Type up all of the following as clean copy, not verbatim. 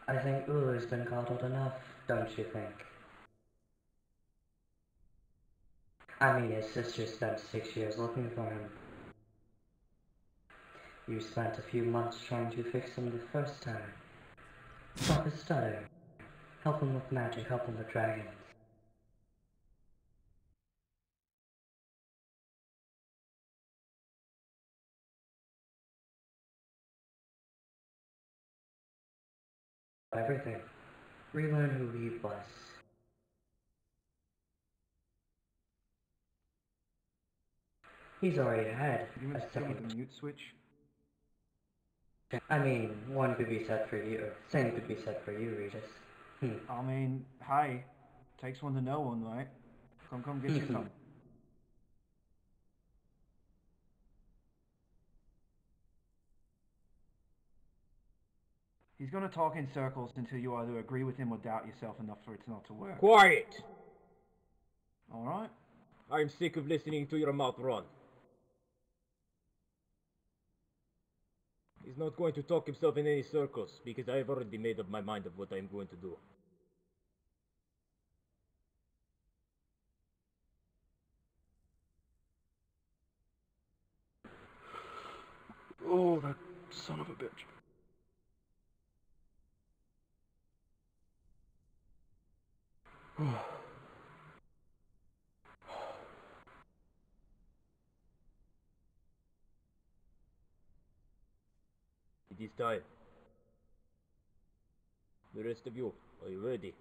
I think Ulu's been coddled enough, don't you think? I mean, his sister spent 6 years looking for him. You spent a few months trying to fix him the first time. Stop his stutter. Help him with magic, help him with dragons. Everything. Relearn who he was. He's already had You a want to second. the mute switch? I mean, one could be said for you, or same could be said for you, Regis. I mean, hey, takes one to know one, right? Come, get you some. He's gonna talk in circles until you either agree with him or doubt yourself enough for it not to work. Quiet! Alright? I'm sick of listening to your mouth run. He's not going to talk himself in any circles, because I have already made up my mind of what I'm going to do. Oh, that son of a bitch. It is time. The rest of you, are you ready?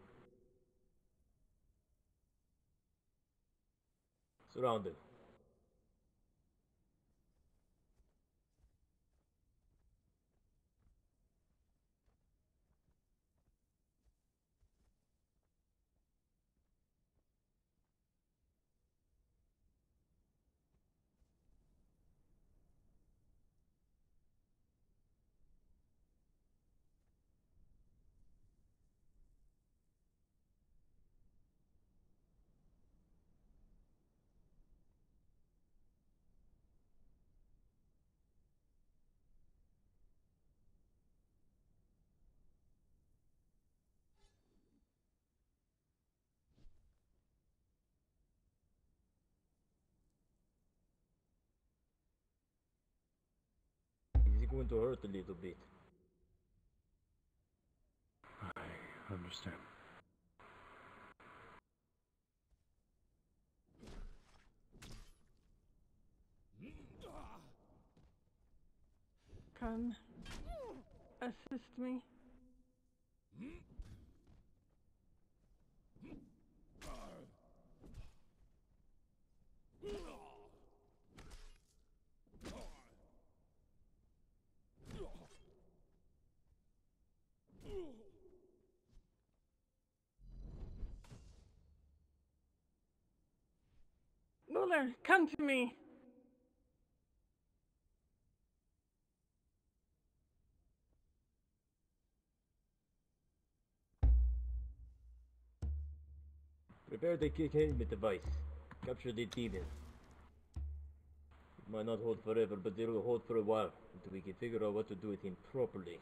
Surround him. Is going to hurt a little bit. I understand. Come, assist me. Muller, come to me. Prepare the containment device. Capture the demon. It might not hold forever, but it will hold for a while, until we can figure out what to do with him properly.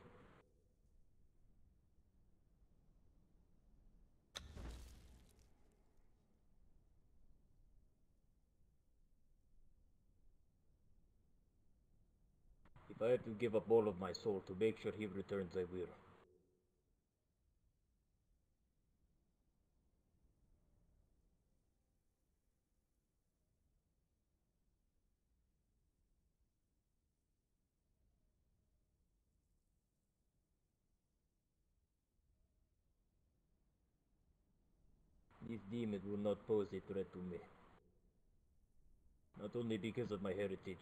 If I have to give up all of my soul to make sure he returns, I will. This demon will not pose a threat to me. Not only because of my heritage,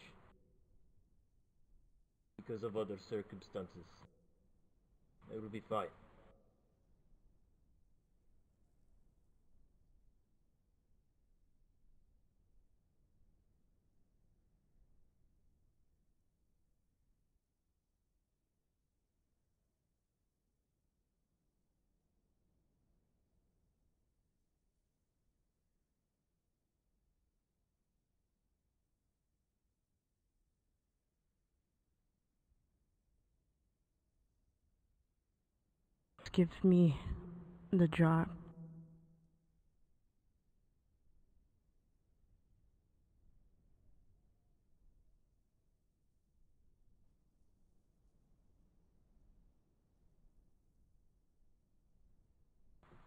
because of other circumstances. I will be fine. give me the jar.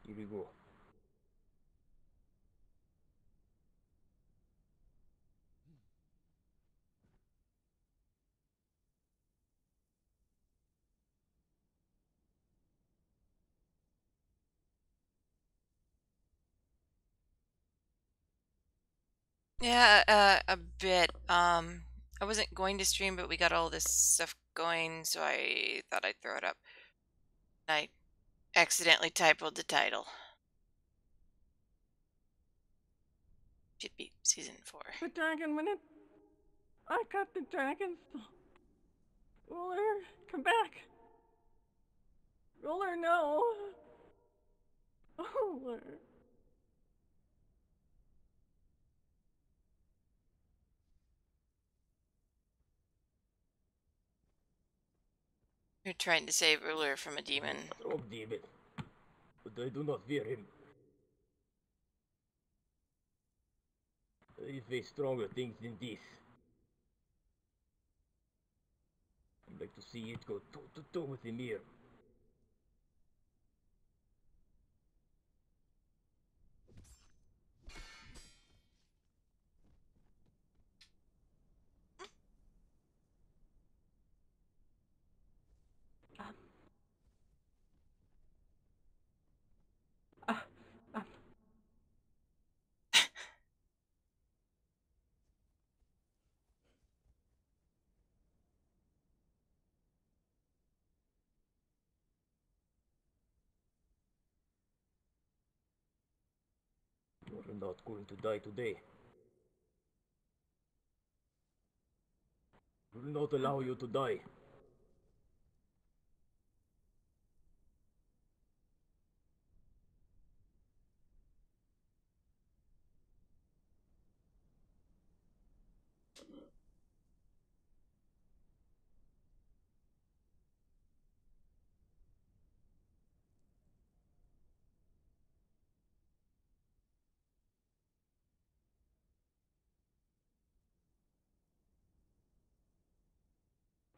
Here we go. Yeah, a bit. I wasn't going to stream, but we got all this stuff going, so I thought I'd throw it up. I accidentally typoed the title. Should be season 4. The dragon, when it... I got the dragon soul. Ruler, come back. Ruler, no. Ruler. You're trying to save Ruler from a demon. Strong demon. But I do not fear him. I face stronger things than this. I'd like to see it go toe to toe with him here. You're not going to die today. I will not allow you to die.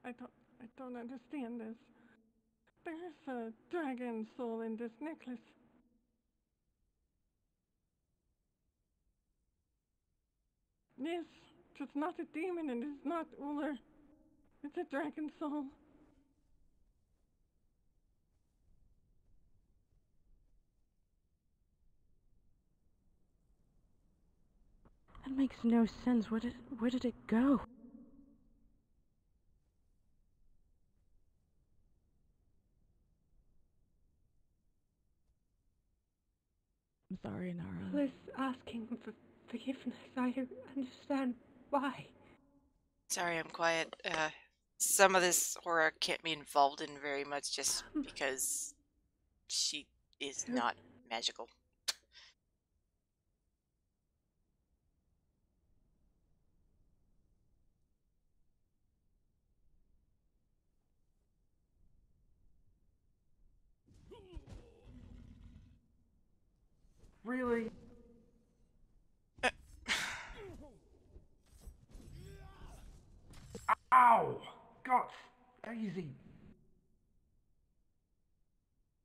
I don't understand this. There's a dragon soul in this necklace. Yes, it's not a demon and it's not Uller. It's a dragon soul. That makes no sense. Where did it go? I'm sorry, Nara. Please asking for forgiveness. I understand why. Sorry, I'm quiet. Some of this horror can't be involved in very much just because she is not magical. Really? Ow! God, easy.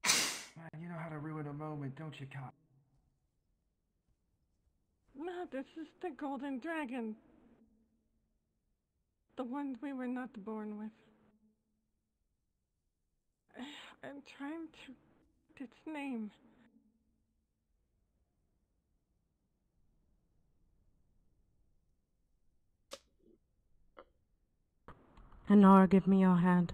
Man, you know how to ruin a moment, don't you, Cat? No, this is the golden dragon. The one we were not born with. I'm trying to get its name. And Nora, give me your hand.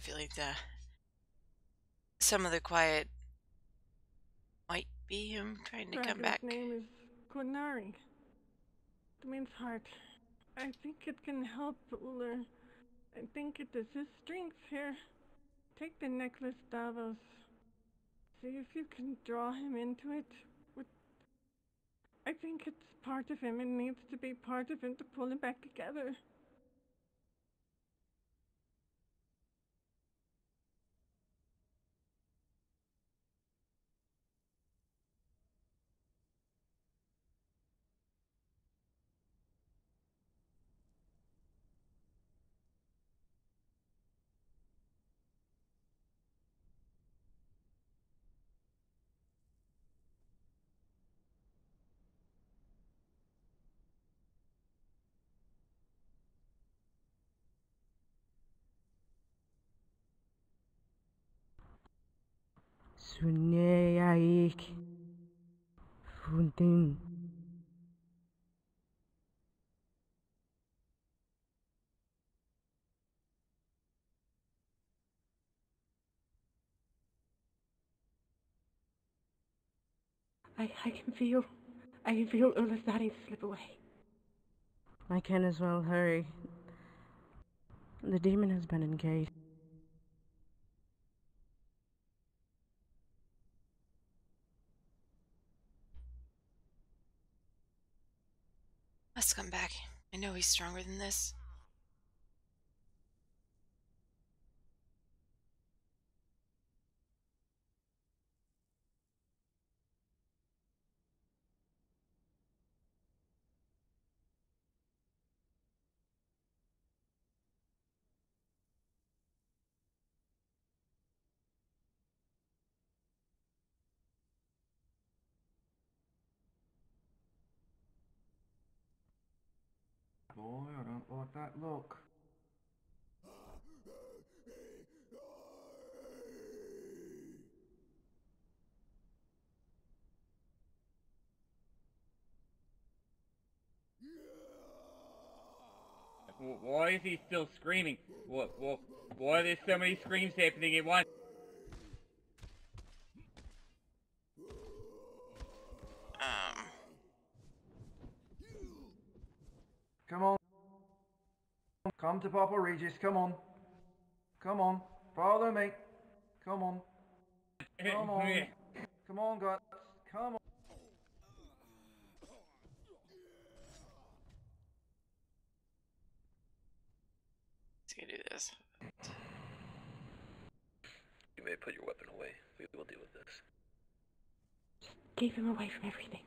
feel like some of the quiet might be him trying to come back. His name is Conan. It means heart. I think it can help Uller. I think it is his strength here. Take the necklace, Davos. See if you can draw him into it. I think it's part of him. It needs to be part of him to pull him back together. Suneyaik. Fundin. I can feel Ulla starting to slip away. I can as well, hurry. The demon has been engaged. Let's come back. I know he's stronger than this. Boy, I don't like that look. Why is he still screaming? Why are there so many screams happening at once? Come on. Come to Papa Regis, come on. Come on. Follow me. Come on. Come on. Come on, guys. Come on. Let's go do this. You may put your weapon away. We will deal with this. Just keep him away from everything.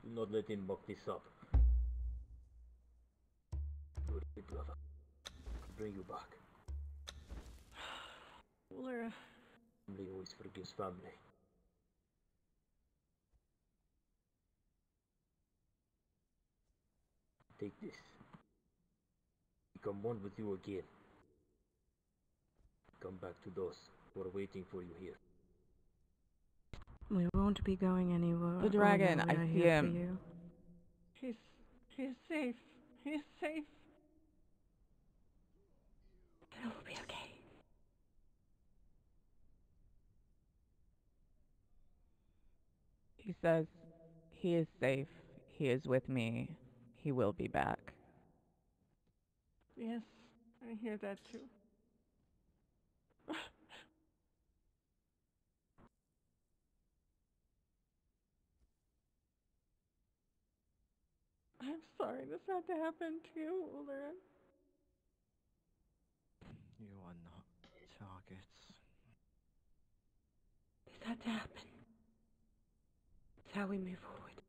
Do not let him muck this up. Good brother. I'll bring you back. Uller. Family always forgives family. Take this. Become one with you again. Come back to those who are waiting for you here. We won't be going anywhere. The dragon, We I are see here him. for you. He's safe. He's safe. It will be okay. He says, he is safe. He is with me. He will be back. Yes, I hear that too. I'm sorry this had to happen to you, Uller. You are not targets. This had to happen. It's how we move forward.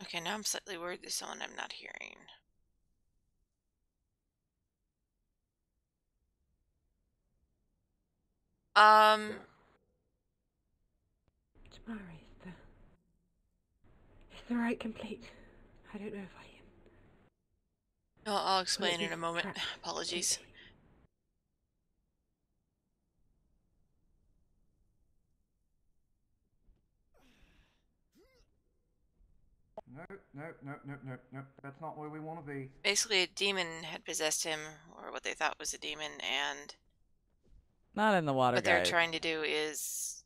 Okay, now I'm slightly worried there's someone I'm not hearing. Tamara, is the right complete? I don't know if I am. I'll explain in a Apologies, moment. crap. Apologies. Okay. No, no, no, no, no, no. That's not where we want to be. Basically, a demon had possessed him, or what they thought was a demon, and Not in the water, what they're guys. trying to do is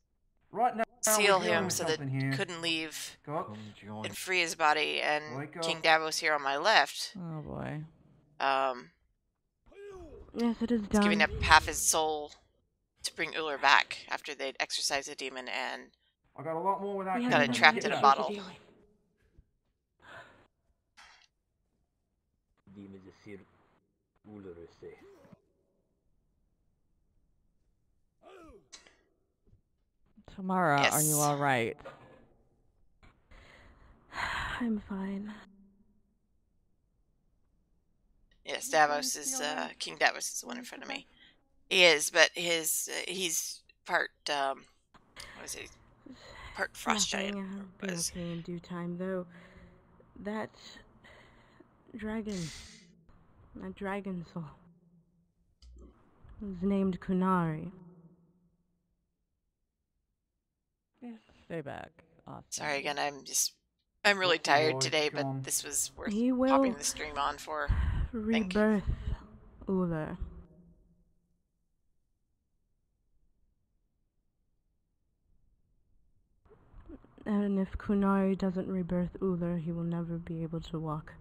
Right now, seal we're dealing him with so that something he here. couldn't leave Conjoined. and free his body. And Wake up. King Davos here on my left, Oh boy. Yes, it is is giving done. up half his soul to bring Uller back after they'd exorcised the demon and I got a lot more where that We came got have it from. trapped Get in a that. bottle. to deal with. Tamara, are you Yes. alright? I'm fine. Yes, You Davos guys is, feel like King Davos is the one in going front to of bed? me. He is, but he's part, what is he? Part frost giant. Nothing. I'll be Was. okay in due time, though. That dragon, that dragon soul, is named Kunari. Yes. Stay back. Awesome. Sorry again, I'm really What's the tired boy? today, Come but on. this was worth He will popping the stream on for. rebirth Uller. And if Kunari doesn't rebirth Uller, he will never be able to walk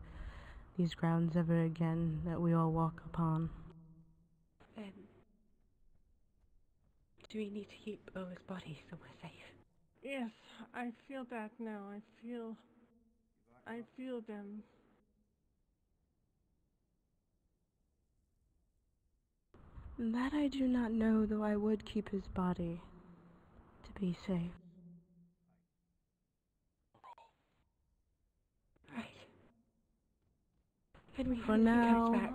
these grounds ever again that we all walk upon. Do we need to keep Uller's body so we're safe? Yes, I feel that now. I feel them. That I do not know, though I would keep his body to be safe. Right. And For now,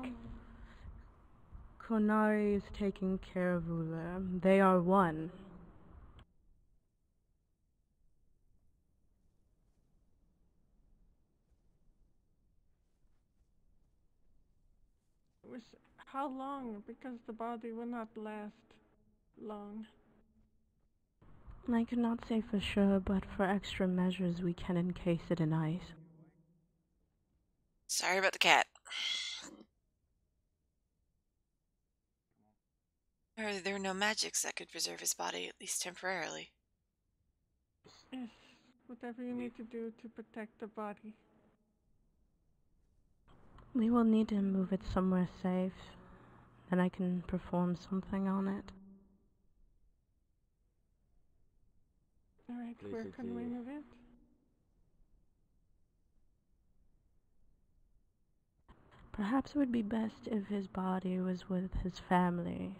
Konari is taking care of Uller. They are one. How long? Because the body will not last long. I cannot say for sure, but for extra measures we can encase it in ice. Sorry about the cat. There are no magics that could preserve his body, at least temporarily. Yes, whatever you need to do to protect the body. We will need to move it somewhere safe. Then I can perform something on it. Alright, where can we move it? Perhaps it would be best if his body was with his family.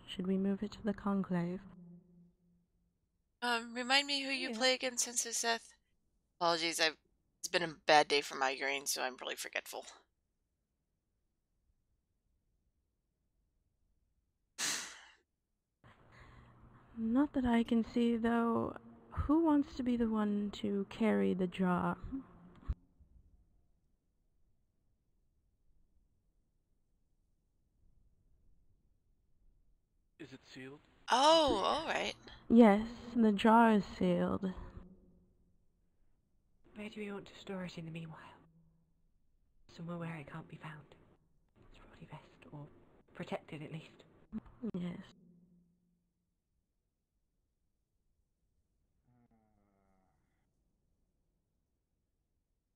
Should we move it to the conclave? Remind me who you Yeah. play against, Sensei Seth? Apologies, it's been a bad day for migraine, so I'm really forgetful. Not that I can see, though. Who wants to be the one to carry the jar? Is it sealed? Oh, alright. Yes, the jar is sealed. Where do we want to store it in the meanwhile? Somewhere where it can't be found. It's probably best, or protected at least. Yes.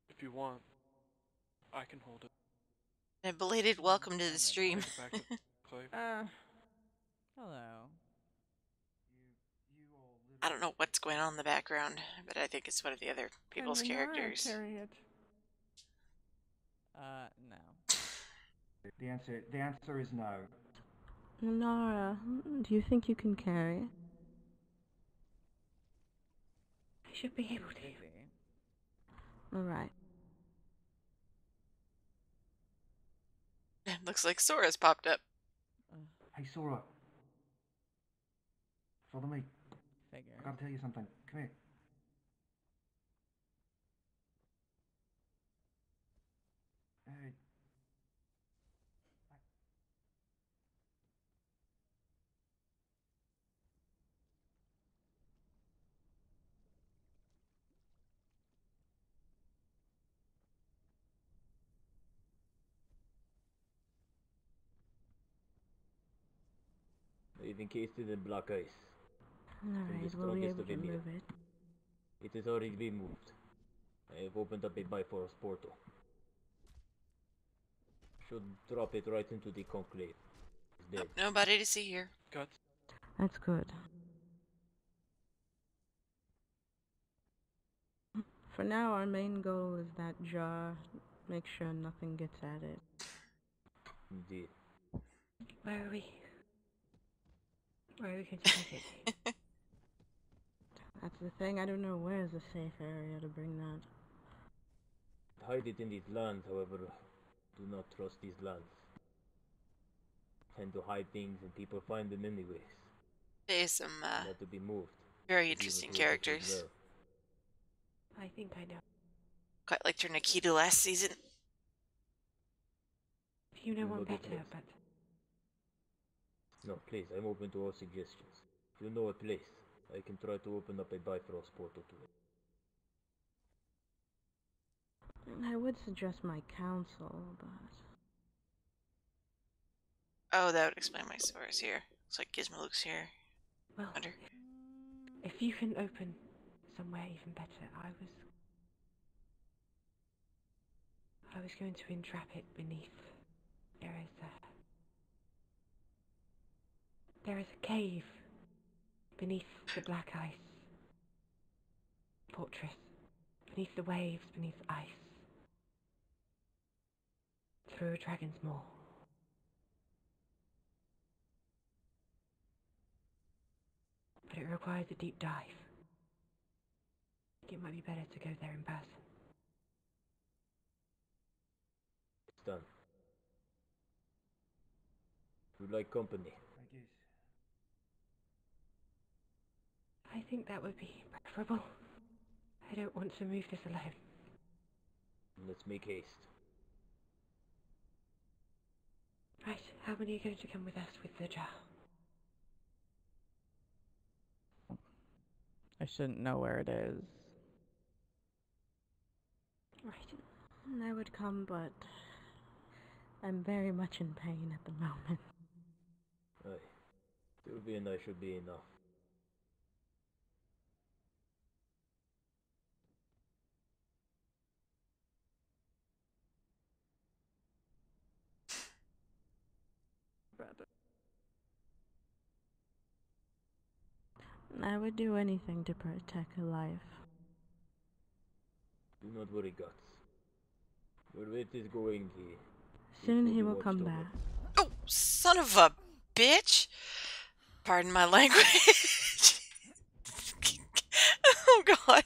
If you want, I can hold it. And a belated welcome to the stream. Take it back to Clay. Hello. I don't know what's going on in the background, but I think it's one of the other people's Can Renara characters. carry it? No. The answer is no. Nara, do you think you can carry? I should be able to. Alright. Looks like Sora's popped up. Hey, Sora. Follow me. Figure. I gotta tell you something. Come here. Hey. It encased in black ice. Alright, we'll be able to move it. It has already been moved. I have opened up a Bifrost portal. Should drop it right into the conclave. It's dead. Nobody to see here. Guts. That's good. For now, our main goal is that jar. Make sure nothing gets at it. Indeed. Where are we? Where are we going to take it? That's the thing, I don't know where's a safe area to bring that. Hide it in these lands, however. Do not trust these lands. Tend to hide things and people find them anyways. There's some Not to be moved. very interesting characters. I think I know. Quite liked her Nikita last season. You know one better, but... No, please, I'm open to all suggestions. If you know a place, I can try to open up a Bifrost portal to it. I would suggest my counsel, but... Oh, that would explain my source here. Looks like Gizmo looks here. Well, Under. if you can open somewhere even better, I was going to entrap it beneath. There is a cave beneath the black ice. Fortress. Beneath the waves, beneath ice. Through a dragon's maw. But it requires a deep dive. I think it might be better to go there in person. It's done. Would like company. I think that would be preferable. I don't want to move this alone. Let's make haste. Right, how many are going to come with us with the jar? I shouldn't know where it is. Right. I would come, but... I'm very much in pain at the moment. Aye. Sylvie and I should be enough. I would do anything to protect a life. Do not worry, Guts. Where it is going, Soon he will come back. Oh, son of a bitch! Pardon my language. Oh god.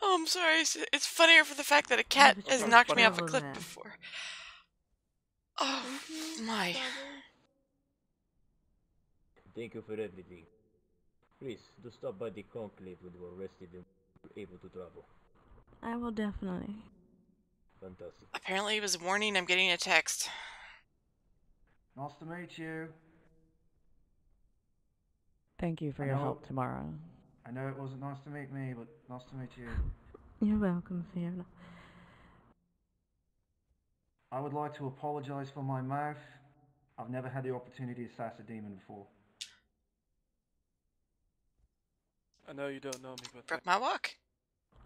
Oh, I'm sorry. It's funnier for the fact that a cat has knocked me off a cliff before. Oh my. Thank you for everything. Please, do stop by the conclave when you are rested and able to travel. I will definitely. Fantastic. Apparently it was a warning. I'm getting a text. Nice to meet you. Thank you for your help tomorrow. I know it wasn't nice to meet me, but nice to meet you. You're welcome, Fiona. I would like to apologize for my mouth. I've never had the opportunity to sass a demon before. I know you don't know me, but... Broke my walk.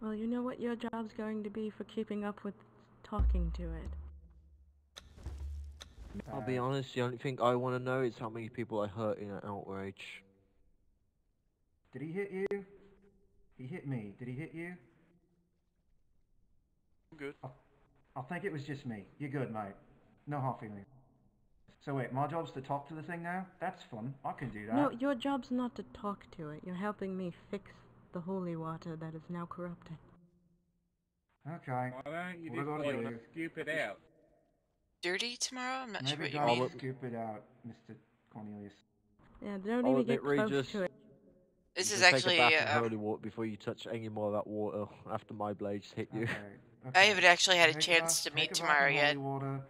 Well, you know what your job's going to be for keeping up with talking to it. I'll be honest, the only thing I want to know is how many people I hurt in an outrage. Did he hit you? He hit me. Did he hit you? I'm good. I think it was just me. You're good, mate. No hard feelings. So wait, my job's to talk to the thing now? That's fun. I can do that. No, your job's not to talk to it. You're helping me fix the holy water that is now corrupted. Okay. Why don't you What I gotta do? scoop it out? Dirty tomorrow? I'm not sure Maybe what you don't mean. scoop it out, Mr. Cornelius. Yeah, don't I'll even get admit, close Regis, to it. This you is can actually take a bath in holy water before you touch any more of that water after my blades hit you. I haven't actually had a Take chance to take meet a bath tomorrow in yet. holy water,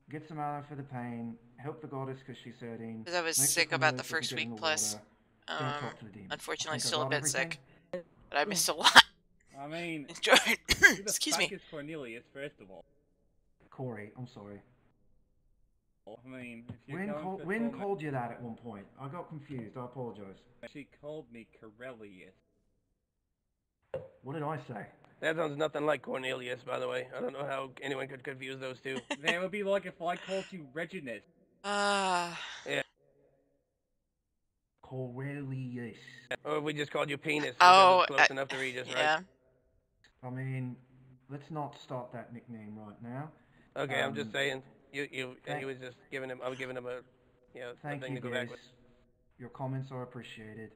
get some mana for the pain, help the goddess because she's hurting. Because I was make sick sure about the Cornelius doesn't first get in week the plus. water, don't talk to the demon. I Unfortunately think I still a got bit everything? sick. But I missed a lot. I mean, Jordan, who the excuse fuck me. is Cornelius, first of all? Corey, I'm sorry. I mean, if you're Wynn, going for Wynn full called you that at one point. I got confused. I apologise. she called me Corellius. What did I say? That sounds nothing like Cornelius, by the way. I don't know how anyone could confuse those two. That would be like if I called you Reginus. Yeah. Corelius. Or if we just called you Penis. Oh, because it's close enough to Regis, yeah. right? I mean, let's not start that nickname right now. Okay, I'm just saying. He thank- was just giving him. I was giving him a, you know, Thank something you, to go back Giz. with. Your comments are appreciated.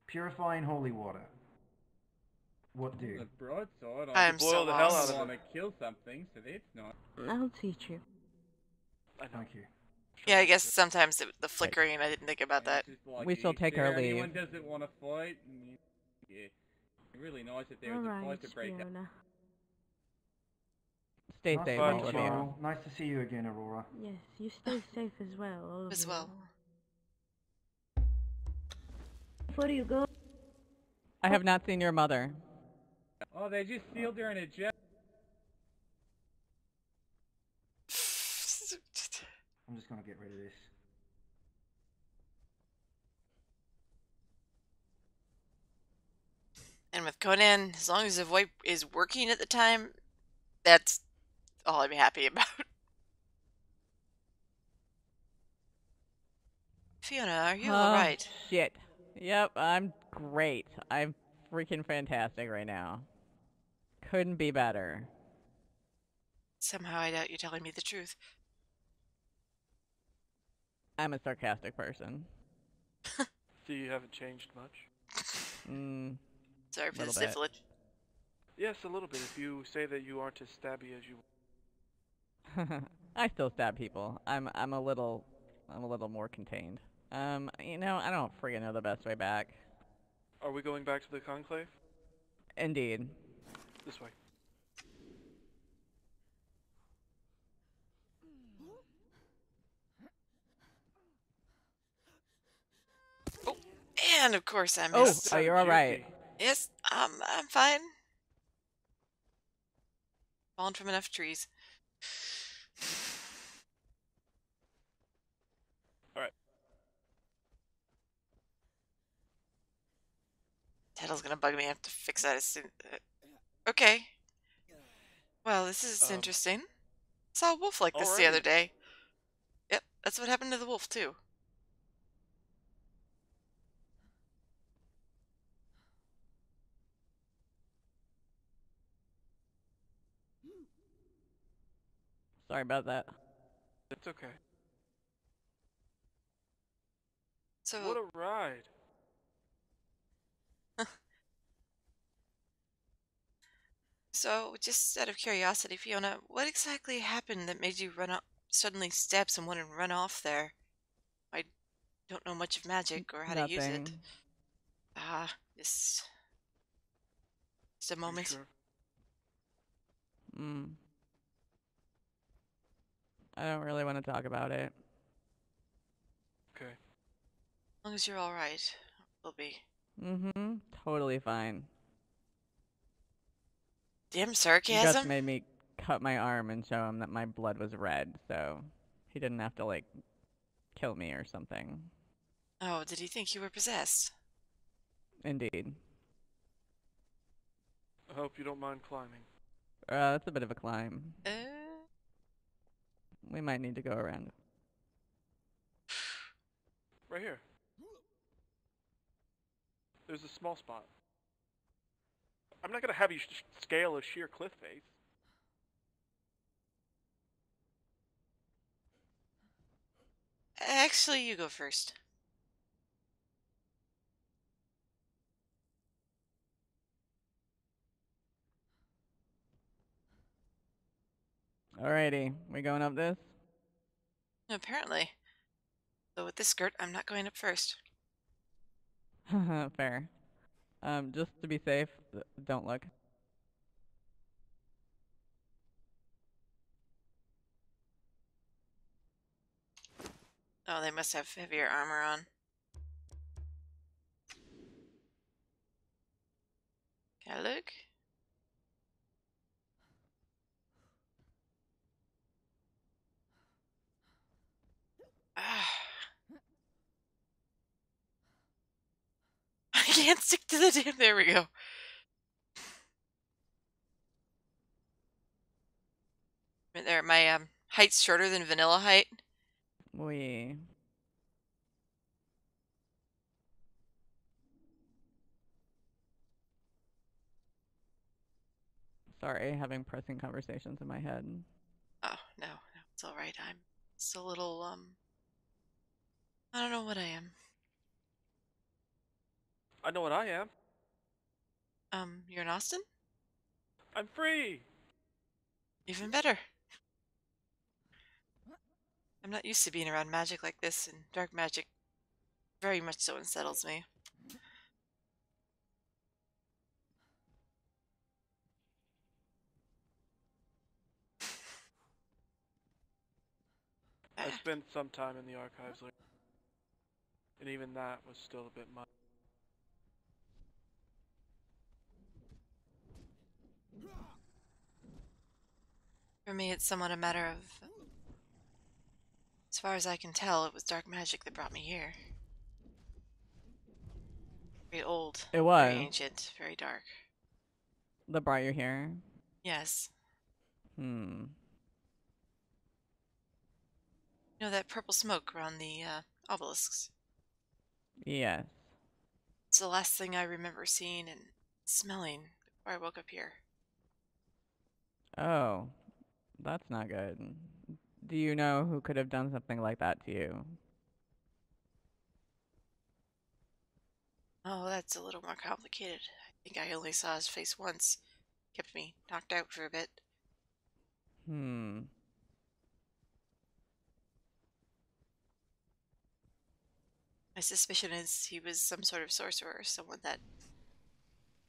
Purifying holy water. What do? The broadsword, I'm so boil the hell lost. out of want it. to kill something, so that's not. I'll teach you. Thank you. Yeah, I guess sometimes the flickering, I didn't think about that. Just like, We shall if take our leave. anyone doesn't want to fight, yeah, it's really nice if there was a Alright, fight to break up. Fiona. Stay Nice safe, to meet all you, of you. Carl. Nice to see you again, Aurora. Yes, you stay safe as well. all of As you. well. Before you go, I have not seen your mother. Oh, they just sealed her in a jail. I'm just gonna get rid of this. And with Conan, as long as the VoIP is working at the time, that's all I'm happy about. Fiona, are you alright? Shit. Yep, I'm great. I'm freaking fantastic right now. Couldn't be better. Somehow I doubt you telling me the truth. I'm a sarcastic person. So you haven't changed much? Sorry for the Little bit. sniffling. Yes, a little bit. If you say that you aren't as stabby as you. I still stab people. I'm a little more contained. You know, I don't friggin' know the best way back. Are we going back to the conclave? Indeed. This way. Oh, and of course I Oh, missed. you're alright. Yes, I'm fine. Fallen from enough trees. Alright. Tedal's gonna bug me. I have to fix that as soon. Okay. Well, this is interesting. Saw a wolf like this the other day. Yep, that's what happened to the wolf too. Sorry about that. It's okay. So What a ride. So, just out of curiosity, Fiona, what exactly happened that made you suddenly stab someone and run off there? I don't know much of magic or how to use it. Just a moment. Sure? I don't really want to talk about it. Okay. As long as you're alright, we'll be. Totally fine. Damn Gus sarcasm? made me cut my arm and show him that my blood was red, so he didn't have to, like, kill me or something. Oh, did he think you were possessed? Indeed. I hope you don't mind climbing. That's a bit of a climb. Uh, We might need to go around. Right here. There's a small spot. I'm not gonna have you scale a sheer cliff face. Actually, you go first. Alrighty, we going up this? Apparently. So with this skirt, I'm not going up first. Fair. Just to be safe, don't look. Oh, they must have heavier armor on. Can I look? can't stick to the damn. There we go. Right there, my height's shorter than vanilla height. We. Sorry, having pressing conversations in my head. Oh, no, it's all right. I'm still a little, I don't know what I am. I know what I am. You're in Austin? I'm free! Even better. I'm not used to being around magic like this, and dark magic very much so unsettles me. I spent some time in the archives later, and even that was still a bit much. For me, it's somewhat a matter of... As far as I can tell, it was dark magic that brought me here. Very old. It was. Very ancient. Very dark. That brought you here? Yes. Hmm. You know that purple smoke around the obelisks? Yes. It's the last thing I remember seeing and smelling before I woke up here. Oh. That's not good. Do you know who could have done something like that to you? Oh, that's a little more complicated. I think I only saw his face once. Kept me knocked out for a bit. Hmm. My suspicion is he was some sort of sorcerer, someone that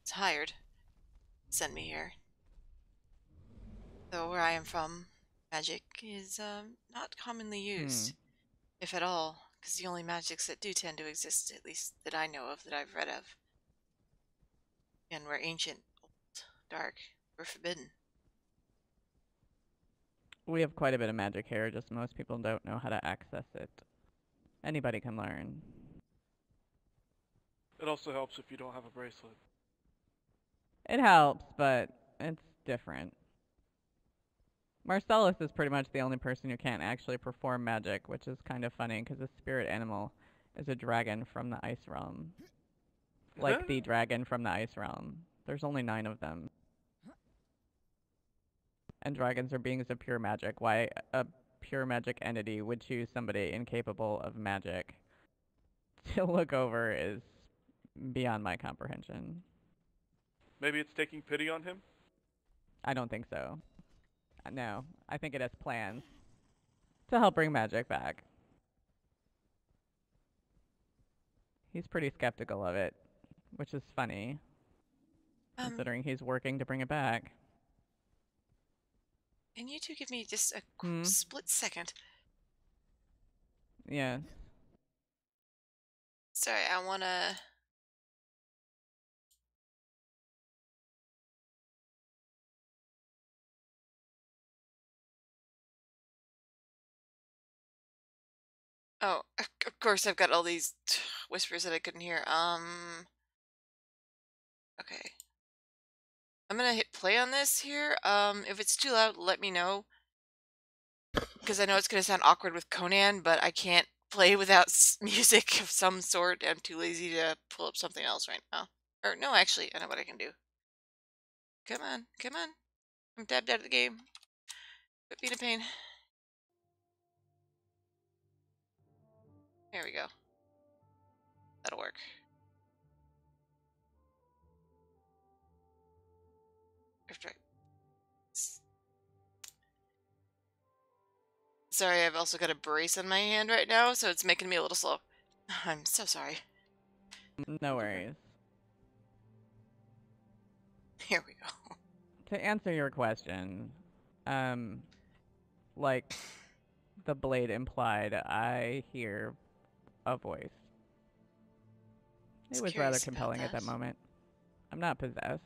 was hired to send me here. Though where I am from, magic is not commonly used, if at all, because the only magics that do tend to exist, at least that I know of, that I've read of, and were ancient, old, dark, were forbidden. We have quite a bit of magic here, just most people don't know how to access it. Anybody can learn. It also helps if you don't have a bracelet. It helps, but it's different. Marcellus is pretty much the only person who can't actually perform magic, which is kind of funny because the spirit animal is a dragon from the Ice Realm. Like the dragon from the Ice Realm. There's only 9 of them. And dragons are beings of pure magic. Why a pure magic entity would choose somebody incapable of magic to look over is beyond my comprehension. Maybe it's taking pity on him? I don't think so. No, I think it has plans to help bring magic back. He's pretty skeptical of it, which is funny, considering he's working to bring it back. Can you two give me just a split second? Yeah. Sorry, I wanna... Oh, of course I've got all these whispers that I couldn't hear. Okay. I'm gonna hit play on this here. If it's too loud, let me know. Because I know it's gonna sound awkward with Conan, but I can't play without music of some sort. I'm too lazy to pull up something else right now. Or, no, actually, I know what I can do. Come on, come on. I'm tabbed out of the game. Quit being a pain. There we go. That'll work. Sorry, I've also got a brace on my hand right now, so it's making me a little slow. I'm so sorry. No worries. Here we go. To answer your question, like the blade implied, I hear a voice. It was rather compelling at that moment. I'm not possessed.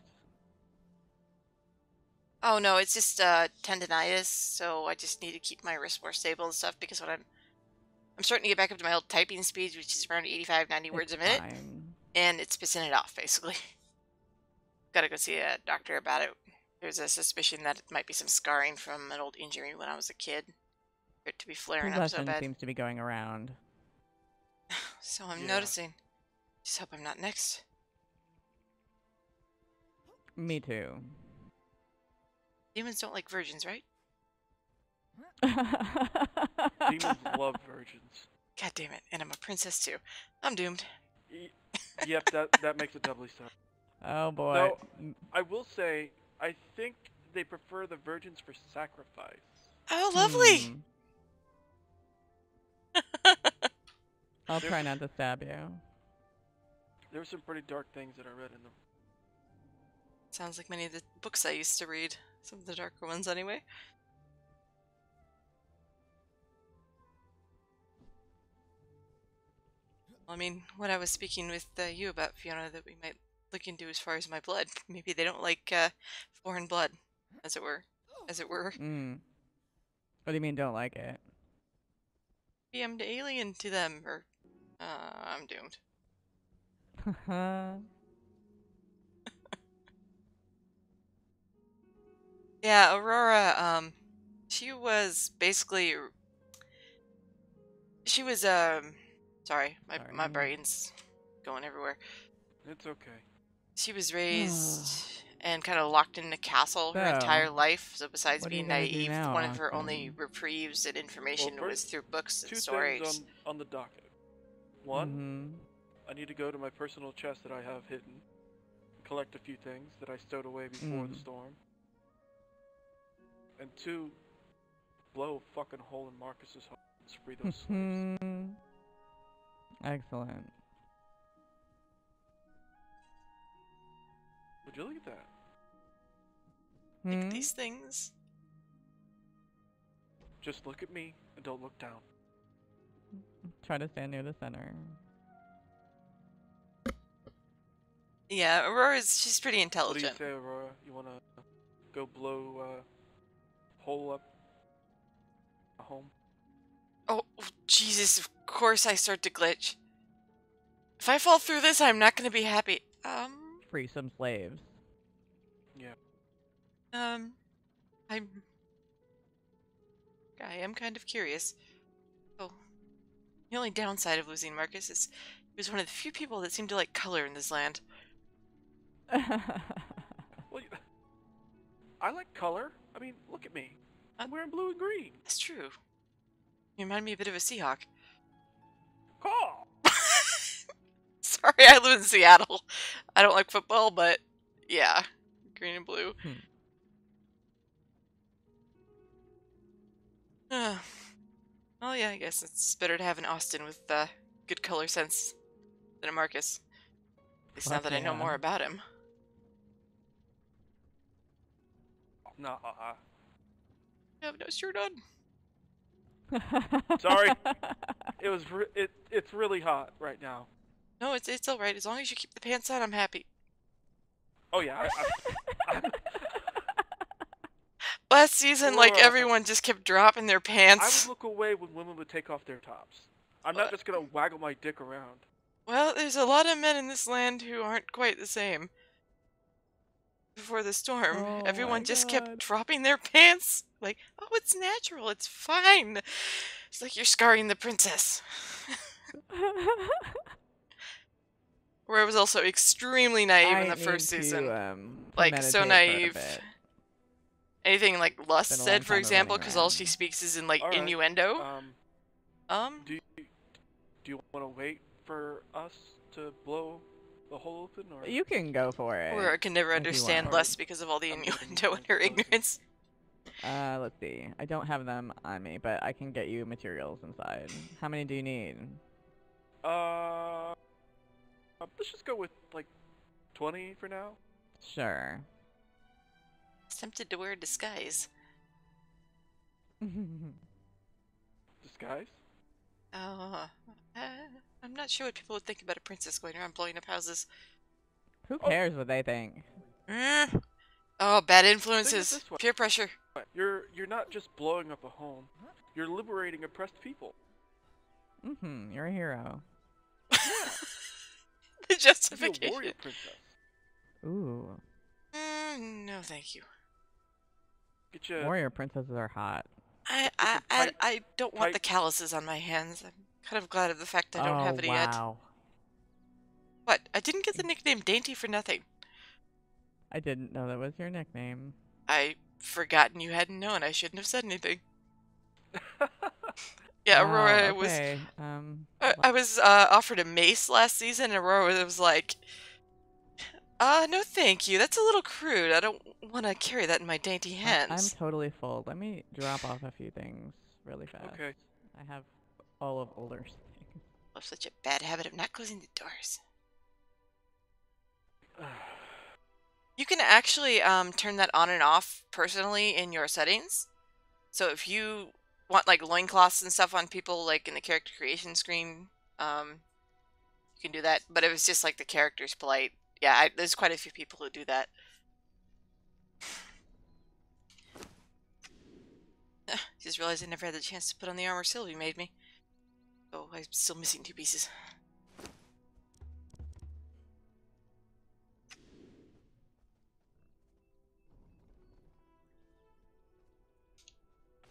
Oh no, it's just tendonitis, so I just need to keep my wrist more stable and stuff because when I'm starting to get back up to my old typing speed, which is around 85-90 words a minute. Fine. and it's pissing it off, basically. Gotta go see a doctor about it. There's a suspicion that it might be some scarring from an old injury when I was a kid. For it to be flaring up so Possession bad. seems to be going around. So I'm noticing. Just hope I'm not next. Me too. Demons don't like virgins, right? Demons love virgins. God damn it. And I'm a princess too. I'm doomed. Yep, that makes it doubly so. Oh boy. Though, I will say, I think they prefer the virgins for sacrifice. Oh, lovely! I'll try not to stab you. There were some pretty dark things that I read in them. Sounds like many of the books I used to read. Some of the darker ones, anyway. I mean, what I was speaking with you about, Fiona, that we might look into as far as my blood. Maybe they don't like foreign blood, as it were. Mm. What do you mean don't like it? Maybe I'm alien to them, or I'm doomed. Yeah, Aurora, she was basically... She was, sorry, my brain's going everywhere. It's okay. She was raised and kind of locked in a castle her entire life, so besides being naive, one of her only reprieves and information was through books and stories. Two things on the docket. One, I need to go to my personal chest that I have hidden, collect a few things that I stowed away before the storm. And two, blow a fucking hole in Marcus's heart and free those slaves. Excellent. Would you look at that? Like these things. Just look at me and don't look down. Try to stand near the center. Yeah, she's pretty intelligent. What do you say, Aurora? You wanna go blow hole up a home? Oh, Jesus, of course I start to glitch. If I fall through this, I'm not gonna be happy. Free some slaves. Yeah. I am kind of curious. Oh, the only downside of losing Marcus is he was one of the few people that seemed to like color in this land. Well, I like color. I mean, look at me. I'm wearing blue and green. That's true. You remind me a bit of a Seahawk. Call! Sorry, I live in Seattle. I don't like football, but yeah, green and blue. Oh yeah, I guess it's better to have an Austin with good color sense than a Marcus. At least now that I know more about him. No, I have no shirt on. Sorry. It's really hot right now. No, it's all right. As long as you keep the pants on, I'm happy. Oh yeah. Last season, like everyone just kept dropping their pants. I would look away when women would take off their tops. I'm not just gonna waggle my dick around. Well, there's a lot of men in this land who aren't quite the same. Before the storm, everyone just kept dropping their pants. Like, oh, it's natural. It's fine. It's like you're scarring the princess. Where I was also extremely naive in the first season. Like, so naive. Anything like Lust said, for example, because all she speaks is in, like, innuendo. Do you want to wait for us to blow the hole open, or you can go for it? Or I can never understand Lust because of all the innuendo and her ignorance. Let's see. I don't have them on me, but I can get you materials inside. How many do you need? Let's just go with, like, 20 for now. Sure. I was tempted to wear a disguise. Disguise? I'm not sure what people would think about a princess going around blowing up houses. Who cares what they think? Oh, bad influences. Peer pressure. You're not just blowing up a home. You're liberating oppressed people. You're a hero. The Be a justification. warrior princess. Ooh. No, thank you. Get you. Warrior princesses are hot. I don't want the calluses on my hands. I'm kind of glad of the fact I don't have any yet. Wow. What? I didn't get the nickname Dainty for nothing. I didn't know that was your nickname. I forgotten you hadn't known. I shouldn't have said anything. Yeah, Aurora was. Okay. I was offered a mace last season, and Aurora was like, no thank you. That's a little crude. I don't want to carry that in my dainty hands. I'm totally full. Let me drop off a few things really fast. Okay. I have all of Older's things. I have such a bad habit of not closing the doors. You can actually turn that on and off personally in your settings. So if you want like loincloths and stuff on people, like in the character creation screen, you can do that. But if it's just like the character's polite, yeah, there's quite a few people who do that. Just realized I never had the chance to put on the armor Sylvie made me. Oh, I'm still missing 2 pieces.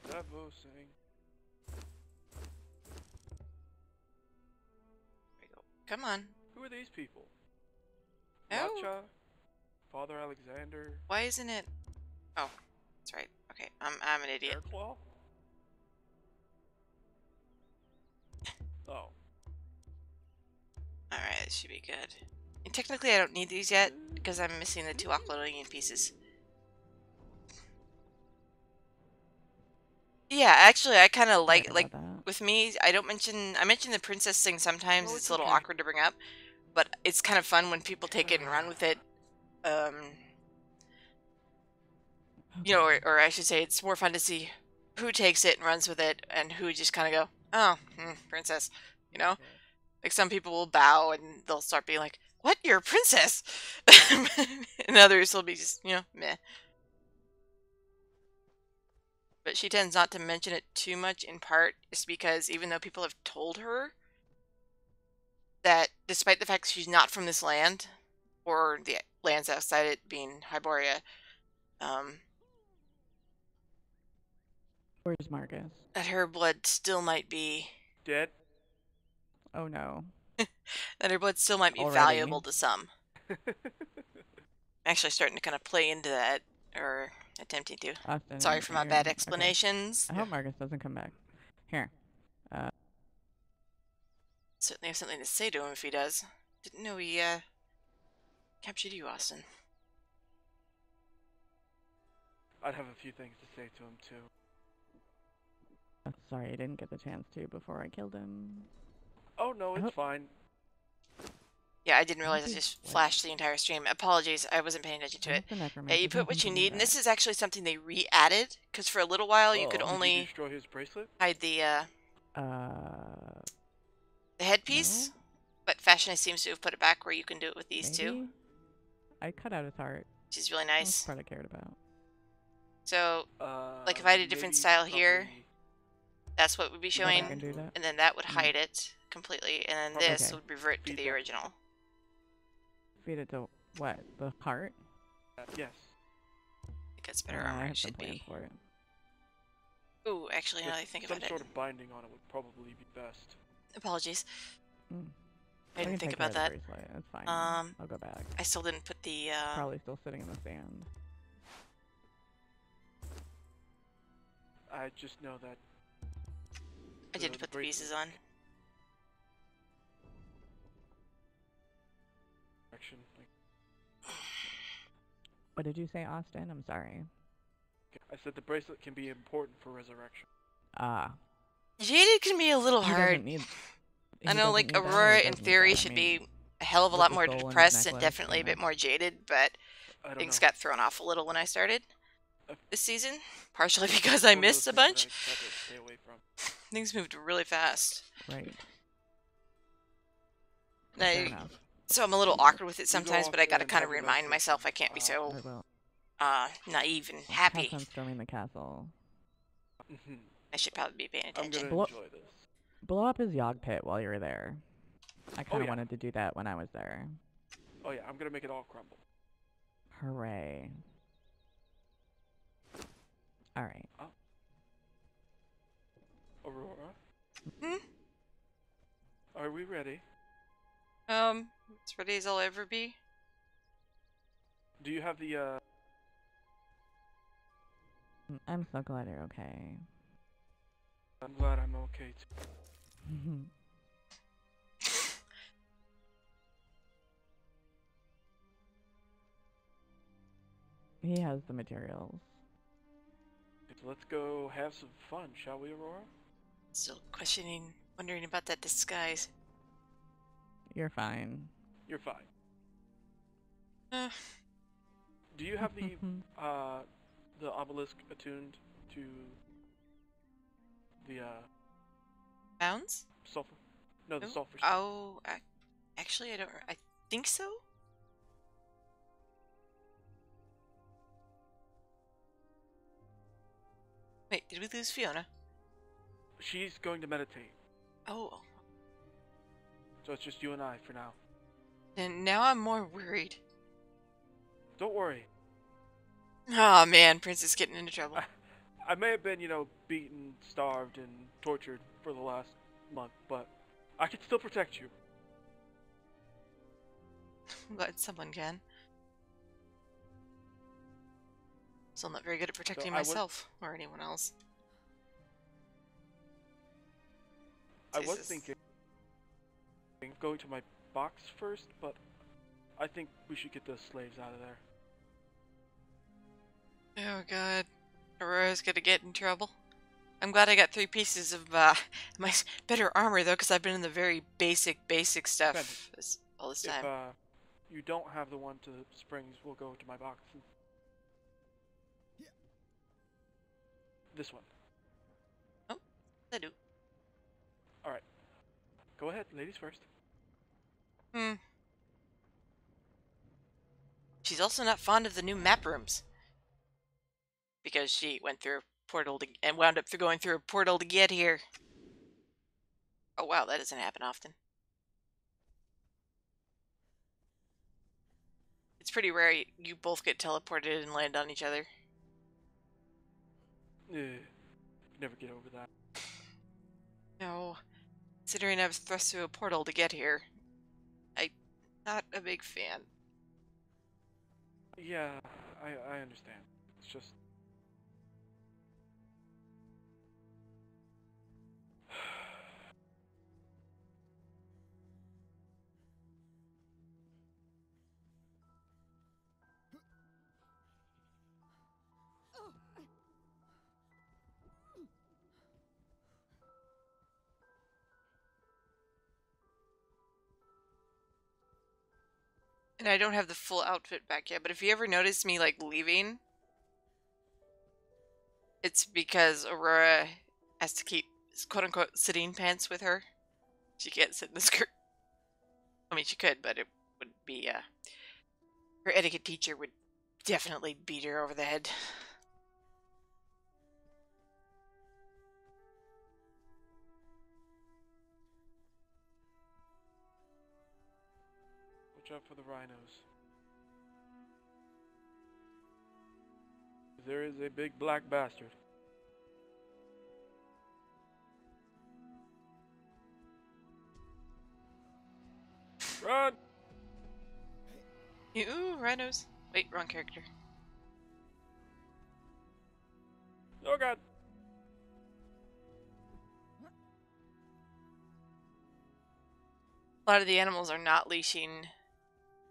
Davosing. There we go. Come on. Who are these people? Oh. Matcha? Father Alexander? Why isn't it? Oh, that's right. Okay, I'm an idiot. Airclaw? Oh. Alright, this should be good. And technically I don't need these yet, because I'm missing the 2 Aquilonian pieces. Yeah, actually I kind of like with me, I mention the princess thing sometimes. It's a little awkward to bring up, but it's kind of fun when people take it and run with it. You know, or I should say it's more fun to see who takes it and runs with it and who just kind of go, oh, princess, you know? Like some people will bow and they'll start being like, what, you're a princess? And others will be just, you know, meh. But she tends not to mention it too much, in part is because even though people have told her that despite the fact she's not from this land, or the lands outside it being Hyboria, Where's Marcus? that her blood still might be... Dead? Oh no. That her blood still might be valuable to some. I'm actually starting to kind of play into that, or attempting to. Austin, Sorry for my bad explanations. Okay. I hope Marcus doesn't come back. Here. Certainly have something to say to him if he does. Didn't know he, captured you, Austin. I'd have a few things to say to him, too. Sorry, I didn't get the chance to before I killed him. Oh, no, it's fine. Yeah, I didn't realize I just flashed the entire stream. Apologies, I wasn't paying attention to it. Yeah, you put what you need, and this is actually something they re-added, because for a little while you could only destroy his bracelet? hide the headpiece, but Fashionist seems to have put it back where you can do it with these two. I cut out his heart. Which is really nice. That's what I cared about. So, like if I had a different style here, that's what would be showing, and then that would hide it completely, and then this would revert to the original. Feed it to what? The heart? Yes. I think that's better armor. It should be. Ooh, actually, now that I think about it. Some sort of binding on it would probably be best. Apologies. I didn't think about that. That's fine. I'll go back. I still didn't put the. Probably still sitting in the sand. I just know that. I didn't put the pieces on. What did you say, Austin? I'm sorry. I said the bracelet can be important for resurrection. Jaded can be a little hard. I know, like, Aurora in theory should be a hell of a lot more depressed and definitely a bit more jaded, but things got thrown off a little when I started this season. Partially because I missed a bunch. Things moved really fast. Right. So I'm a little awkward with it sometimes, but I gotta kind of remind myself I can't be so naive and happy. I'm storming the castle. I should probably be paying attention. Blow up his Yogg pit while you're there. I kind of yeah. wanted to do that when I was there. Oh yeah, I'm gonna make it all crumble. Hooray. Alright. Oh. Aurora? Hmm? Are we ready? As ready as I'll ever be. Do you have the, I'm so glad you're okay. I'm glad I'm okay too. He has the materials. Let's go have some fun, shall we, Aurora? Still wondering about that disguise. You're fine. You're fine. Uh, Do you have the obelisk attuned to the, Bounds? sulfur? No, the Oh, sulfur. oh, actually, I don't. I think so. Wait, did we lose Fiona? She's going to meditate. Oh. So it's just you and I for now. And now I'm more worried. Don't worry. Oh man, Princess getting into trouble. I may have been, beaten, starved, and tortured for the last month, but I can still protect you. I'm glad someone can. So I'm not very good at protecting myself or anyone else. I was thinking going to my box first, but I think we should get those slaves out of there. Oh god, Aurora's gonna get in trouble. I'm glad I got 3 pieces of my better armor though, because I've been in the very basic stuff all this time. If you don't have the one to springs, we'll go to my box. This one. Oh, I do. Alright. Go ahead, ladies first. She's also not fond of the new map rooms. Because she went through a portal and wound up going through a portal to get here. Oh wow, that doesn't happen often. It's pretty rare you both get teleported and land on each other. Never get over that. No. Considering I was thrust through a portal to get here. I'm not a big fan. Yeah, I understand. It's just... And I don't have the full outfit back yet, but if you ever notice me, like, leaving, it's because Aurora has to keep, quote-unquote, sitting pants with her. She can't sit in the skirt. I mean, she could, but it would be, her etiquette teacher would definitely beat her over the head. Watch out for the rhinos. There is a big black bastard. Run! Ooh, rhinos. Wait, wrong character. Oh god! A lot of the animals are not leashing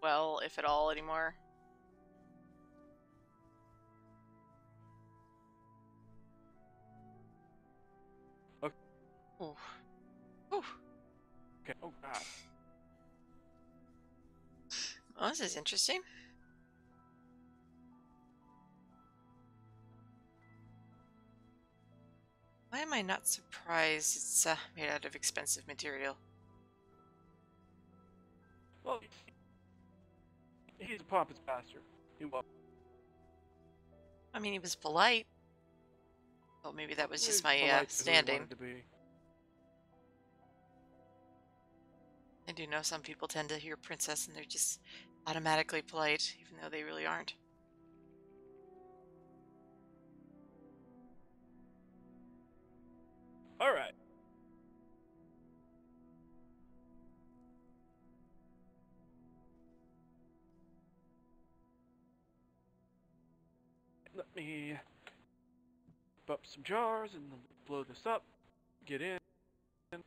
well, if at all, anymore. Okay. Ooh. Ooh. Okay. Oh god. Oh, this is interesting. Why am I not surprised it's made out of expensive material? Well, he's a pompous bastard. He was. I mean, he was polite. Well, maybe that was just my polite 'cause he standing. wanted to be. I do know some people tend to hear princess and they're just automatically polite, even though they really aren't. All right. Let me up some jars and then blow this up. Get in.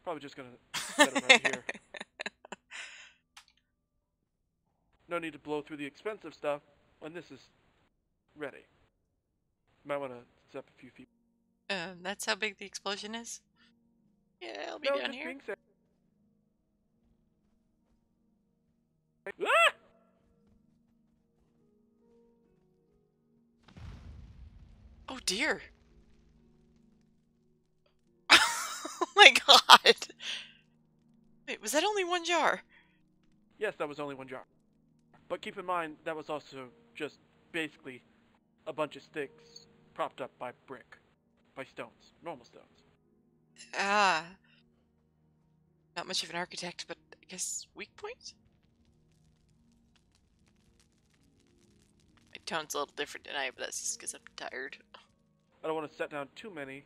Probably just gonna set it right here. No need to blow through the expensive stuff when this is ready. Might want to step a few feet. That's how big the explosion is? Yeah, I'll be No, down just here. being safe. Ah! Oh dear. Oh my god. Wait, was that only one jar? Yes, that was only one jar. But keep in mind, that was also just basically a bunch of sticks propped up by brick. By stones. Normal stones. Ah. Not much of an architect, but I guess weak point? My tone's a little different tonight, but that's just because I'm tired. I don't want to set down too many,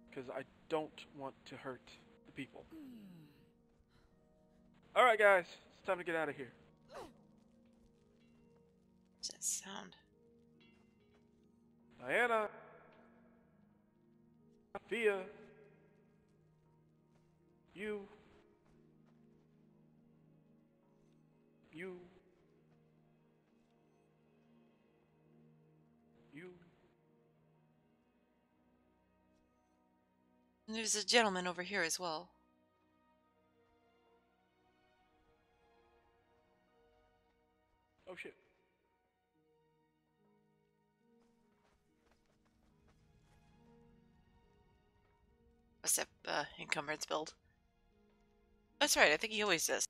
because I don't want to hurt the people. Alright guys, it's time to get out of here. What's that sound? Diana! Fia! You! You! You! And there's a gentleman over here as well. Oh shit. What's that encumbrance build? That's right, I think he always does.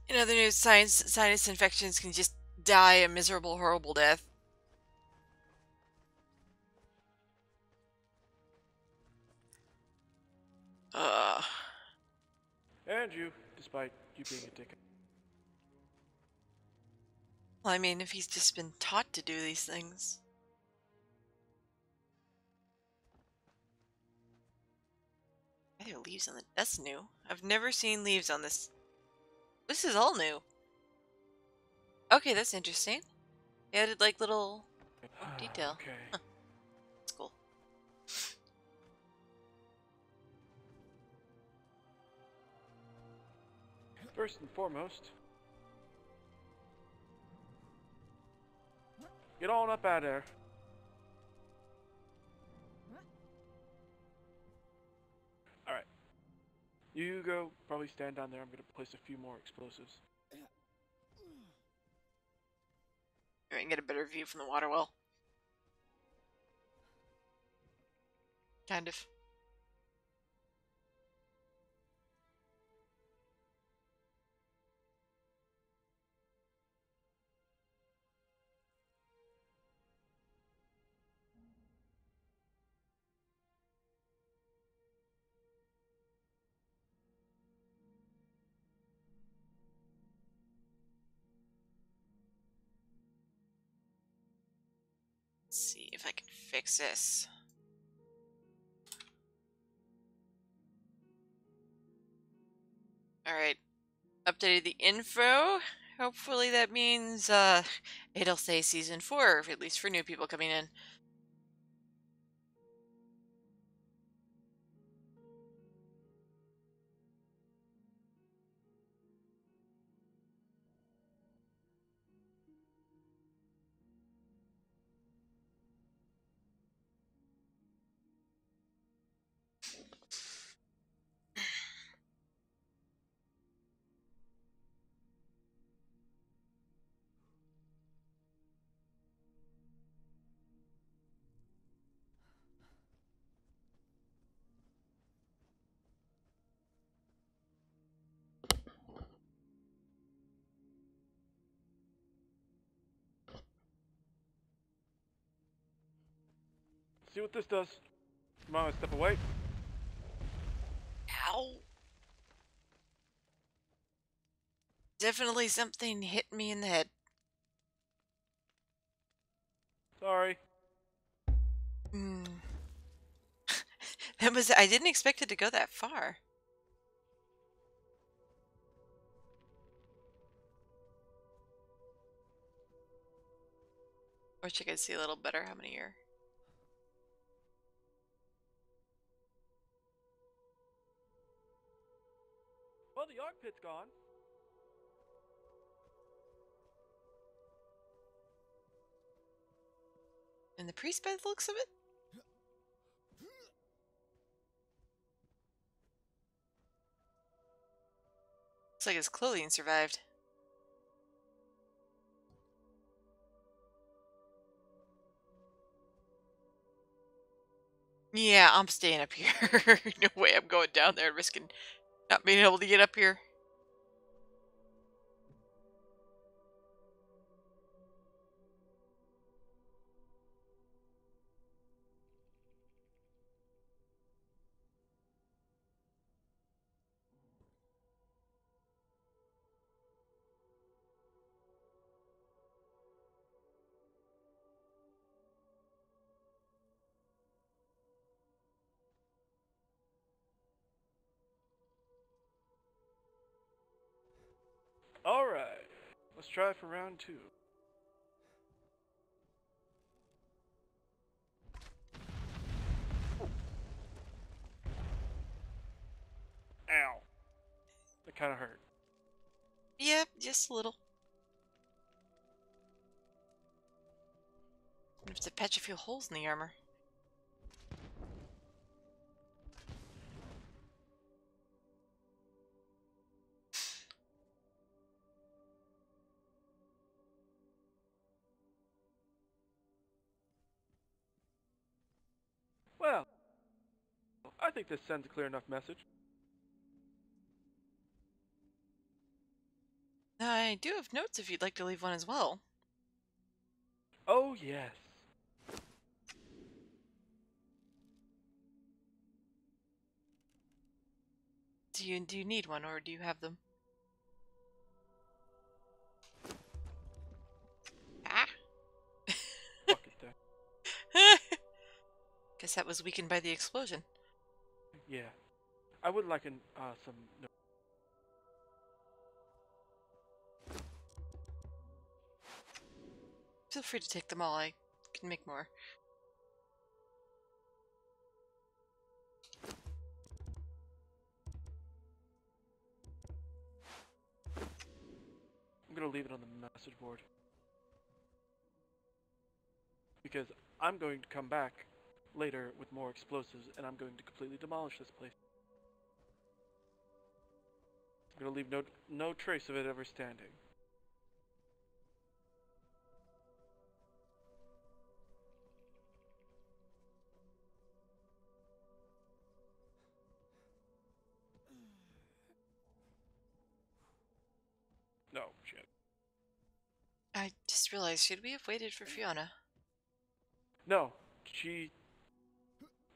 In other news, sinus infections can just die a miserable, horrible death. And you, despite you being a dick. Well, I mean, if he's just been taught to do these things. Why are there leaves on the... That's new. I've never seen leaves on this. This is all new. Okay, that's interesting. They added, like, little detail. Okay. Huh. That's cool. First and foremost, get on up out of there. Alright. You go, probably stand down there. I'm gonna place a few more explosives. I can get a better view from the water well. Kind of. Let's see if I can fix this. Alright. Updated the info. Hopefully that means it'll say season 4, at least for new people coming in. Let's see what this does. Come on, step away. Ow. Definitely something hit me in the head. Sorry. That was, I didn't expect it to go that far. Wish I could see a little better how many are. Well, the arc pit's gone. And the priest by the looks of it? Looks like his clothing survived. Yeah, I'm staying up here. No way I'm going down there and risking not being able to get up here. Alright. Let's try for round 2. Ow. That kind of hurt. Yeah, just a little. I have to patch a few holes in the armor. Well, I think this sends a clear enough message. I do have notes if you'd like to leave one as well. Oh, yes. Do you need one, or do you have them? Ah! Fuck it then. Guess that was weakened by the explosion. Yeah. I would like some... Feel free to take them all. I can make more. I'm gonna leave it on the message board. Because I'm going to come back later with more explosives, and I'm going to completely demolish this place. I'm gonna leave no trace of it ever standing. No, shit. I just realized, should we have waited for Fiona? No, she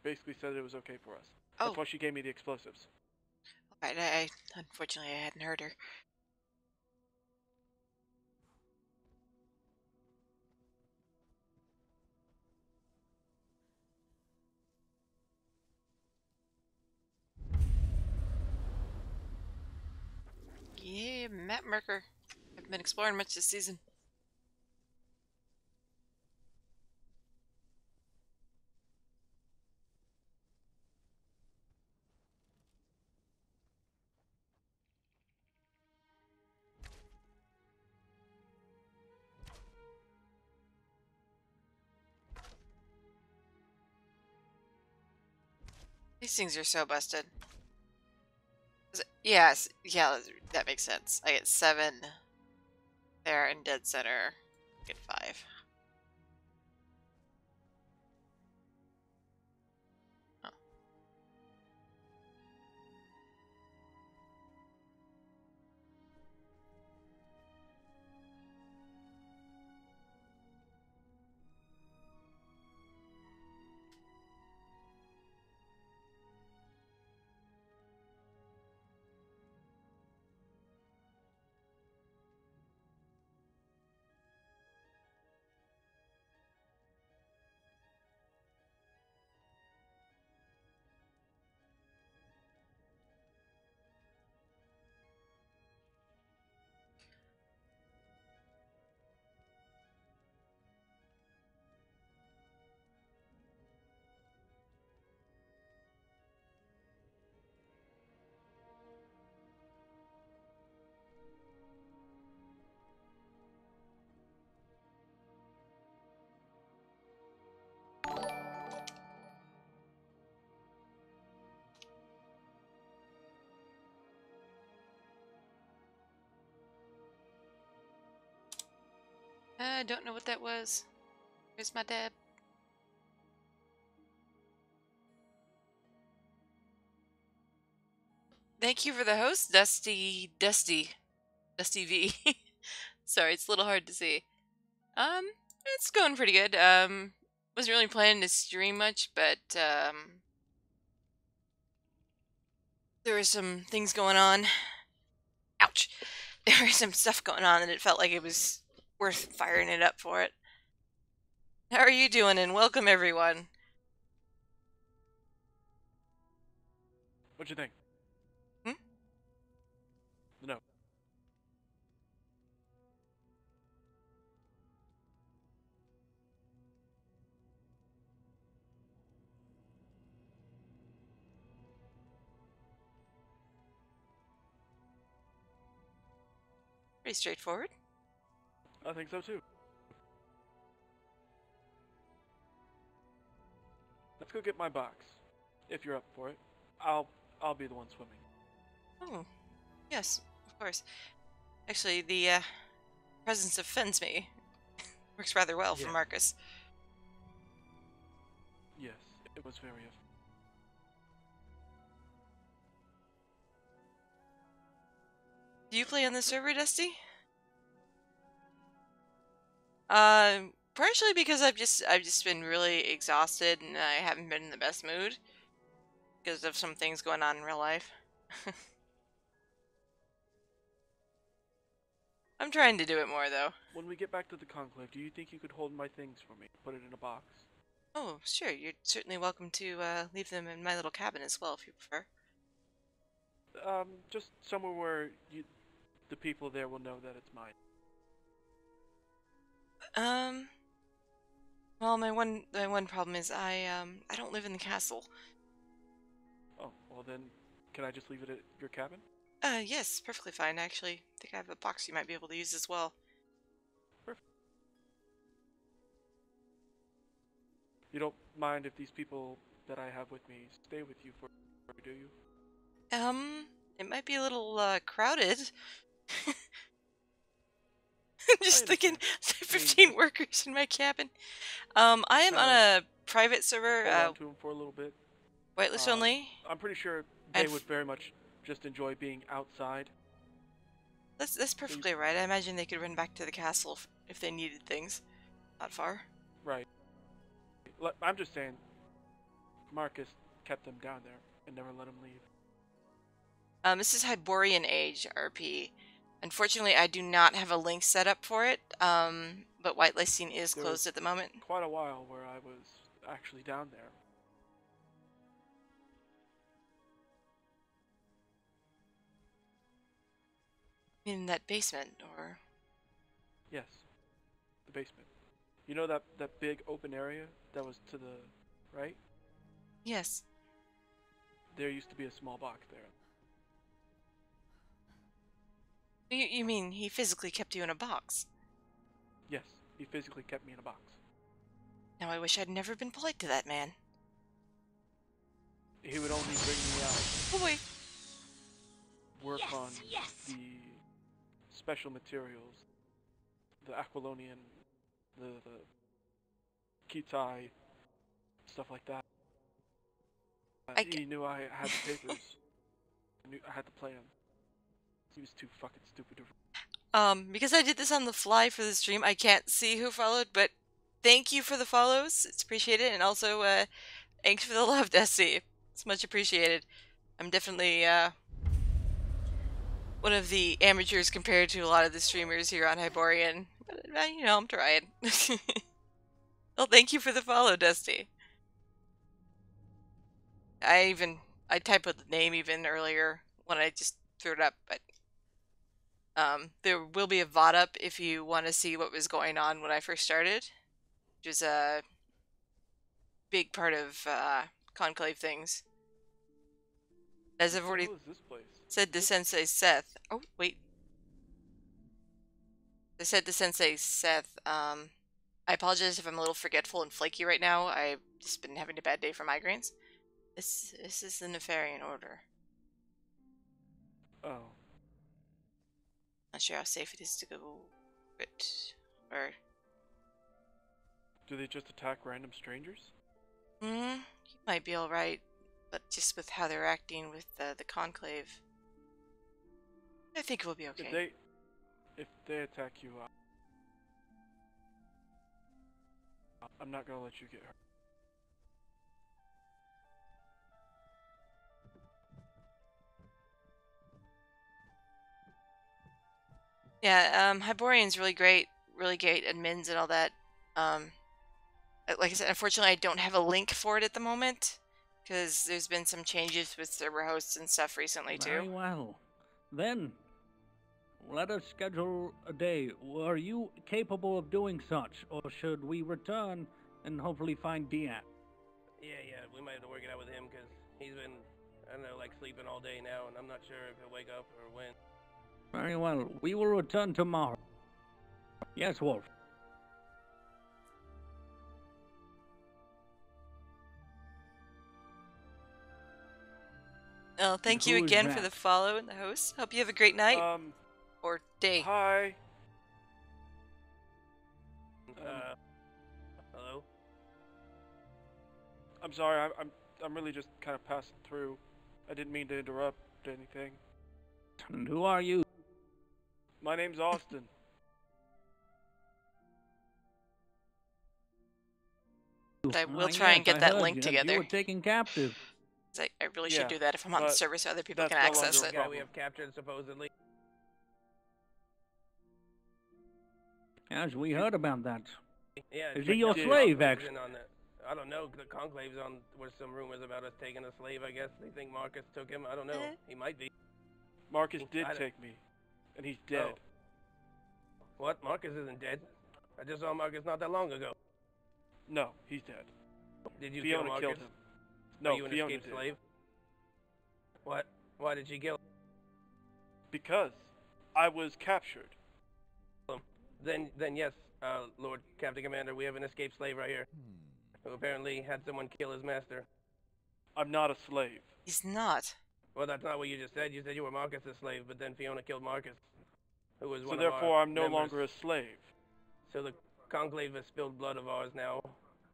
basically said it was okay for us. Oh. That's why she gave me the explosives. Alright, unfortunately I hadn't heard her. Yeah, map marker. Haven't been exploring much this season. These things are so busted. Yes, yeah, that makes sense. I get 7 there in dead center. I get 5. Oh. I don't know what that was. Where's my dad? Thank you for the host, Dusty V. Sorry, it's a little hard to see. It's going pretty good. Wasn't really planning to stream much, but there were some things going on. Ouch! There was some stuff going on, and it felt like it was worth firing it up for it. How are you doing? And welcome everyone. What'd you think? Hmm? No. Pretty straightforward. I think so too. Let's go get my box. If you're up for it. I'll be the one swimming. Oh, yes, of course. Actually, the presence offends me. Works rather well for Marcus. Yes, it was very Do you play on the server, Dusty? Partially because I've just been really exhausted and I haven't been in the best mood because of some things going on in real life. I'm trying to do it more though. When we get back to the conclave, do you think you could hold my things for me? Put it in a box? Oh, sure. You're certainly welcome to leave them in my little cabin as well if you prefer. Just somewhere where the people there will know that it's mine. Well, my one problem is I don't live in the castle. Oh, well then, can I just leave it at your cabin? Yes, perfectly fine. Actually, I think I have a box you might be able to use as well. Perfect. You don't mind if these people that I have with me stay with you for, do you? It might be a little crowded. I'm just thinking 15 workers in my cabin. I am on a private server. Hold on to them for a little bit. Whitelist only. I'm pretty sure they would very much just enjoy being outside. That's perfectly right. I imagine they could run back to the castle if they needed things. Not far. Right. I'm just saying, Marcus kept them down there and never let them leave. This is Hyborian Age RP. Unfortunately, I do not have a link set up for it, but Whitelisting is closed at the moment. Quite a while where I was actually down there. In that basement, or? Yes, the basement. You know that big open area that was to the right? Yes. There used to be a small box there. You mean he physically kept you in a box? Yes, he physically kept me in a box. Now I wish I'd never been polite to that man. He would only bring me out. Oh boy. Work on the special materials, the Aquilonian, the Kitai, stuff like that. He knew I had the papers. I knew I had the plan. He was too fucking stupid to... Because I did this on the fly for the stream, I can't see who followed, but thank you for the follows. It's appreciated. And also, thanks for the love, Dusty. It's much appreciated. I'm definitely, one of the amateurs compared to a lot of the streamers here on Hyborian. But, you know, I'm trying. Well, thank you for the follow, Dusty. I typed with the name even earlier when I just threw it up, but there will be a VOD up if you want to see what was going on when I first started, which was a big part of Conclave things. As I've already said to Sensei Seth. Oh, wait. I said to Sensei Seth, I apologize if I'm a little forgetful and flaky right now. I've just been having a bad day for migraines. This is the Nefarian Order. Oh. Not sure how safe it is to go, or Do they just attack random strangers? You might be alright, but just with how they're acting with the conclave, I think we'll be okay. If they attack you, I'm not gonna let you get hurt. Yeah, Hyborian's really great admins and all that. Like I said, unfortunately, I don't have a link for it at the moment because there's been some changes with server hosts and stuff recently too. Very well. Then, let us schedule a day. Are you capable of doing such, or should we return and hopefully find Dian? Yeah, we might have to work it out with him because he's been, I don't know, like sleeping all day now, and I'm not sure if he'll wake up or when. Very well. We will return tomorrow. Yes, Wolf. Well, thank you again for the follow and the host. Hope you have a great night or day. Hi. Hello? I'm sorry. I'm really just kind of passing through. I didn't mean to interrupt anything. And who are you? My name's Austin. I will try and get that link together. You were taken captive. I really should do that if I'm on the server so other people can access it. Yeah, we have captured supposedly. Yes, we heard about that. Yeah, is he your slave, actually? I don't know. The conclave's on. There's some rumors about us taking a slave. I guess they think Marcus took him. I don't know. He might be. Marcus did take me, and he's dead. Oh. What? Marcus isn't dead. I just saw Marcus not that long ago. No, he's dead. Did you Fiona kill Marcus? killed him. No, Are you an Fiona escaped did. slave? What? Why did she kill him? Because I was captured. Then yes, Lord Captain Commander, we have an escaped slave right here. Who apparently had someone kill his master. I'm not a slave. He's not. Well, that's not what you just said. You said you were Marcus's slave, but then Fiona killed Marcus, who was So one therefore, of our I'm no members. longer a slave. So the conclave has spilled blood of ours now,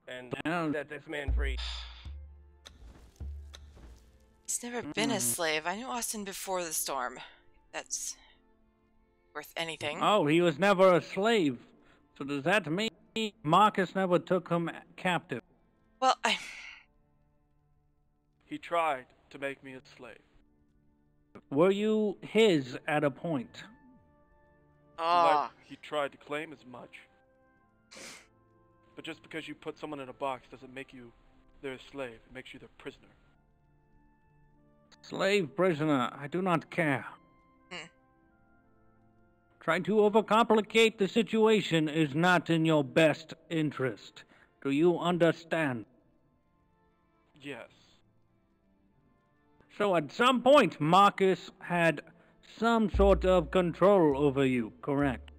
and Damn. set this man free. He's never been a slave. I knew Austin before the storm. That's worth anything. Oh, he was never a slave. So does that mean Marcus never took him captive? Well, He tried to make me a slave. Were you his at a point? He tried to claim as much. But just because you put someone in a box doesn't make you their slave. It makes you their prisoner. Slave prisoner, I do not care. Trying to overcomplicate the situation is not in your best interest. Do you understand? Yes. So at some point, Marcus had some sort of control over you, correct?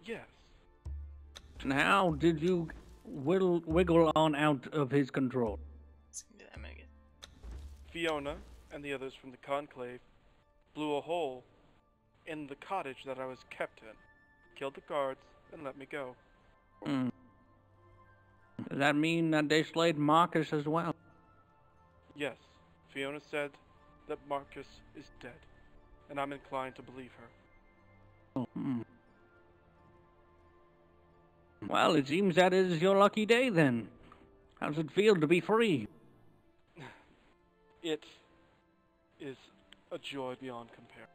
Yes. And how did you wiggle on out of his control? Fiona and the others from the conclave blew a hole in the cottage that I was kept in, killed the guards, and let me go. Does that mean that they slayed Marcus as well? Yes, Fiona said that Marcus is dead, and I'm inclined to believe her. Well, it seems that is your lucky day then. How does it feel to be free? It is a joy beyond compare.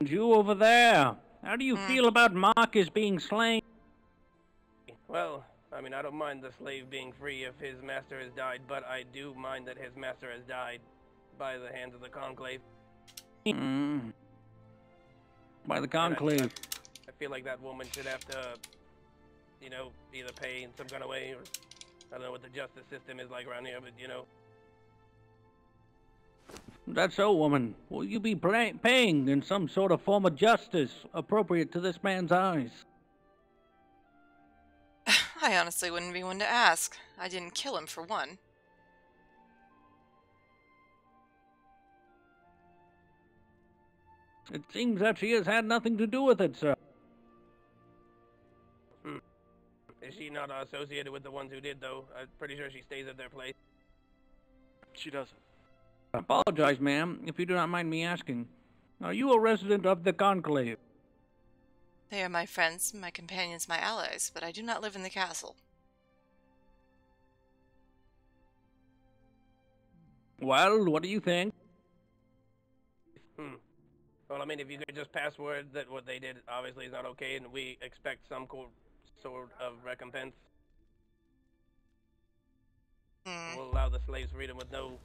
And you over there, how do you feel about Marcus being slain? Well, I mean, I don't mind the slave being free if his master has died, but I do mind that his master has died by the hands of the conclave. By the conclave. I feel like that woman should have to, you know, either pay in some kind of way, or I don't know what the justice system is like around here, but you know. That's so, woman. Will you be paying in some sort of form of justice appropriate to this man's eyes? I honestly wouldn't be one to ask. I didn't kill him, for one. It seems that she has had nothing to do with it, sir. Is she not associated with the ones who did, though? I'm pretty sure she stays at their place. She doesn't. I apologize, ma'am, if you do not mind me asking. Are you a resident of the Conclave? They are my friends, my companions, my allies, but I do not live in the castle. Well, what do you think? Well, I mean, if you could just pass word that what they did obviously is not okay, and we expect some sort of recompense. We'll allow the slaves freedom with no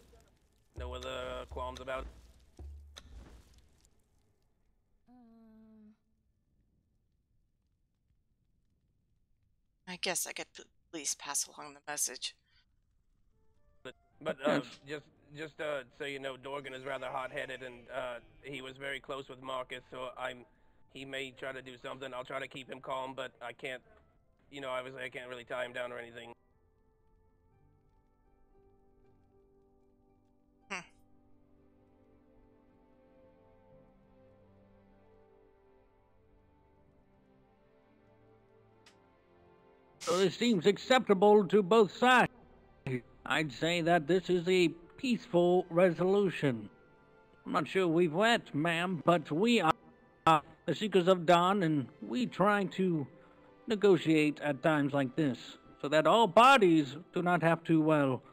other qualms about it. I guess I could please pass along the message. But just so you know, Dorgan is rather hot-headed, and he was very close with Marcus, so he may try to do something. I'll try to keep him calm, but I can't, obviously I can't really tie him down or anything. So this seems acceptable to both sides. I'd say that this is a peaceful resolution. I'm not sure we've met, ma'am, but we are the Seekers of Dawn, and we try to negotiate at times like this, so that all parties do not have to, well,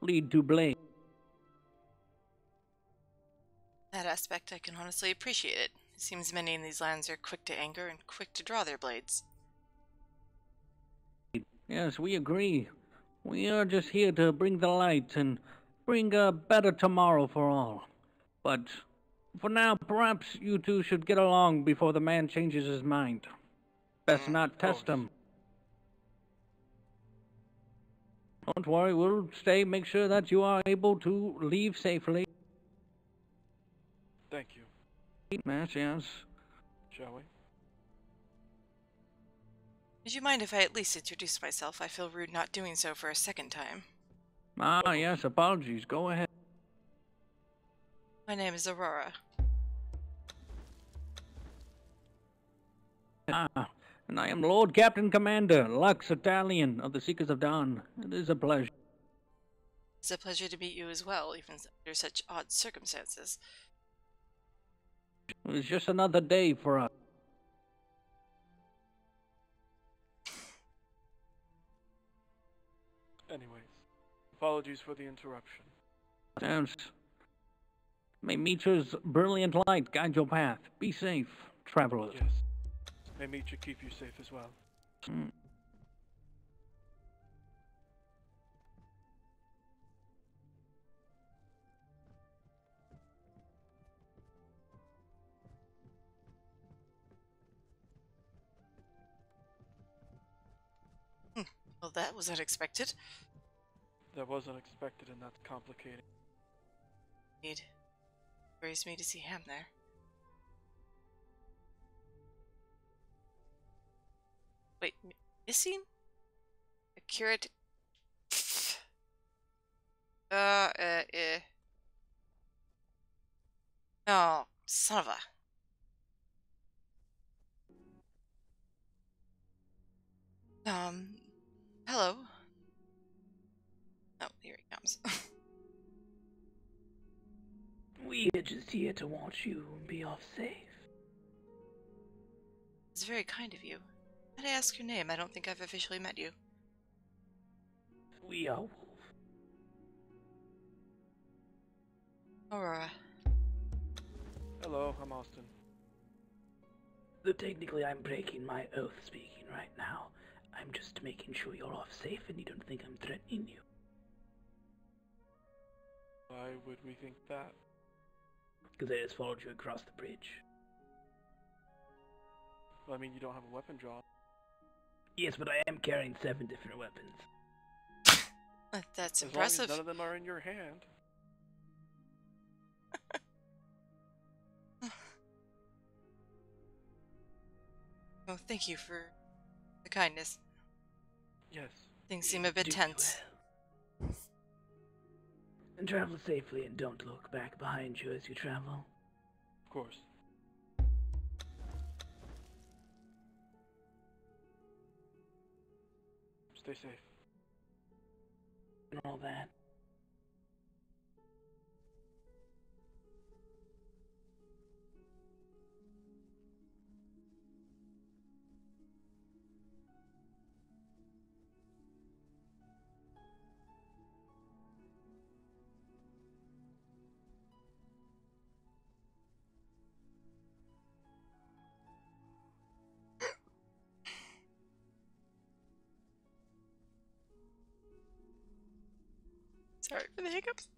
lead to blame. That aspect I can honestly appreciate it. It seems many in these lands are quick to anger and quick to draw their blades. Yes, we agree. We are just here to bring the light and bring a better tomorrow for all. But for now, perhaps you two should get along before the man changes his mind. Best not test him. Don't worry, we'll stay, make sure that you are able to leave safely. Thank you. Yes, yes. Shall we? Would you mind if I at least introduce myself? I feel rude not doing so for a second time. Ah, yes, apologies. Go ahead. My name is Aurora. Ah, and I am Lord Captain Commander Lux Italian of the Seekers of Dawn. It is a pleasure. It's a pleasure to meet you as well, even under such odd circumstances. It was just another day for us. Anyways, apologies for the interruption. Yes. May Mietra's brilliant light guide your path. Be safe, travelers. Yes. May Mietra keep you safe as well. Well, that was unexpected. That was unexpected, and that's complicated. Indeed. Worries me to see him there. Wait, missing? A curate? Oh, son of a... Hello? Oh, here he comes. We are just here to watch you be off safe. It's very kind of you. Might I ask your name? I don't think I've officially met you. We are Wolf. Aurora. Hello, I'm Austin. Though technically I'm breaking my oath speaking right now, I'm just making sure you're off safe and you don't think I'm threatening you. Why would we think that? Because I just followed you across the bridge. Well, I mean, you don't have a weapon drawn. Yes, but I am carrying 7 different weapons. That's as impressive. Long as none of them are in your hand. Oh, thank you for the kindness. Yes. Things seem a bit tense. And travel safely and don't look back behind you as you travel. Of course. Stay safe. And all that. Sorry for the hiccups.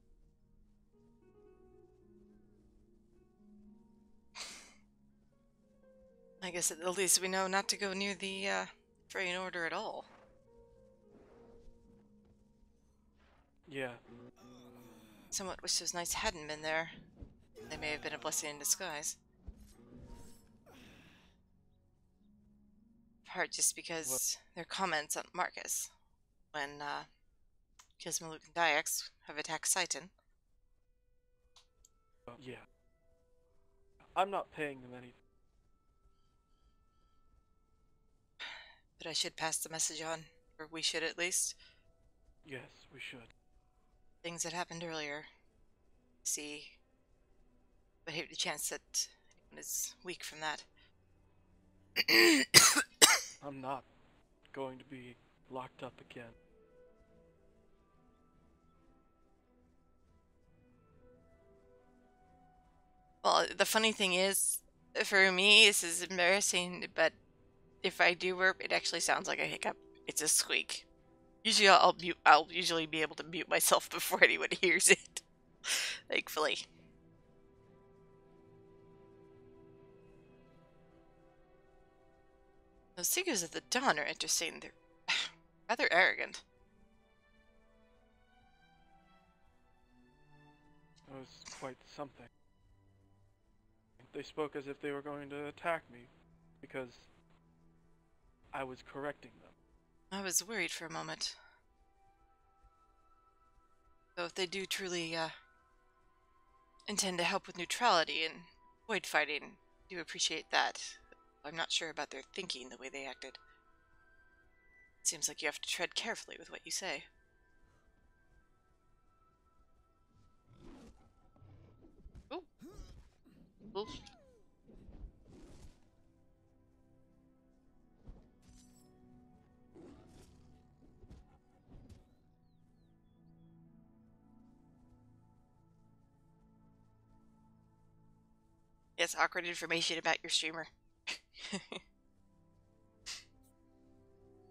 I guess at the least we know not to go near the Freying Order at all. Yeah. Somewhat wish those knights hadn't been there. They may have been a blessing in disguise. Part just because their comments on Marcus when Gizmaluk and Dyax have attacked Seitan. Yeah. I'm not paying them anything. But I should pass the message on, or we should at least. Yes, we should. Things that happened earlier. See, but I hate the chance that anyone is weak from that. I'm not going to be locked up again. Well, the funny thing is, for me, this is embarrassing, but if I do burp, it actually sounds like a hiccup. It's a squeak. Usually I'll usually be able to mute myself before anyone hears it. Thankfully. Those Seekers of the Dawn are interesting. They're rather arrogant. It was quite something. They spoke as if they were going to attack me because I was correcting them. I was worried for a moment. So if they do truly intend to help with neutrality and avoid fighting, I do appreciate that. I'm not sure about their thinking the way they acted. It seems like you have to tread carefully with what you say. Oh. Oof. Yes, awkward information about your streamer. I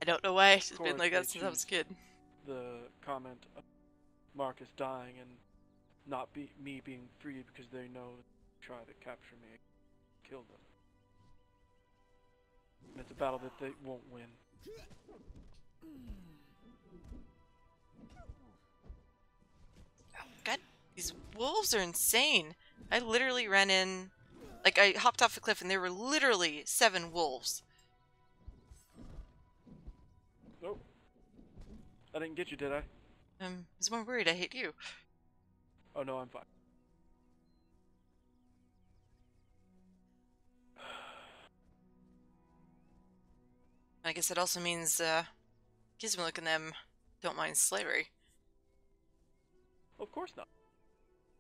don't know why it's just been like that since I was a kid. The comment of Marcus dying and not me being free because they know try to capture me, kill them. And it's a battle that they won't win. God, these wolves are insane. I literally ran in, like I hopped off a cliff and there were literally 7 wolves. Nope. I didn't get you, did I? I was more worried I hit you. Oh no, I'm fine. I guess it also means Gizmaluk and them don't mind slavery. Of course not.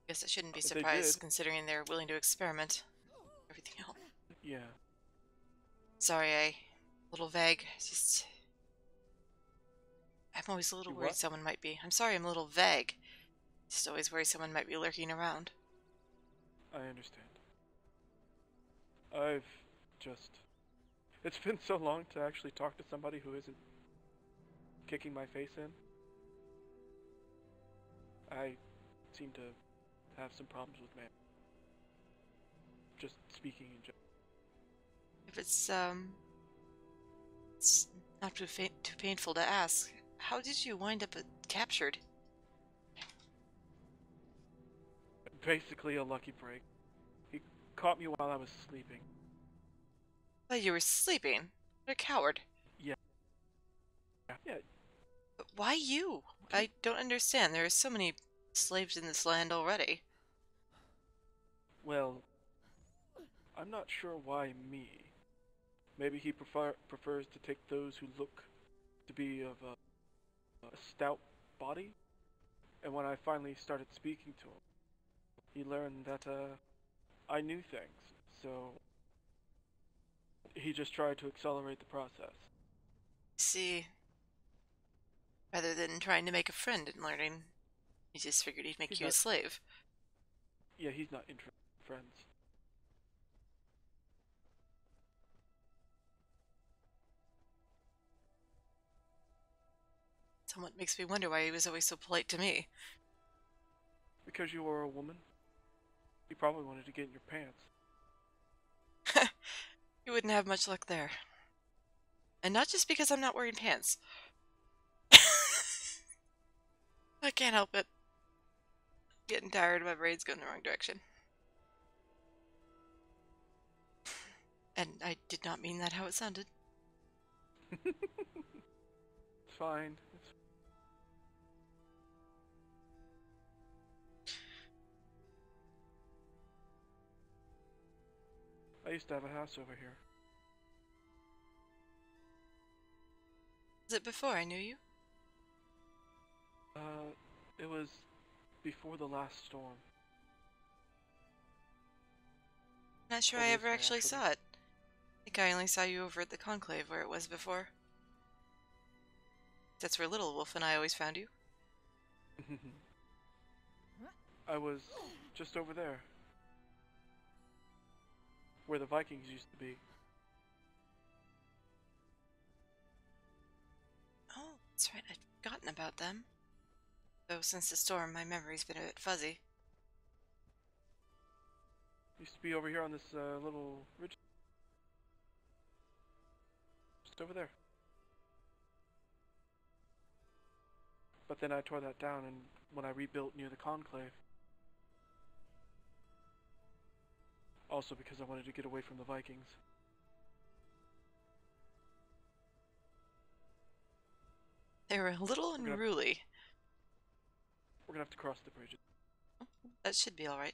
Guess I shouldn't be If they surprised did. considering they're willing to experiment. Everything else. Yeah. Sorry, a little vague. Just I'm always a little You worried what? someone might be. I'm sorry, I'm a little vague. Just always worried someone might be lurking around. I understand. I've just... It's been so long to actually talk to somebody who isn't kicking my face in. I seem to have some problems with man. Just speaking in general. If it's not too painful to ask, how did you wind up captured? Basically a lucky break. He caught me while I was sleeping. Oh, you were sleeping? What a coward. Yeah. Yeah. But why you? I don't understand. There are so many slaves in this land already. Well, I'm not sure why me. Maybe he prefers to take those who look to be of a stout body. And when I finally started speaking to him, he learned that I knew things. So he just tried to accelerate the process. See, rather than trying to make a friend and learning, he just figured he'd make He's you a not- slave. Yeah, he's not interested in friends. Somewhat makes me wonder why he was always so polite to me. Because you are a woman, he probably wanted to get in your pants. You wouldn't have much luck there. And not just because I'm not wearing pants. I can't help it. Getting tired, my brain's going the wrong direction. And I did not mean that how it sounded. It's fine. I used to have a house over here. Was it before I knew you? It was before the last storm. Not sure I ever actually saw it. I think I only saw you over at the Conclave where it was before. That's where Little Wolf and I always found you. I was just over there. Where the Vikings used to be. Oh, that's right. I'd forgotten about them. Though since the storm, my memory's been a bit fuzzy. Used to be over here on this little ridge. Just over there. But then I tore that down, and when I rebuilt near the Conclave. Also because I wanted to get away from the Vikings. They were a little unruly. We're gonna have to cross the bridge. That should be alright.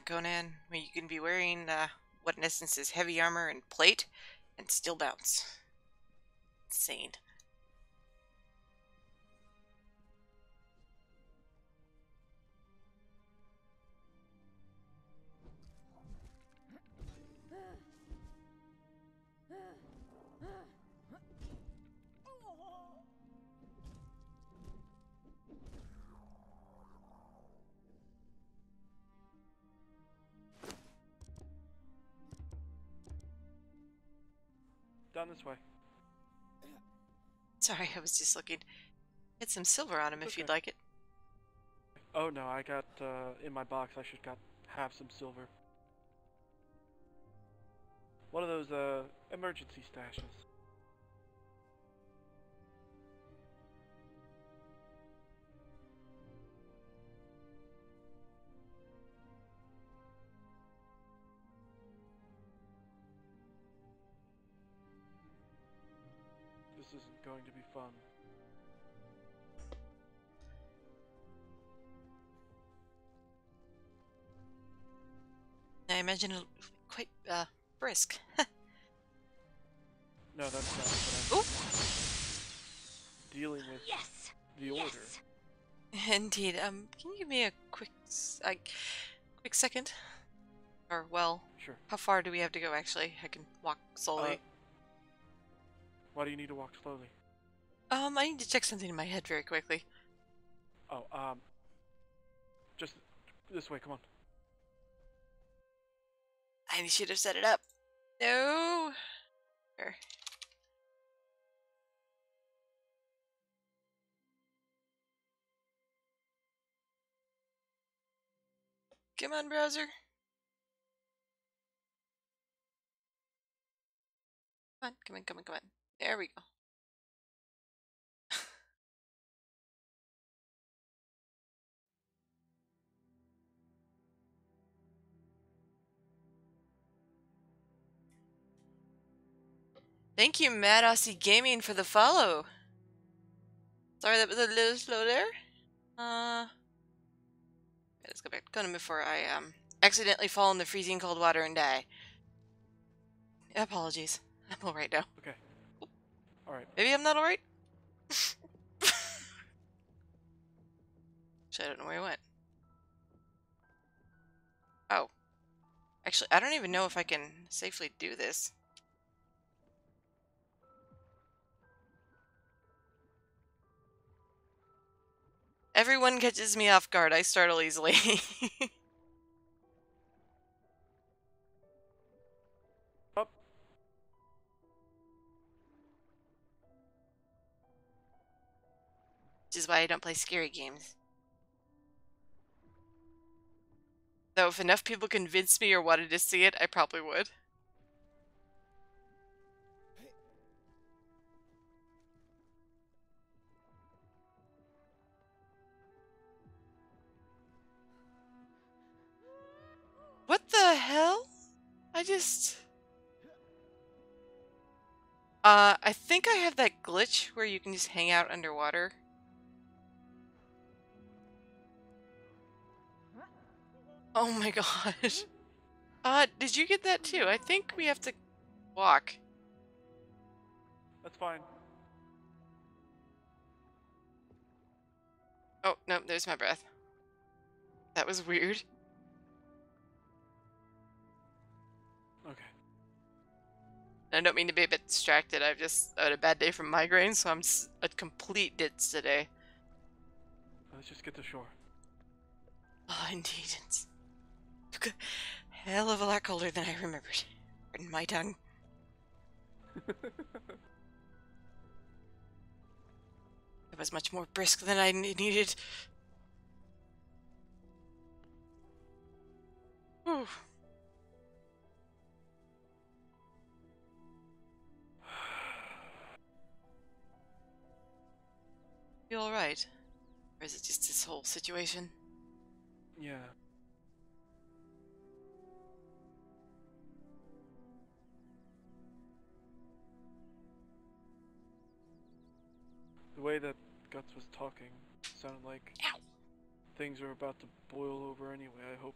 Conan, well, you can be wearing, what in essence is heavy armor and plate, and still bounce. Insane. Down this way. Sorry, I was just looking. Get some silver on him if you'd like it. Oh no, I got, in my box, I should have some silver. One of those, emergency stashes. This isn't going to be fun. I imagine it'll be quite, brisk. No, that's not what I'm dealing with. Yes. The order. Indeed. Can you give me a quick second? Or, well, Sure. How far do we have to go, actually? I can walk slowly. Why do you need to walk slowly? I need to check something in my head very quickly. Oh, just this way, come on. I should have set it up. No. Here. Come on, browser. Come on. There we go. Thank you, Mad Aussie Gaming, for the follow. Sorry that was a little slow there. Let's go back to Conan before I accidentally fall in the freezing cold water and die. Apologies. I'm alright now. Okay. Alright. Maybe I'm not alright? Actually, I don't know where he went. Oh. Actually, I don't even know if I can safely do this. Everyone catches me off guard. I startle easily. Up. Which is why I don't play scary games. Though if enough people convinced me or wanted to see it, I probably would. What the hell? I think I have that glitch where you can just hang out underwater. Oh my gosh. Did you get that too? I think we have to walk. That's fine. Oh, no, there's my breath. That was weird. Okay. I don't mean to be a bit distracted. I've just had a bad day from migraine, so I'm a complete ditz today. Let's just get to shore. Oh, indeed. It's a hell of a lot colder than I remembered. Pardon my tongue. It was much more brisk than I needed. Whew. You alright? Or is it just this whole situation? Yeah. The way that Guts was talking sounded like things are about to boil over anyway. I hope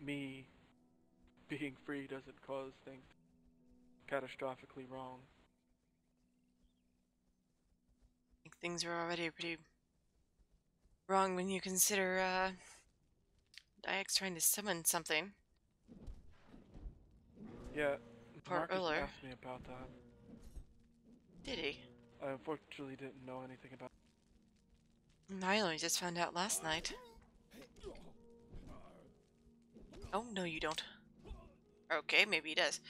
me being free doesn't cause things catastrophically wrong. I think things are already pretty wrong when you consider, Diak's trying to summon something. Yeah, Poor Marcus Uller. asked me about that. Did he? I unfortunately didn't know anything about it. I only just found out last night. Oh, no you don't. Okay, maybe he does.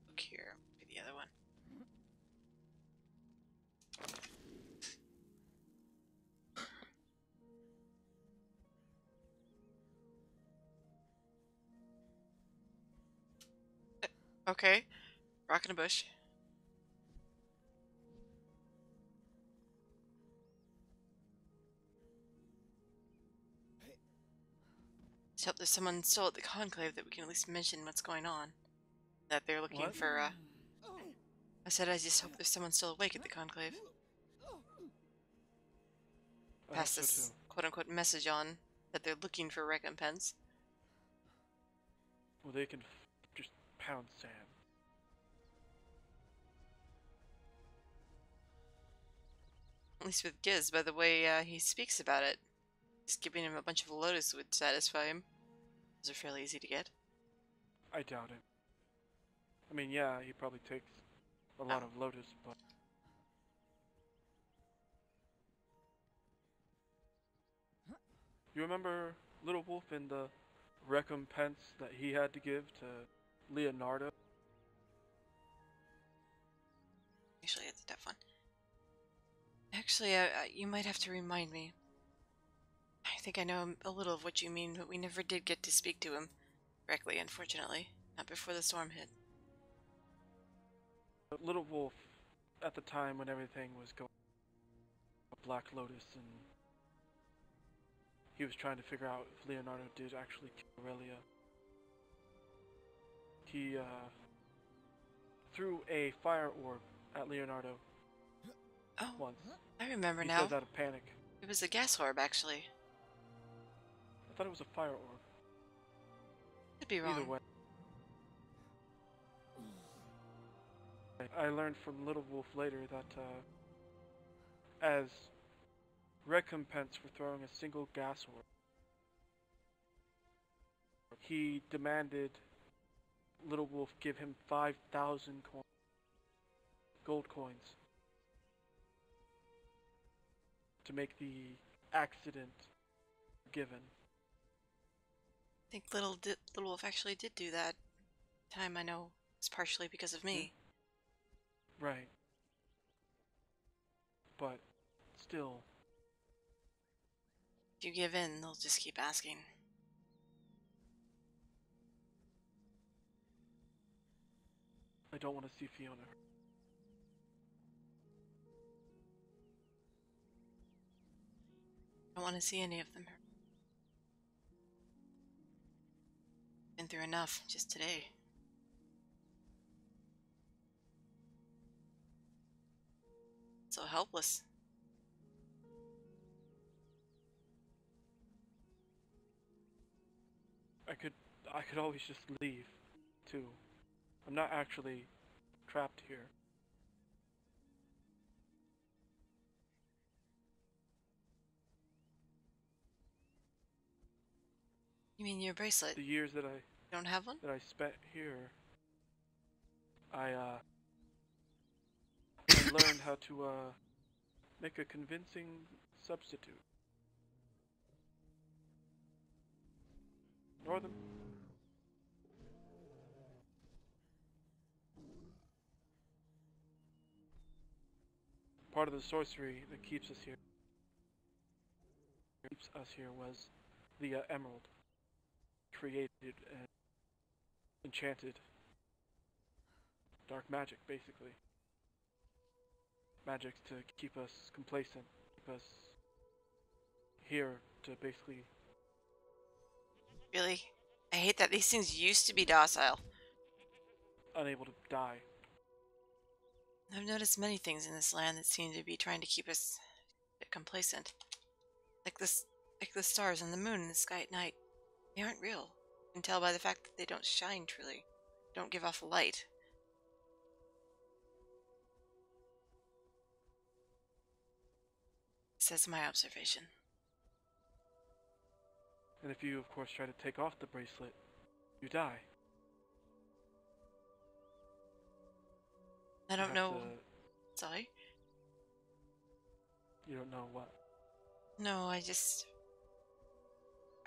Look here, maybe the other one. Okay, rock in a bush. Let's hope there's someone still at the conclave that we can at least mention what's going on. That they're looking for, I said I just hope there's someone still awake at the conclave. Pass this quote-unquote message on that they're looking for recompense. Well, they can just pound sand. At least with Giz, by the way he speaks about it. Just giving him a bunch of lotus would satisfy him. Those are fairly easy to get. I doubt it. I mean, yeah, he probably takes a lot of lotus, but... You remember Little Wolf and the recompense that he had to give to Leonardo? Actually, it's a tough one. Actually, you might have to remind me. I think I know a little of what you mean, but we never did get to speak to him. correctly, unfortunately. Not before the storm hit. But Little Wolf, at the time when everything was going Black Lotus, and he was trying to figure out if Leonardo did actually kill Aurelia. He threw a fire orb at Leonardo once. I remember He now. says out of panic. It was a gas orb, actually. I thought it was a fire orb. Could be wrong. Either way. I learned from Little Wolf later that as recompense for throwing a single gas orb, he demanded Little Wolf give him 5,000 gold coins to make the accident given. I think Little Wolf actually did do that. Time I know it's partially because of me. Right. But still. If you give in, they'll just keep asking. I don't want to see Fiona. I don't want to see any of them. Been through enough just today. So helpless. I could always just leave, too. I'm not actually trapped here. You mean your bracelet? The years that I don't have one? That I spent here, I learned how to make a convincing substitute. Northern. Part of the sorcery that keeps us here was the emerald, created and enchanted dark magic, basically. Magic to keep us complacent, keep us here to basically. Really? I hate that these things used to be docile. Unable to die. I've noticed many things in this land that seem to be trying to keep us complacent. Like the stars and the moon in the sky at night. They aren't real. You can tell by the fact that they don't shine truly. They don't give off light. That's my observation. And if you, of course, try to take off the bracelet, you die. I don't know. Sorry? You don't know what? No, I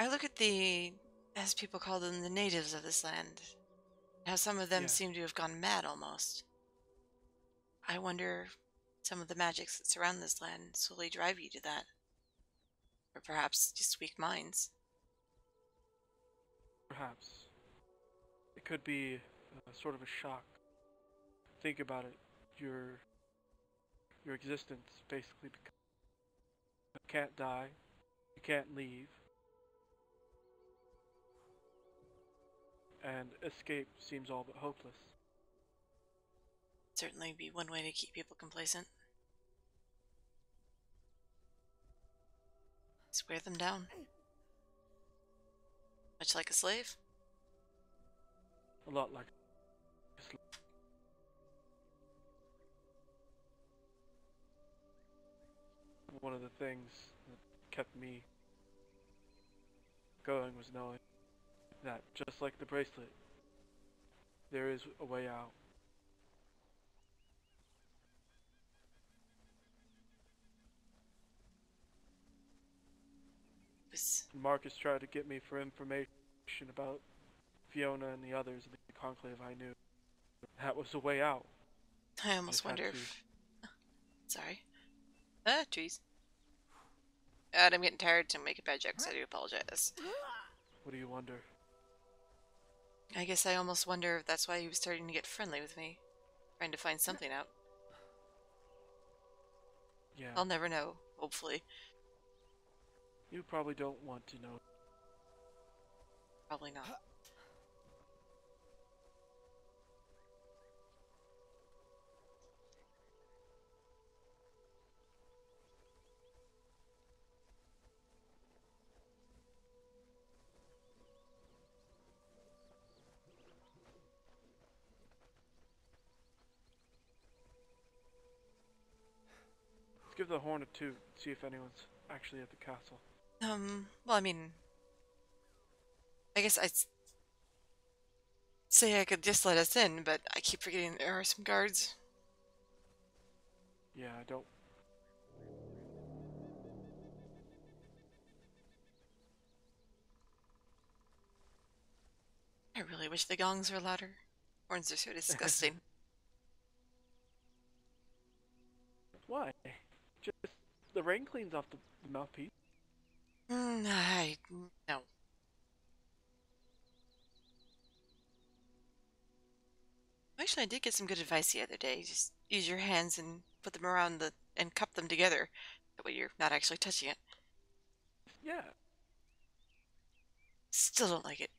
look at the, as people call them, the natives of this land. How some of them seem to have gone mad almost. I wonder if some of the magics that surround this land slowly drive you to that. Or perhaps just weak minds. Perhaps. It could be sort of a shock. Think about it. Your existence basically becomes. You can't die. You can't leave. And escape seems all but hopeless. Certainly be one way to keep people complacent. Just wear them down. Much like a slave? A lot like a slave. One of the things that kept me going was knowing that, just like the bracelet, there is a way out. Marcus tried to get me for information about Fiona and the others in the conclave I knew. That was a way out. I almost wonder if... Sorry. Trees. I'm getting tired to make a bad joke, so I do apologize. What do you wonder? I guess I almost wonder if that's why he was starting to get friendly with me. Trying to find something out. Yeah. I'll never know, hopefully. You probably don't want to know. Probably not. Let's give the horn a toot, see if anyone's actually at the castle. Well, I mean, I guess I'd say I could just let us in, but I keep forgetting there are some guards. Yeah, I don't. I really wish the gongs were louder. Horns are so disgusting. Why? Just the rain cleans off the mouthpiece. No. Actually, I did get some good advice the other day. Just use your hands and put them around and cup them together. That way you're not actually touching it. Yeah. Still don't like it.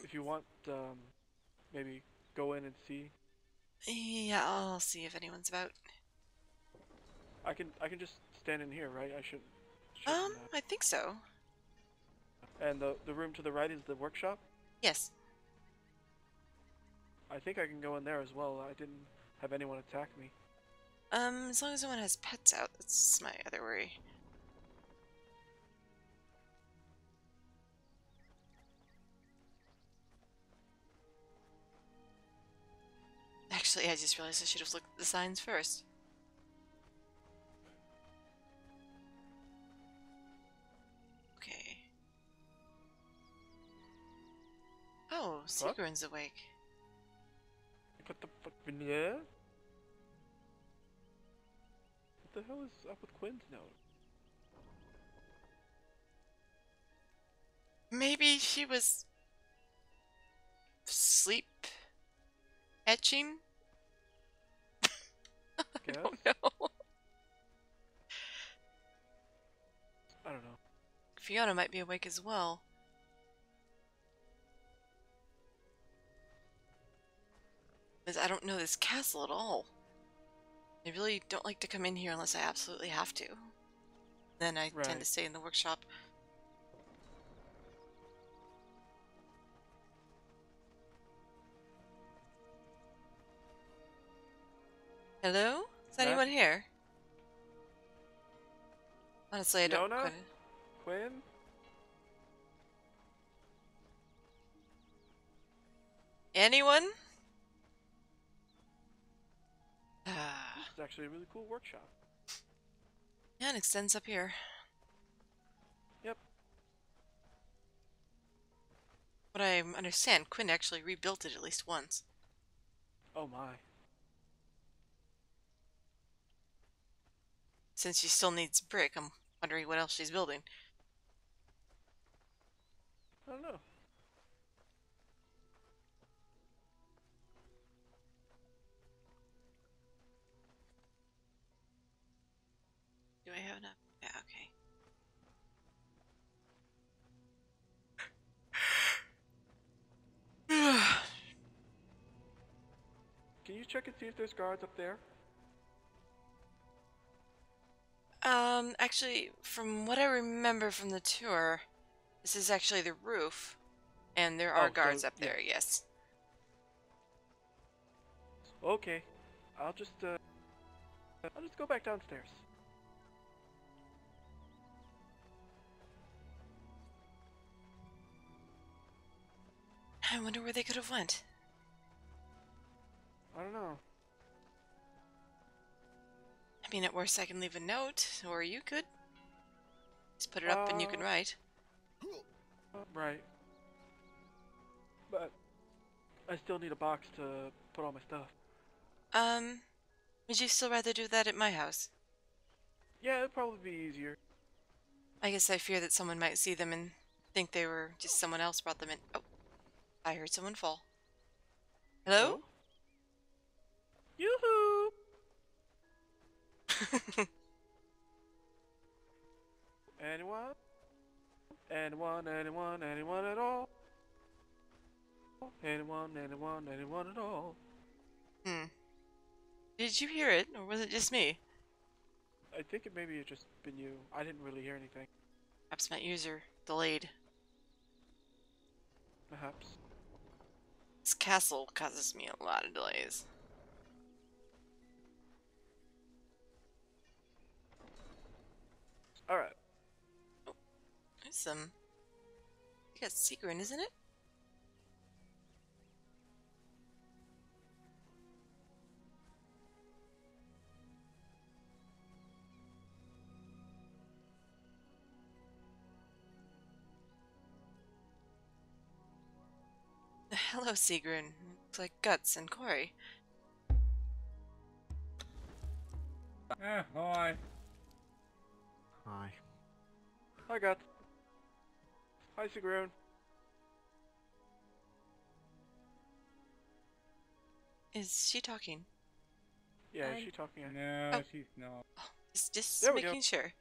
If you want, maybe go in and see. Yeah, I'll see if anyone's about. I can just stand in here, right? I shouldn't. I think so. And the room to the right is the workshop? Yes. I think I can go in there as well. I didn't have anyone attack me. As long as no one has pets out, that's my other worry. Actually, I just realized I should have looked at the signs first. Okay. Oh, Sigrun's awake. What the fuck? Yeah? What the hell is up with Quinn's note? Maybe she was sleep etching? I don't know. I don't know. Fiona might be awake as well. Because I don't know this castle at all. I really don't like to come in here unless I absolutely have to. Then I tend to stay in the workshop. Hello? Is anyone here? Honestly, I don't quite... Quinn? Anyone? This is actually a really cool workshop. Yeah, it extends up here. Yep. What I understand, Quinn actually rebuilt it at least once. Oh my. Since she still needs brick, I'm wondering what else she's building. I don't know. Do I have enough? Yeah, okay. Can you check and see if there's guards up there? Actually, from what I remember from the tour, this is actually the roof, and there are guards up there, yes. Okay. I'll just go back downstairs. I wonder where they could have went. I don't know. I mean, at worst I can leave a note, or you could. Just put it up and you can write. Right. But I still need a box to put all my stuff. Would you still rather do that at my house? Yeah, it'd probably be easier. I guess I fear that someone might see them and think they were just someone else brought them in. Oh, I heard someone fall. Hello? Yoo-hoo! Anyone? Anyone at all? Anyone at all? Did you hear it, or was it just me? I think it maybe it just been you. I didn't really hear anything. Perhaps my ears are delayed. Perhaps. This castle causes me a lot of delays. Alright. There's some... I got Seagrin, isn't it? Hello, Seagrin. Looks like Guts and Corey. Hi. Hi. Hi, Guts. Hi, Sigrun. Is she talking? Yeah, is she talking? No, she's not. Just There we go. making sure.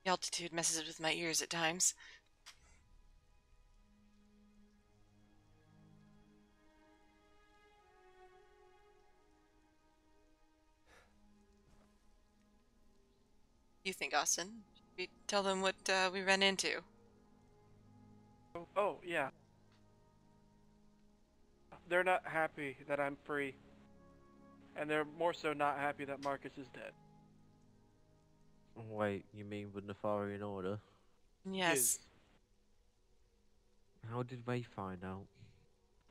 The altitude messes with my ears at times. You think, Austin? Should we tell them what we ran into? Oh, yeah. They're not happy that I'm free. And they're more so not happy that Marcus is dead. Wait, you mean the Nefarian Order? Yes. How did they find out?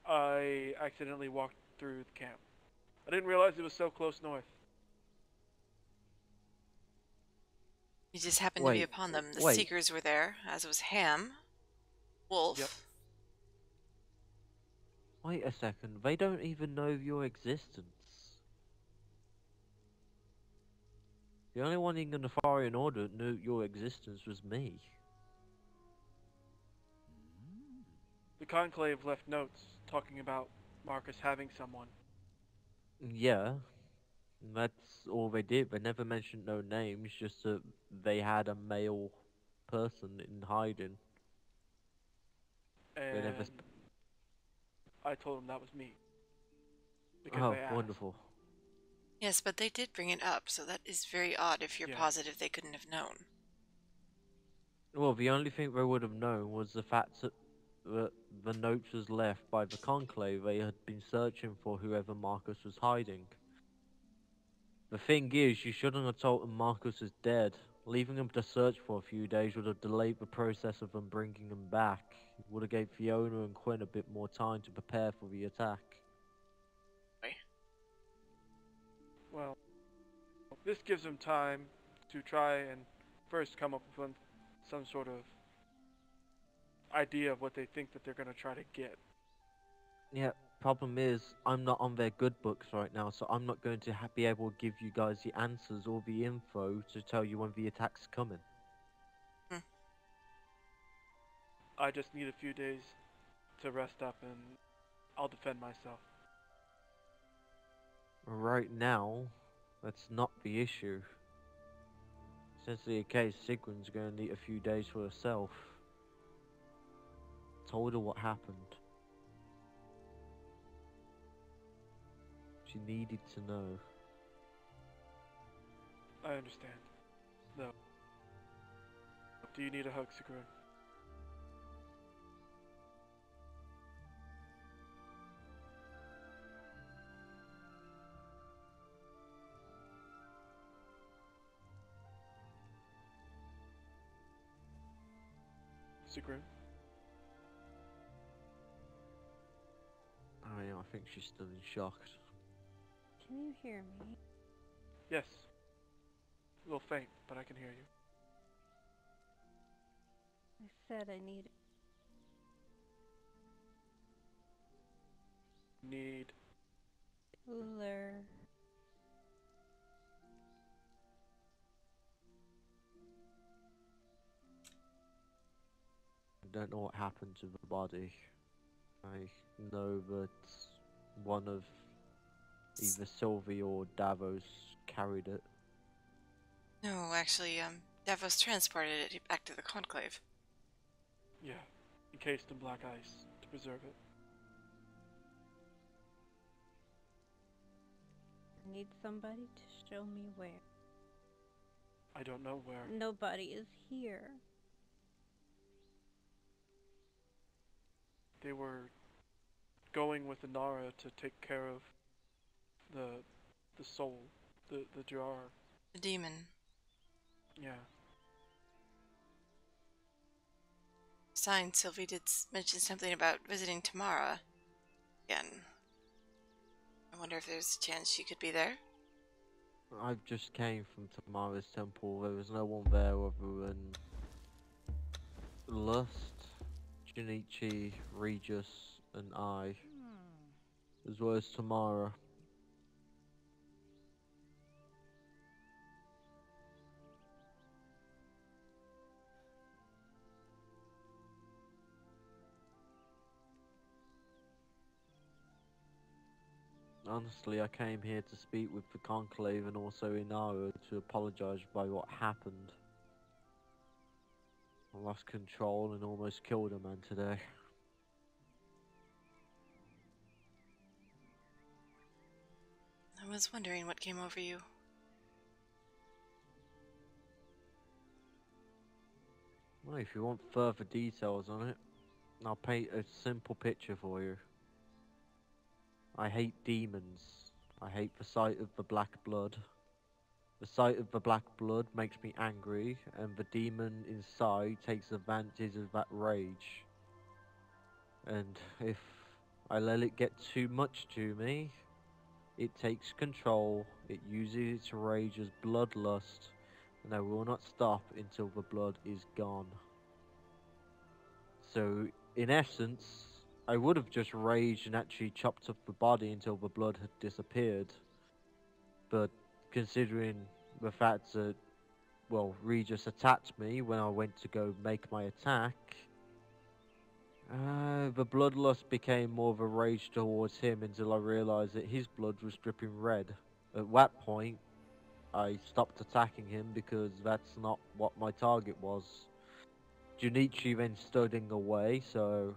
I accidentally walked through the camp. I didn't realize it was so close north. You just happened to be upon them. The Seekers were there, as was Ham, Wolf. Yep. Wait a second, they don't even know of your existence. The only one in the Nefarian Order that knew your existence was me. The Conclave left notes talking about Marcus having someone. Yeah, that's all they did. They never mentioned no names, just that they had a male person in hiding. And never I told him that was me. Because Oh, they asked. wonderful. Yes, but they did bring it up, so that is very odd if you're positive they couldn't have known. Well, the only thing they would have known was the fact that the note was left by the Conclave. They had been searching for whoever Marcus was hiding. The thing is, you shouldn't have told them Marcus is dead. Leaving them to search for a few days would have delayed the process of them bringing him back. It would have gave Fiona and Quinn a bit more time to prepare for the attack. Well, this gives them time to try and first come up with some sort of idea of what they think that they're going to try to get. Yeah, problem is, I'm not on their good books right now, so I'm not going to be able to give you guys the answers or the info to tell you when the attack's coming. I just need a few days to rest up and I'll defend myself. Right now, that's not the issue. Essentially the case, Sigrun's going to need a few days for herself. Told her what happened. She needed to know. I understand. No. Do you need a hug, Sigrun? Sigrun? Oh yeah, I think she's still in shock. Can you hear me? Yes. A little faint, but I can hear you. I said I need... Uller. don't know what happened to the body. I know that one of either Sylvie or Davos carried it. No, actually, Davos transported it back to the Conclave. Yeah, encased in black ice to preserve it. I need somebody to show me where. I don't know where. Nobody is here. They were going with Inara to take care of the soul, the jar. The demon. Yeah. Signed, Sylvie did mention something about visiting Tamara again. I wonder if there's a chance she could be there. I just came from Tamara's temple. There was no one there other than Lust, Junichi, Regis, and I, as well as Tamara. Honestly, I came here to speak with the Conclave and also Inara to apologize by what happened. I lost control and almost killed a man today. I was wondering what came over you. Well, if you want further details on it, I'll paint a simple picture for you. I hate demons. I hate the sight of the black blood. The sight of the black blood makes me angry, and the demon inside takes advantage of that rage. And if I let it get too much to me, it takes control, it uses its rage as bloodlust, and I will not stop until the blood is gone. So, in essence, I would have just raged and actually chopped up the body until the blood had disappeared. But considering the fact that, well, Regis attacked me when I went to go make my attack, the bloodlust became more of a rage towards him until I realised that his blood was dripping red. At that point, I stopped attacking him because that's not what my target was. Junichi then stood in the way, so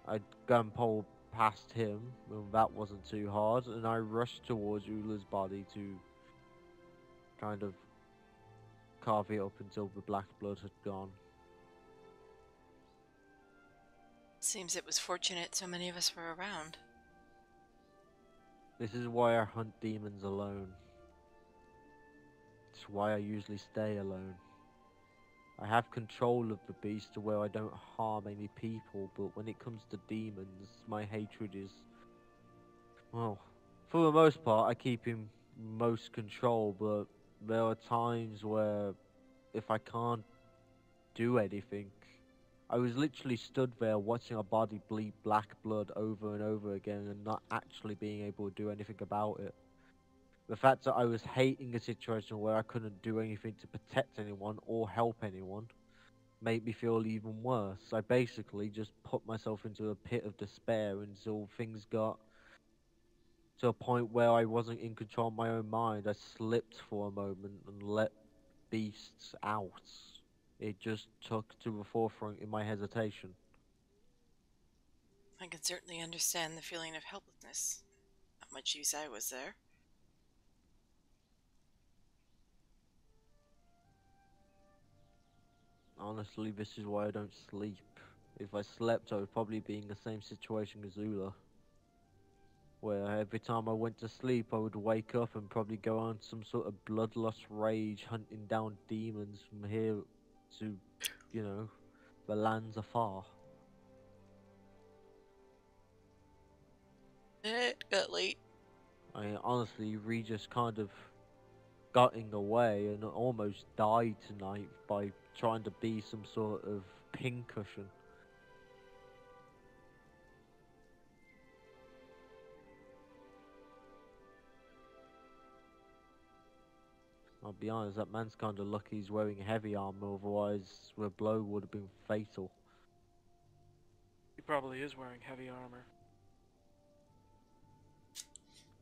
I gunpole past him, and that wasn't too hard, and I rushed towards Ula's body to kind of carve it up until the black blood had gone. Seems it was fortunate so many of us were around. This is why I hunt demons alone. It's why I usually stay alone. I have control of the beast to where I don't harm any people, but when it comes to demons, my hatred is... well, for the most part, I keep in most control, but there are times where if I can't do anything, I was literally stood there watching a body bleed black blood over and over again and not actually being able to do anything about it. The fact that I was hating a situation where I couldn't do anything to protect anyone or help anyone made me feel even worse. I basically just put myself into a pit of despair until things got to a point where I wasn't in control of my own mind. I slipped for a moment and let beasts out. It just took to the forefront in my hesitation. I can certainly understand the feeling of helplessness. Not much use I was there. Honestly, this is why I don't sleep. If I slept, I would probably be in the same situation as Ula, where every time I went to sleep, I would wake up and probably go on some sort of bloodlust rage, hunting down demons from here to, you know, the lands afar. It got late. I honestly, Regis kind of got in the way and almost died tonight by trying to be some sort of pincushion. I'll be honest, that man's kind of lucky he's wearing heavy armor, otherwise the blow would have been fatal. probably is wearing heavy armor.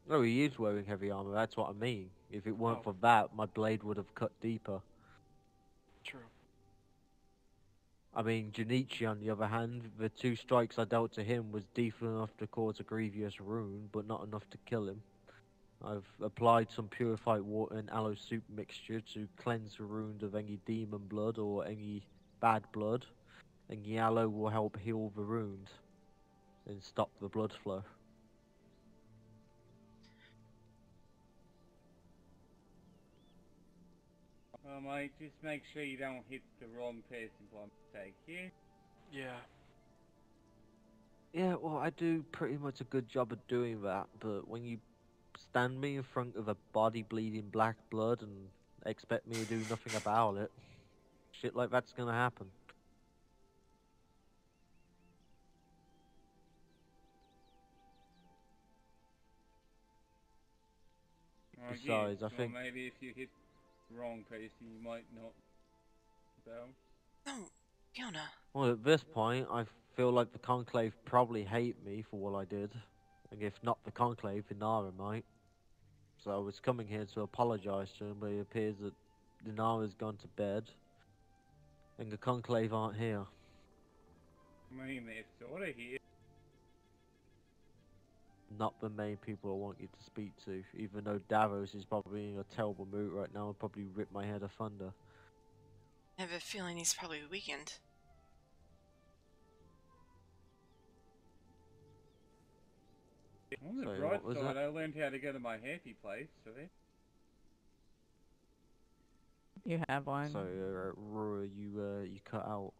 No, he is wearing heavy armor, that's what I mean. If it weren't Oh. for that, my blade would have cut deeper. True. I mean, Junichi, on the other hand, the 2 strikes I dealt to him was deep enough to cause a grievous wound, but not enough to kill him. I've applied some purified water and aloe soup mixture to cleanse the wound of any demon blood or any bad blood, and the aloe will help heal the wound and stop the blood flow. Well, mate, just make sure you don't hit the wrong person by mistake, yeah? Yeah. Yeah, well, I do pretty much a good job of doing that, but when you stand me in front of a body bleeding black blood and expect me to do nothing about it, shit like that's gonna happen. Besides, I think... maybe if you hit the wrong person, you might not... Well... No, Fiona. Well, at this point, I feel like the Conclave probably hate me for what I did. And if not the Conclave, Inara might. So I was coming here to apologize to him, but it appears that Inara's gone to bed. And the Conclave aren't here. I mean, they're sorta here. Not the main people I want you to speak to, even though Davos is probably in a terrible mood right now and probably rip my head asunder. I have a feeling he's probably weakened. On the Sorry, bright what was side, that? I learned how to go to my happy place, so there. You have one. So, Rura, you cut out.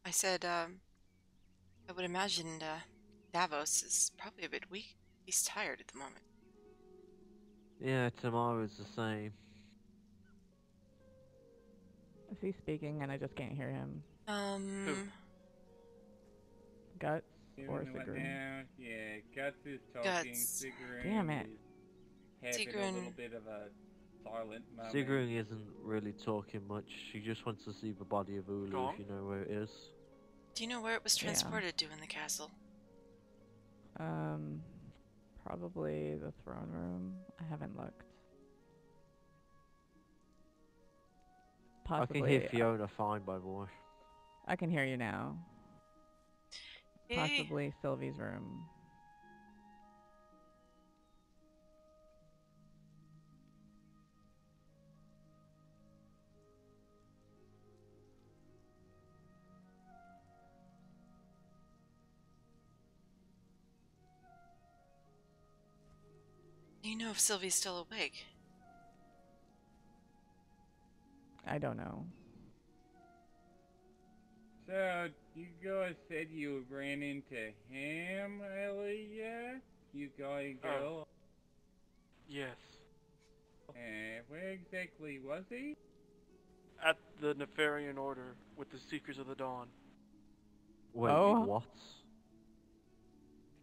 I said, I would imagine, Davos is probably a bit weak. He's tired at the moment. Yeah, Tamara's the same. Is he speaking and I just can't hear him? Guts or Sigrun? Now, yeah, Guts is talking. Guts. Sigrun Damn it. is having a Sigrun. little bit of a silent moment. Sigrun isn't really talking much. She just wants to see the body of Ulu, Gone? if you know where it is. Do you know where it was transported to in the castle? Probably the throne room. I haven't looked. Possibly. I can hear Fiona fine, by the way. I can hear you now. Hey. Possibly Sylvie's room. Do you know if Sylvie's still awake? I don't know. So, you guys said you ran into him earlier? You guy and girl? Yes. Where exactly was he? At the Nefarian Order with the Seekers of the Dawn. Wait, Oh. what?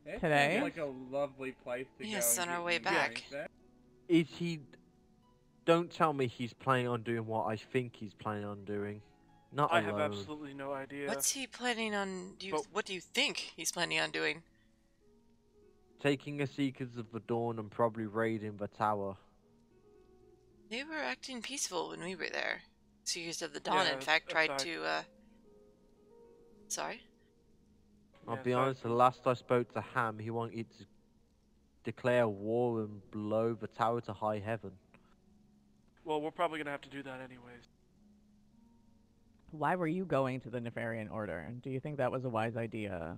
That Today? sounds like a lovely place to go. Yes, and on our get way you back. drinks, eh? Is he... Don't tell me he's planning on doing what I think he's planning on doing. Not I alone. have absolutely no idea. What's he planning on? What do you think he's planning on doing? Taking the Seekers of the Dawn and probably raiding the tower. They were acting peaceful when we were there. Seekers of the Dawn, Yeah, in fact, tried aside- to, Sorry? I'll Yeah, be sorry. honest, the last I spoke to Ham, he wanted to declare war and blow the tower to high heaven. Well, we're probably gonna have to do that anyways. Why were you going to the Nefarian Order? Do you think that was a wise idea?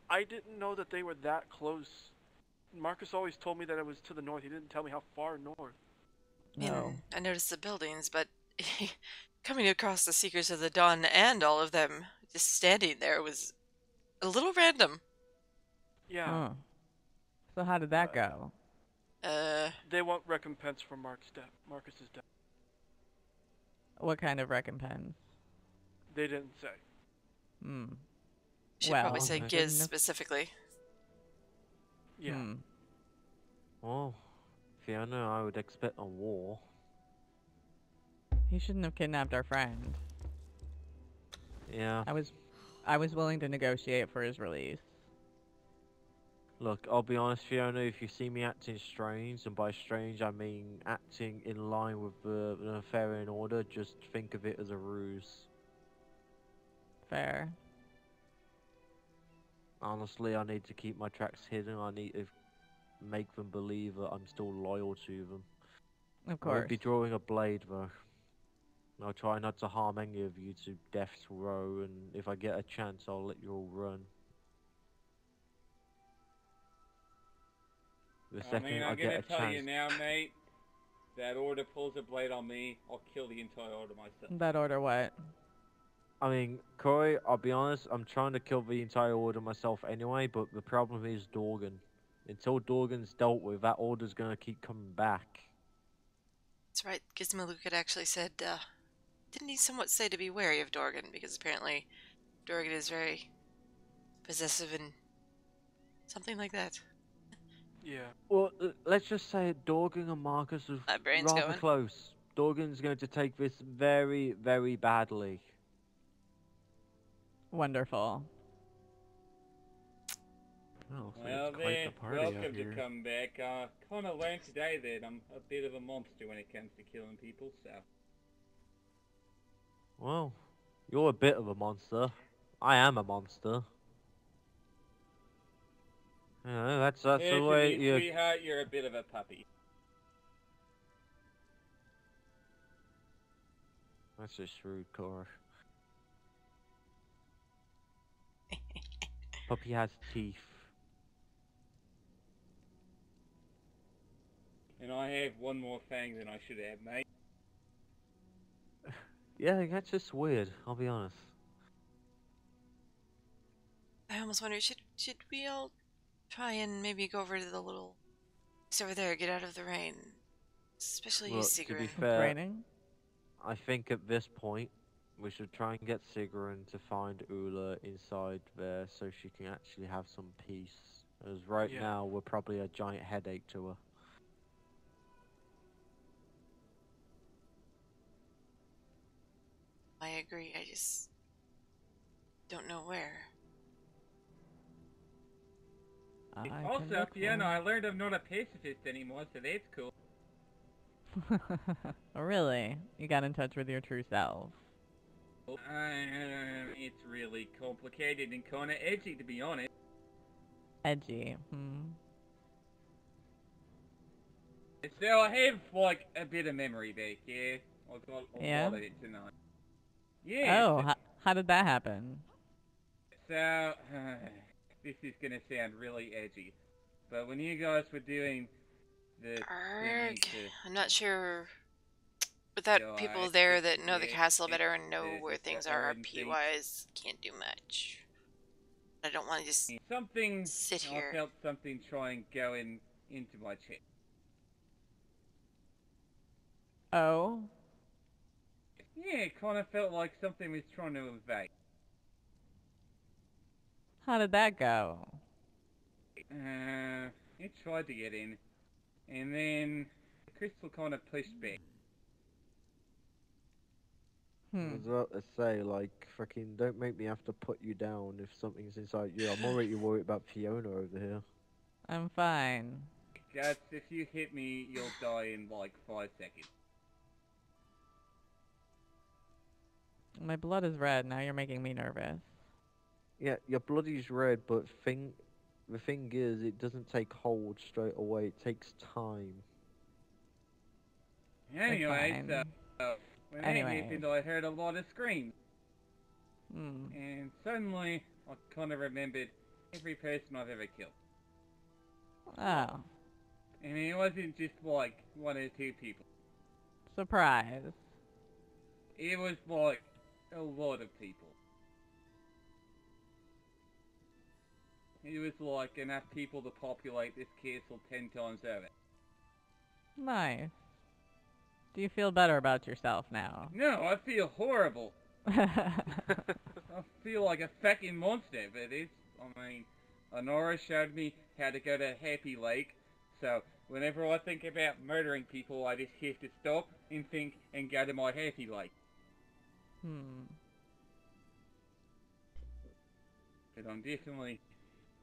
I didn't know that they were that close. Marcus always told me that it was to the north. He didn't tell me how far north. No. I noticed the buildings, but coming across the Seekers of the Dawn and all of them just standing there was a little random. Yeah. Huh. So how did that go? They want recompense for Marcus's death. What kind of recompense? They didn't say. Should Well, probably say I Giz didn't- specifically. Yeah. Well, Fiona, I would expect a war. He shouldn't have kidnapped our friend. Yeah. I was willing to negotiate for his release. Look, I'll be honest, Fiona, if you see me acting strange, and by strange I mean acting in line with the Nefarian Order, just think of it as a ruse. Fair. Honestly, I need to keep my tracks hidden. I need to make them believe that I'm still loyal to them. Of I won't be course. drawing a blade, though. I'll try not to harm any of you to death's row, and if I get a chance, I'll let you all run. The I second mean, I I'm get gonna a tell chance. you now, mate. That order pulls a blade on me, I'll kill the entire order myself. That order what? I mean, Corey, I'll be honest, I'm trying to kill the entire order myself anyway, but the problem is Dorgan. Until Dorgan's dealt with, that order's gonna keep coming back. That's right. Gizmaluk had actually said, didn't he somewhat say to be wary of Dorgan? Because apparently Dorgan is very possessive and something like that. Yeah. Well, let's just say Dorgan and Marcus are My brain's rather going. close. Dorgan's going to take this very, very badly. Wonderful. Oh, Well it's quite then, the party out welcome to here. come back. Kinda learned today that I'm a bit of a monster when it comes to killing people, so... Well, you're a bit of a monster. I am a monster. Yeah, that's Yeah, the to way me, you... sweetheart, you're a bit of a puppy. That's just rude, Cora. Puppy has teeth. And I have one more thing than I should have, mate. Yeah, that's just weird, I'll be honest. I almost wonder, should we all try and maybe go over to the little place over there, get out of the rain? Especially you, Look, to be Sigrun. fair, Raining? I think at this point, we should try and get Sigrun to find Ula inside there so she can actually have some peace. As right Yeah. now, we're probably a giant headache to her. I agree, I just don't know where. Also, Fiona, I learned I'm not a pacifist anymore, so that's cool. Oh, really? You got in touch with your true self. It's really complicated and kinda edgy, to be honest. Edgy. So I have, like, a bit of memory back, yeah? I've got a lot of it tonight. Yeah. Oh, how did that happen? So, this is gonna sound really edgy, but when you guys were doing the thingy to... I'm not sure. Without people there that know the castle better and know where things are RP-wise, can't do much. I don't want to just sit here. I felt something try and go into my chest. Oh? Yeah, it kind of felt like something was trying to invade. How did that go? It tried to get in, and then the crystal kind of pushed back. I was about to say, like, freaking don't make me have to put you down if something's inside you. I'm already worried about Fiona over here. I'm fine. Guts, if you hit me, you'll die in like 5 seconds. My blood is red, now you're making me nervous. Yeah, your bloody's red, but the thing is, it doesn't take hold straight away. It takes time. Anyway, so when that happened, I heard a lot of screams. And suddenly, I kind of remembered every person I've ever killed. Oh. And it wasn't just like 1 or 2 people. Surprise. It was like a lot of people. It was like enough people to populate this castle 10 times over. Nice. Do you feel better about yourself now? No, I feel horrible. I feel like a fucking monster, but it's, I mean, Honora showed me how to go to Happy Lake, so Whenever I think about murdering people, I just have to stop and think and go to my happy life. But I'm definitely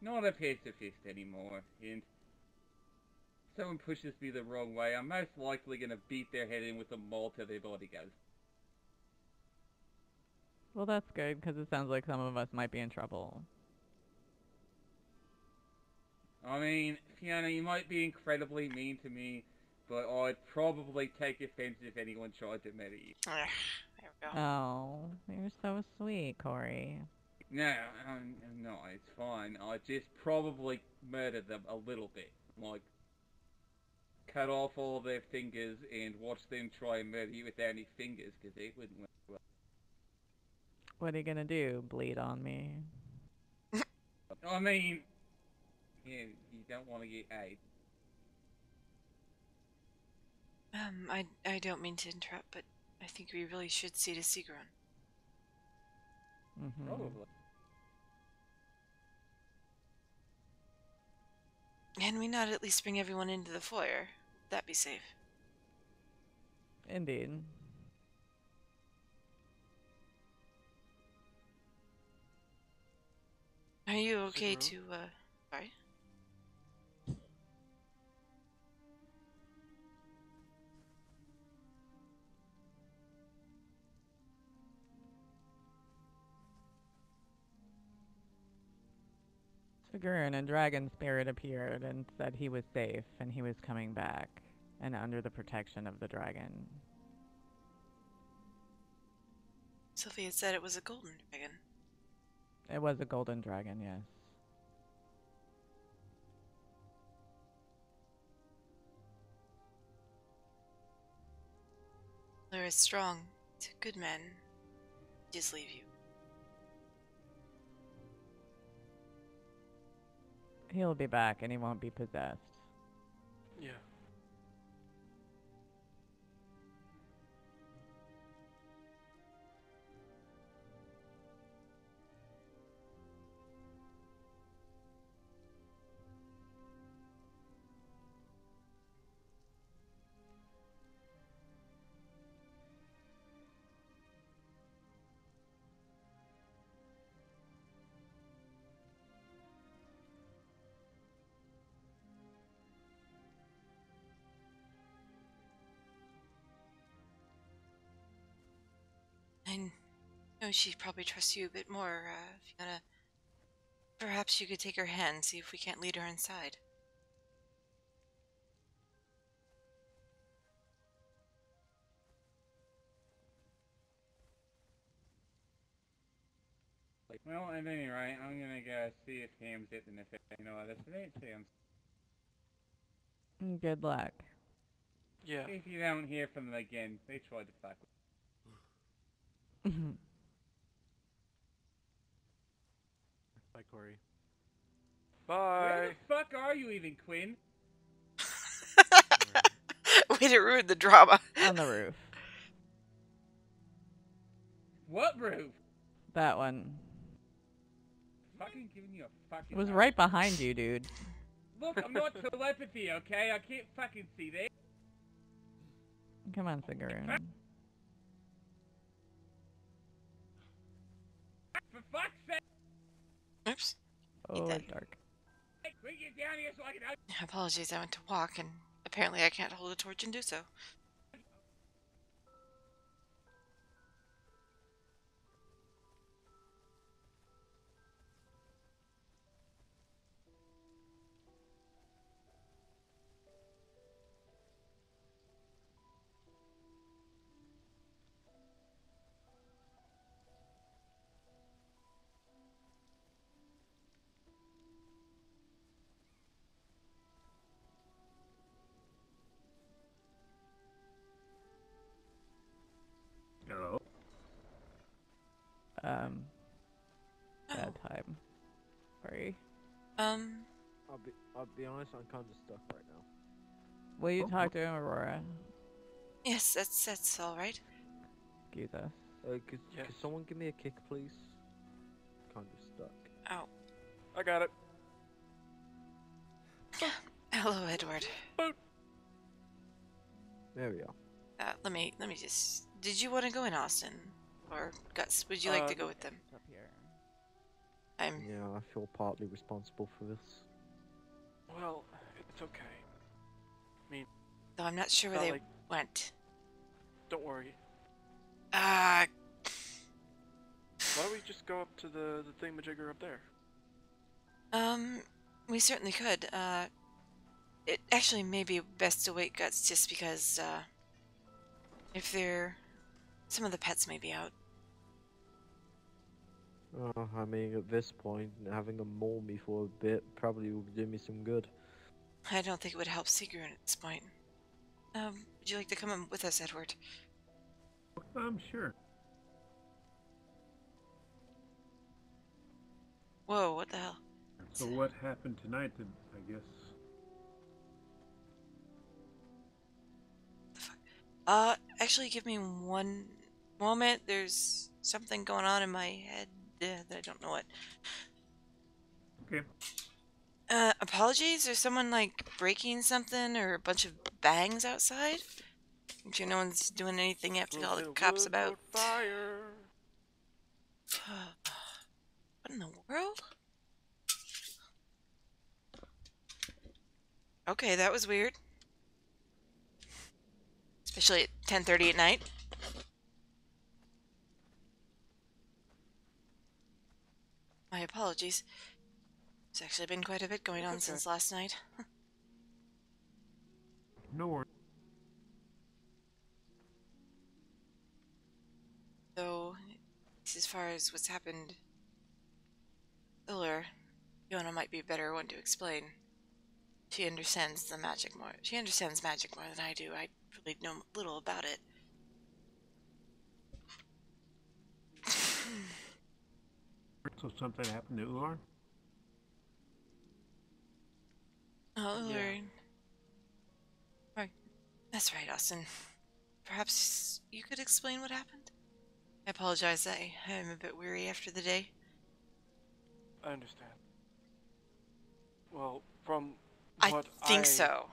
not a pacifist anymore, and if someone pushes me the wrong way, I'm most likely gonna beat their head in with a maul till their body goes. Well, that's good, because it sounds like some of us might be in trouble. I mean, Fiona, you might be incredibly mean to me, but I'd probably take offense if anyone tried to murder you. There we go. Oh, you're so sweet, Corey. No, no, it's fine. I just probably murder them a little bit. Like, cut off all their fingers and watch them try and murder you without any fingers, because it wouldn't work well. What are you gonna do? Bleed on me? I mean, yeah, you don't want to get AIDS. I don't mean to interrupt, but I think we really should see to Sigrun. Probably. Can we not at least bring everyone into the foyer? Would that be safe? Indeed. Are you okay to, sorry? Sigrun, a dragon spirit appeared and said he was safe and he was coming back and under the protection of the dragon. Sophia said it was a golden dragon. It was a golden dragon, yes. They're strong. It's a good man. Just leave you. He'll be back and he won't be possessed. Yeah. I know she probably trusts you a bit more, Fiona. Perhaps you could take her hand, see if we can't lead her inside. Well, at any rate, I'm gonna go see if Ham's it, and if you know what, today it sounds. Good luck. Yeah. If you don't hear from them again, they tried to fuck with you. Bye, Corey. Bye. Where the fuck are you even, Quinn? Way to ruin the drama. On the roof. What roof? That one. Fucking giving you a fucking. It was right behind you, dude. Look, I'm not telepathy, okay? I can't fucking see that. Come on, Sigrun. For fuck's sake! Oops. Oh, it's dark. Hey, we get down here so I can. Apologies, I went to walk, and apparently I can't hold a torch and do so. Hello. Bad time. Sorry. I'll be honest, I'm kind of stuck right now. Will you talk to him, Aurora? Yes, that's all right. Excuse us. Could someone give me a kick, please? Kind of stuck. Ow. I got it. Hello, Edward. There we are. Let me just. Did you want to go in, Austin, or Gus? Would you like to go with them? Up here. Yeah, I feel partly responsible for this. Well, it's okay. I mean, Though I'm not sure where they went. Don't worry. Uh. Why don't we just go up to the thingamajigger up there? We certainly could. It actually may be best to wait, Guts, just because, if some of the pets may be out. I mean, at this point, having them maul me for a bit probably will do me some good. I don't think it would help Sigrun at this point. Would you like to come in with us, Edward? Sure. Whoa, what the hell? So what happened tonight, then, I guess? Actually, give me one moment. There's something going on in my head that I don't know what. Okay. Apologies? There's someone, like, breaking something or a bunch of bangs outside? I'm sure no one's doing anything you have to call the cops about. Fire. What in the world? Okay, that was weird. Especially at 10:30 at night. My apologies. There's actually been quite a bit going on since last night. No worries. Though, as far as what's happened, Uller, Fiona might be a better one to explain. She understands the magic more. She understands magic more than I do. I really know little about it. So something happened to Ular? Oh, Uller. Yeah. Right. That's right, Austin. Perhaps you could explain what happened? I apologize. I am a bit weary after the day. I understand. Well, from I what think so.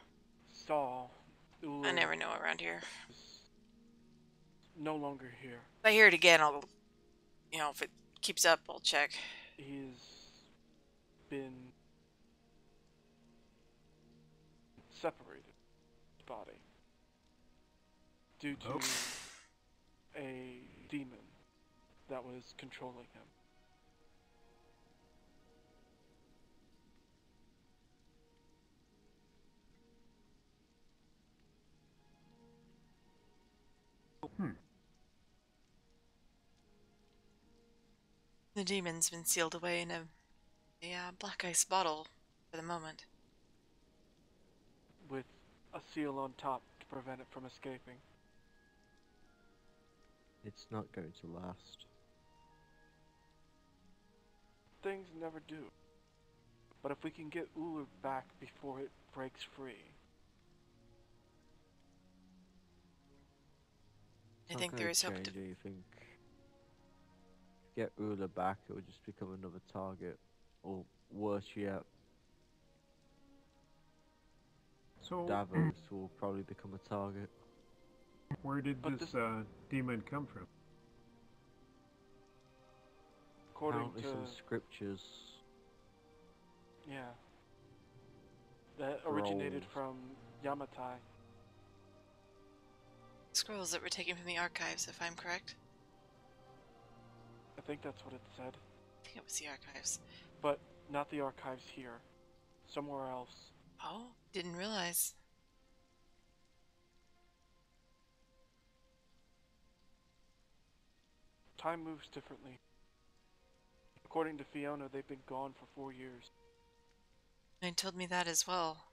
Saw, Uller I never know around here. is no longer here. If I hear it again, I'll, if it keeps up, I'll check. He's been separated his body due to a demon that was controlling him. The demon's been sealed away in a black ice bottle for the moment. With a seal on top to prevent it from escaping. It's not going to last. Things never do. But if we can get Uller back before it breaks free. I think there is hope to... Anything. Get Uller back, it will just become another target. Or worse yet, So Davos will probably become a target. where did this demon come from? According Apparently to... some scriptures. Yeah. That originated from Yamatai. Scrolls that were taken from the archives, if I'm correct. I think that's what it said. I think it was the archives. But not the archives here. Somewhere else. Oh, didn't realize. Time moves differently. According to Fiona, they've been gone for 4 years. And told me that as well.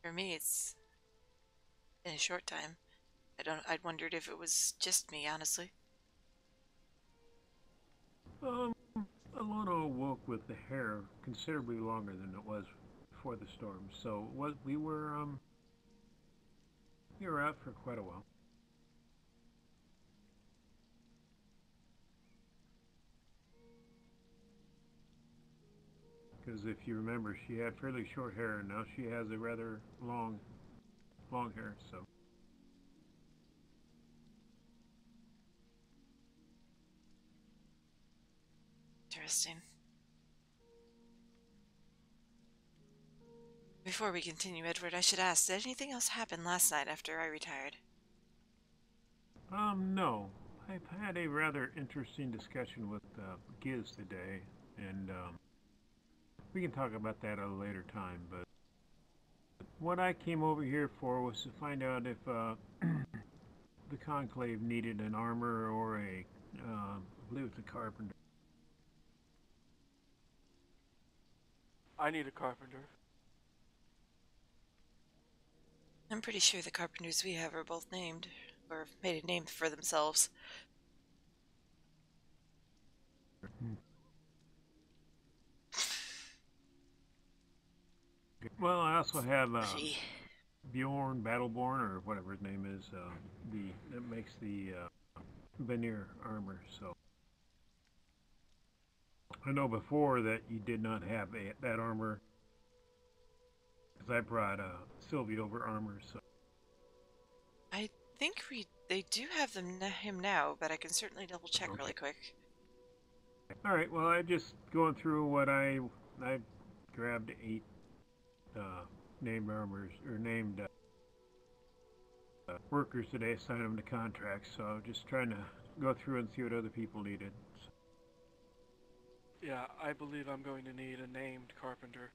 For me, it's in a short time. I'd wondered if it was just me, honestly. Alona awoke with the hair considerably longer than it was before the storm, so we were out for quite a while. because if you remember, she had fairly short hair, and now she has a rather long hair. So. Interesting. Before we continue, Edward, I should ask, did anything else happen last night after I retired? No. I've had a rather interesting discussion with Giz today, and we can talk about that at a later time, but what I came over here for was to find out if the Conclave needed an armor or I believe it's a carpenter. I need a carpenter. I'm pretty sure the carpenters we have are both named, or made a name for themselves. Well, I also have Bjorn Battleborn, or whatever his name is, that makes the veneer armor. So I know before that you did not have that armor, because I brought Sylvie over armor. So I think they do have him now, but I can certainly double check really quick. All right. Well, I just going through what I grabbed 8 named armors or named workers today, assigned them to contracts. So just trying to go through and see what other people needed. So. Yeah, I believe I'm going to need a named carpenter.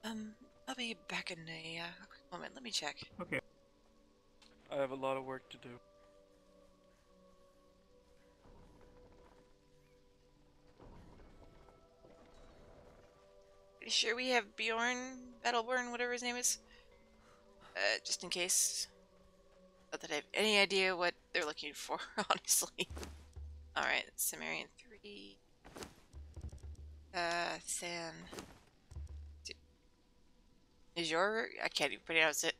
I'll be back in a quick moment. Let me check. Okay. I have a lot of work to do. Pretty sure we have Bjorn Battleborn, whatever his name is. Just in case. Not that I have any idea what they're looking for, honestly. Alright, Sumerian 3. Than. Is your. I can't even pronounce it.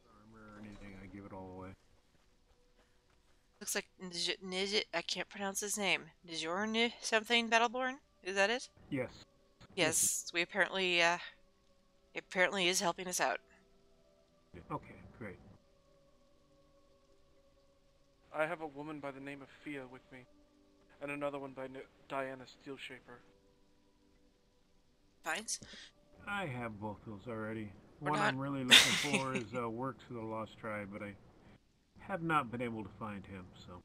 Armor or anything, I give it all away. Looks like I can't pronounce his name. Nijorn something Battleborn? Is that it? Yes. Yes, we apparently, he apparently is helping us out. Okay, great. I have a woman by the name of Fia with me, and another one by Diana Steelshaper. Fines? I have both those already. We're One not- I'm really looking for is Works for the Lost Tribe, but I have not been able to find him, so.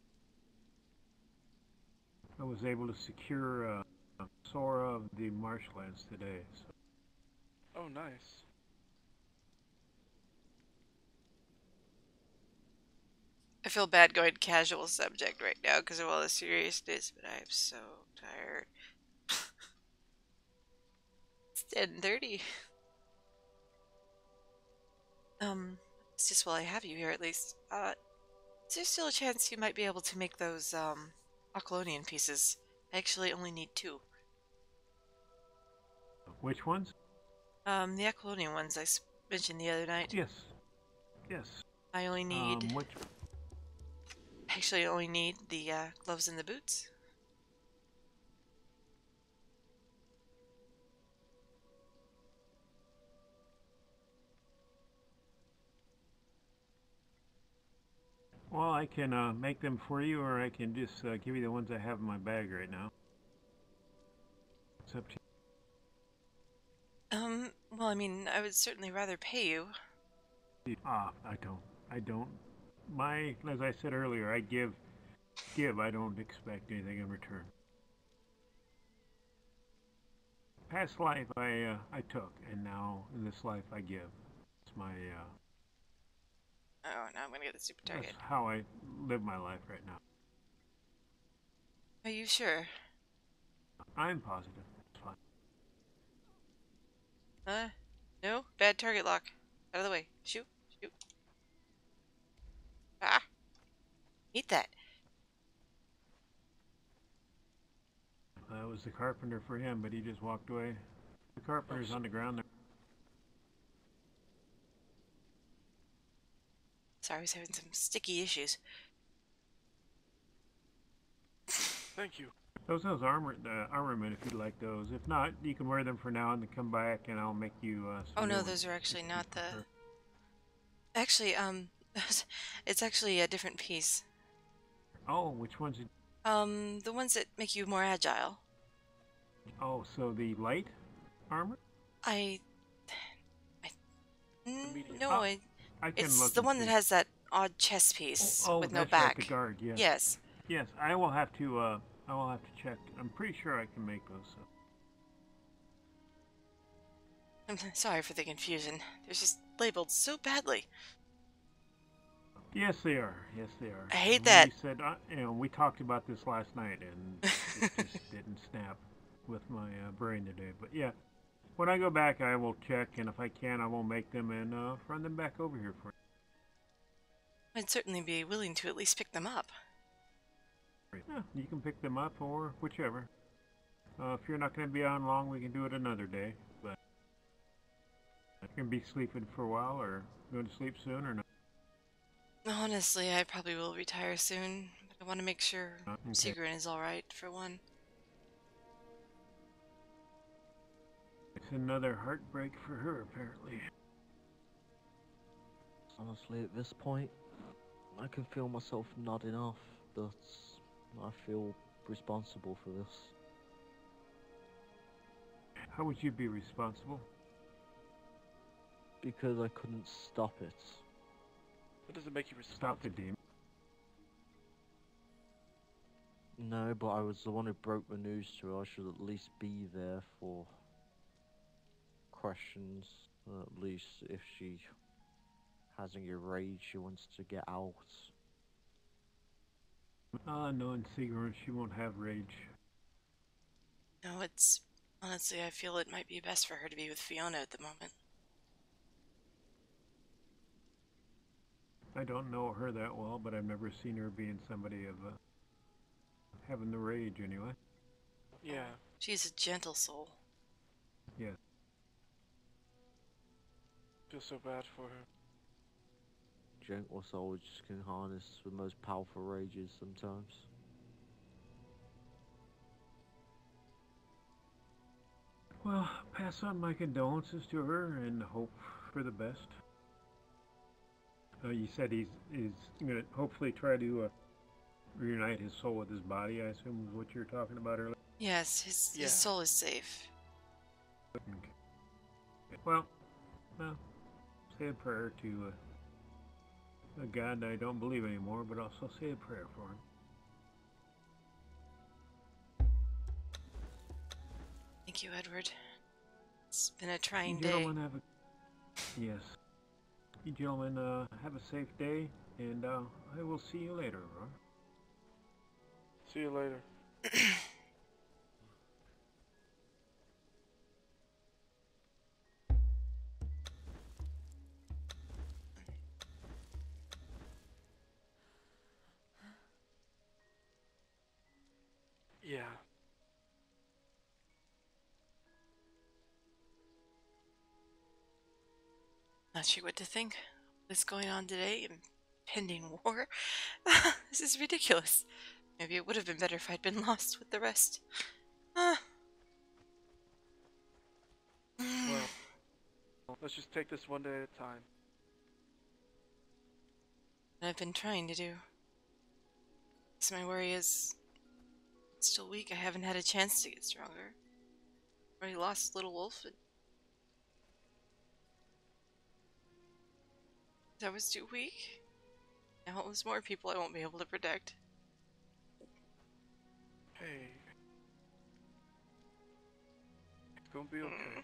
I was able to secure Sora of the Marshlands today, so. Oh, nice. I feel bad going casual subject right now because of all the seriousness, but I'm so tired. It's 10:30. It's just while I have you here at least. Is there still a chance you might be able to make those, Oclonian pieces? I actually only need 2. Which ones? The Oclonian ones I mentioned the other night. Yes. Yes. I only need... Which? Actually, I only need the, gloves and the boots. Well, I can make them for you, or I can just give you the ones I have in my bag right now. It's up to you. Well, I mean, I would certainly rather pay you. I don't. As I said earlier, I give. I don't expect anything in return. Past life I took, and now in this life I give. It's my Oh, now I'm gonna get the super target. that's how I live my life right now. Are you sure? I'm positive. It's fine. No? Bad target lock. Out of the way. Shoot. Shoot. Ah! Eat that. it was the carpenter for him, but he just walked away. The carpenter's on the ground there. Sorry, I was having some sticky issues. Thank you. Those armament if you'd like those. If not, you can wear them for now and then come back and I'll make you some Oh new no, ones. those are actually not the... Actually, it's actually a different piece. Oh, which ones? The ones that make you more agile. Oh, so the light armor? No, I can it's look the and one that see. has that odd chest piece with no that's back. Right, the guard, yes. Yes. Yes, I will have to check. I'm pretty sure I can make those. So. I'm sorry for the confusion. They're just labeled so badly. Yes, they are. Yes, they are. I hate And that. You said, we talked about this last night, and it just didn't snap with my brain today. But yeah, when I go back, I will check, and if I can, I will make them and run them back over here for you. I'd certainly be willing to at least pick them up. Yeah, you can pick them up or whichever. If you're not going to be on long, we can do it another day. But you can be sleeping for a while, or going to sleep soon, or not. Honestly, I probably will retire soon, but I want to make sure Okay. Sigrun is alright, for one. It's another heartbreak for her, apparently. Honestly, at this point, I can feel myself nodding off, but I feel responsible for this. How would you be responsible? Because I couldn't stop it. What does it make you Stop the demon. No, but I was the one who broke the news to her. I should at least be there for questions. At least if she has any rage she wants to get out. Knowing Sigrun, she won't have rage. No, it's... Honestly, I feel it might be best for her to be with Fiona at the moment. I don't know her that well, but I've never seen her being somebody of having the rage anyway. Yeah. She's a gentle soul. Yes. Feel so bad for her. Gentle souls can harness the most powerful rages sometimes. Well, pass on my condolences to her and hope for the best. You said he's going to hopefully try to reunite his soul with his body, I assume is what you were talking about earlier? Yes, his soul is safe. Okay. Well, say a prayer to a God I don't believe anymore, but also say a prayer for him. Thank you, Edward. It's been a trying You day. gentlemen yes. You gentlemen have a safe day, and I will see you later, Aurora. See you later. Yeah. Not sure what to think. What's going on today? Impending war? This is ridiculous. Maybe it would have been better if I'd been lost with the rest. Well, let's just take this one day at a time. I've been trying to do. So my worry is... I'm still weak. I haven't had a chance to get stronger. Already lost Little Wolf. I was too weak. Now there's more people I won't be able to protect. Hey. It's gonna be okay.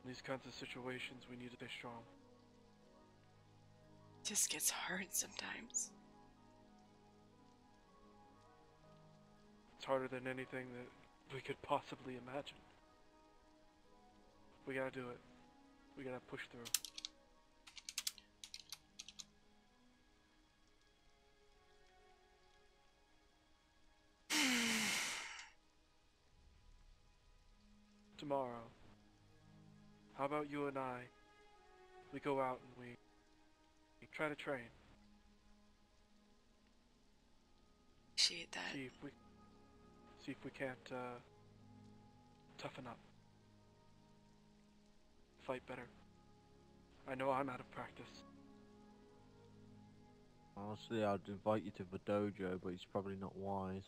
In these kinds of situations, we need to stay strong. It just gets hard sometimes. It's harder than anything that we could possibly imagine. We gotta do it. We gotta push through. tomorrow, how about you and I, we go out and we try to train. Appreciate that. See if we can't toughen up. Fight better. I know I'm out of practice. Honestly, I'd invite you to the dojo, but it's probably not wise.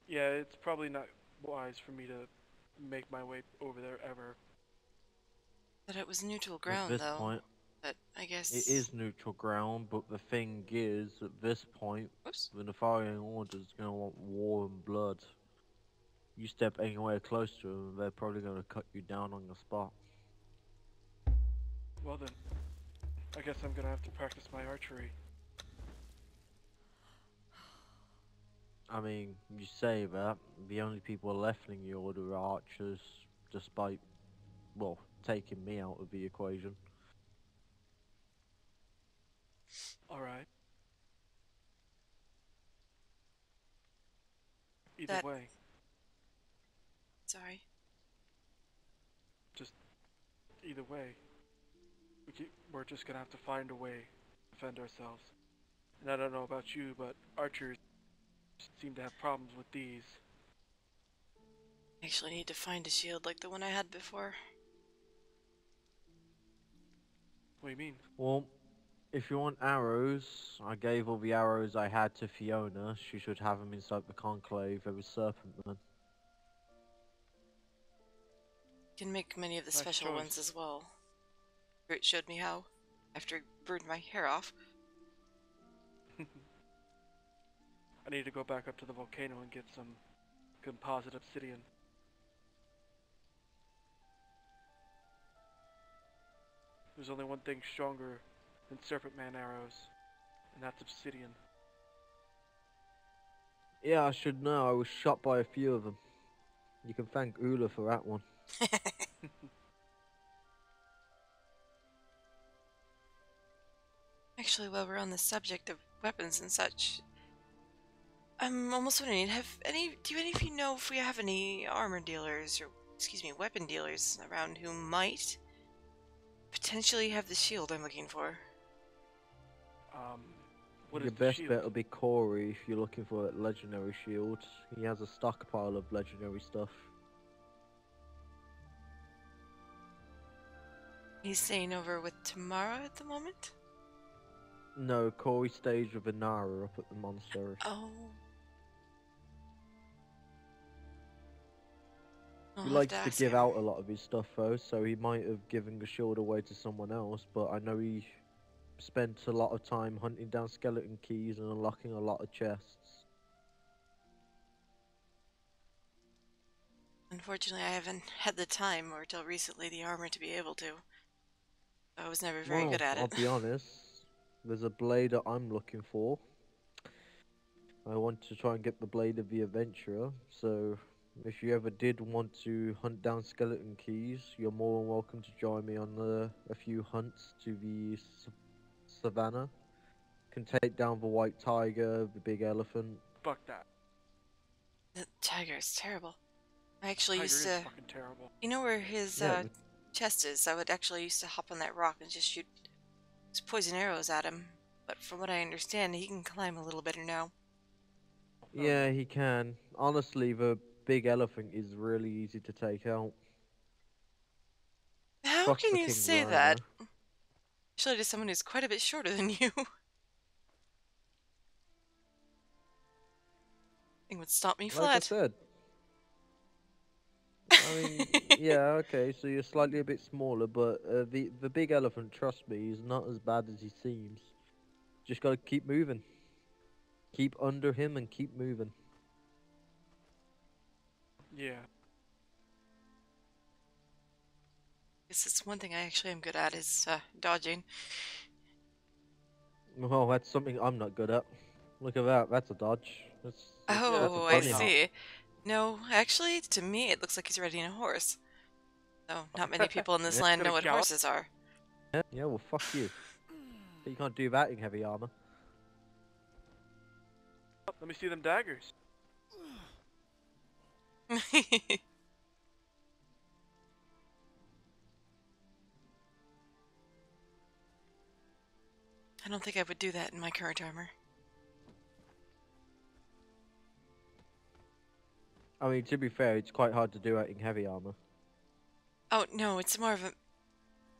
Yeah, it's probably not wise for me to make my way over there ever. But it was neutral At ground, this though. point, But I guess... it is neutral ground, but the thing is, at this point, the Nefarian Order is going to want war and blood. You step anywhere close to them, they're probably going to cut you down on the spot. Well then, I guess I'm gonna have to practice my archery. I mean, you say that, the only people left in the Order are archers, despite, well, taking me out of the equation. Alright. Either way. Sorry. Just either way. We're just gonna have to find a way to defend ourselves. And I don't know about you, but archers seem to have problems with these. I actually need to find a shield like the one I had before. What do you mean? Well, if you want arrows, I gave all the arrows I had to Fiona. She should have them inside the conclave. There was Serpent Man. You can make many of the Nice special choice. ones as well. Brute showed me how, after he burned my hair off. I need to go back up to the volcano and get some composite obsidian. There's only one thing stronger than Serpent Man arrows, and that's obsidian. Yeah, I should know. I was shot by a few of them. You can thank Ula for that one. Actually, while we're on the subject of weapons and such, I'm almost wondering, do any of you know if we have any armor dealers, or, excuse me, weapon dealers around who might potentially have the shield I'm looking for? Your best bet will be Corey if you're looking for a legendary shield. He has a stockpile of legendary stuff. He's staying over with Tamara at the moment? No, Corey stays with Inara up at the monastery. Oh. He likes to give out a lot of his stuff though, so he might have given the shield away to someone else, but I know he spent a lot of time hunting down skeleton keys and unlocking a lot of chests. Unfortunately, I haven't had the time, or till recently, the armor to be able to. I was never very good at it. I'll be honest, there's a blade that I'm looking for. I want to try and get the blade of the adventurer, so if you ever did want to hunt down skeleton keys, you're more than welcome to join me on a few hunts to the savannah. Can take down the white tiger, the big elephant. Fuck that. The tiger is terrible. I actually Tiger used is to... fucking terrible. You know where his chest is? I would actually used to hop on that rock and just shoot poison arrows at him. But from what I understand, he can climb a little better now. Yeah, he can. Honestly, the big elephant is really easy to take out. How Fuck can the you king say rhino. that? Actually, to someone who's quite a bit shorter than you. Thing would stomp me Like flat. I said. I mean, yeah, okay, so you're slightly a bit smaller, but the big elephant, trust me, is not as bad as he seems. Just gotta keep moving. Keep under him and keep moving. Yeah. This is one thing I actually am good at is dodging. Well, that's something I'm not good at. Look at that, that's a dodge. That's Oh, a I bunny hop. see. No, actually, to me, it looks like he's riding a horse. So, not many people in this Yeah. land know what horses are. Yeah, well, fuck you. But you can't do that in heavy armor. Let me see them daggers. I don't think I would do that in my current armor. I mean, to be fair, it's quite hard to do it in heavy armor. Oh, no, it's more of a...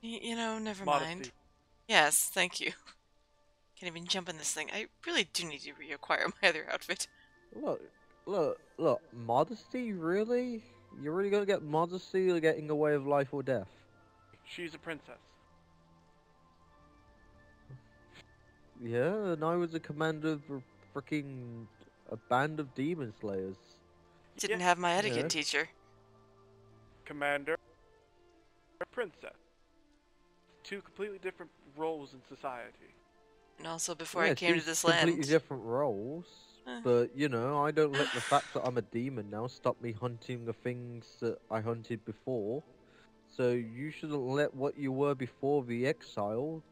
You know, never Modesty. mind. Yes, thank you. Can't even jump in this thing. I really do need to reacquire my other outfit. Look, modesty, really? You're really gonna get modesty or getting away of life or death? She's a princess. Yeah, and I was a commander of a band of demon slayers. Didn't have my etiquette Yeah. teacher. Commander, princess. Two completely different roles in society. And also, before Yeah, I came two to this completely land... different roles. But, you know, I don't let the fact that I'm a demon now stop me hunting the things that I hunted before. So you shouldn't let what you were before the exile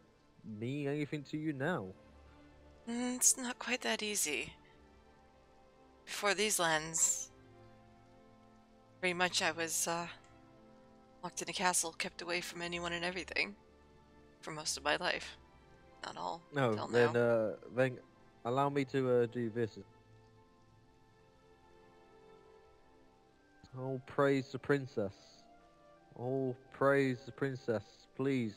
mean anything to you now. It's not quite that easy. Before these lands, pretty much I was locked in a castle, kept away from anyone and everything for most of my life. Not all. No, till then now. then allow me to do this. Oh, praise the princess. Oh, praise the princess, please.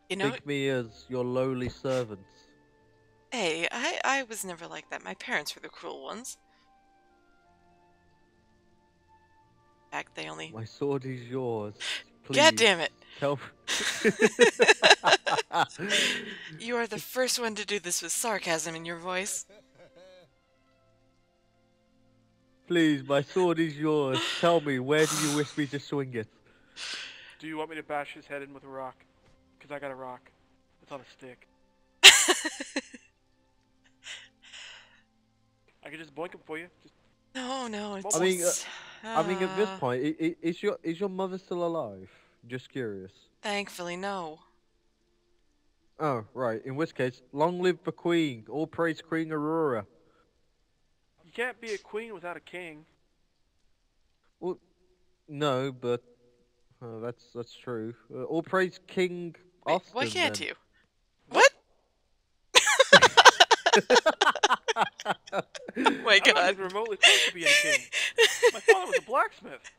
You know, Think me as your lowly servant. hey, I was never like that. My parents were the cruel ones. In fact, they only... My sword is yours. Please. God damn it! Tell You are the first one to do this with sarcasm in your voice. Please, my sword is yours. Tell me, where do you wish me to swing it? Do you want me to bash his head in with a rock? Because I got a rock. It's on a stick. I can just boink him for you. Just... No, it's... I mean, at this point, is your mother still alive? Just curious. Thankfully, no. Oh, right. In which case, long live the Queen. All praise Queen Aurora. You can't be a queen without a king. Well, no, but that's true. All praise King Austin. Why can't then. you? What? Oh my God. I'm not even remotely close to being a king. My father was a blacksmith.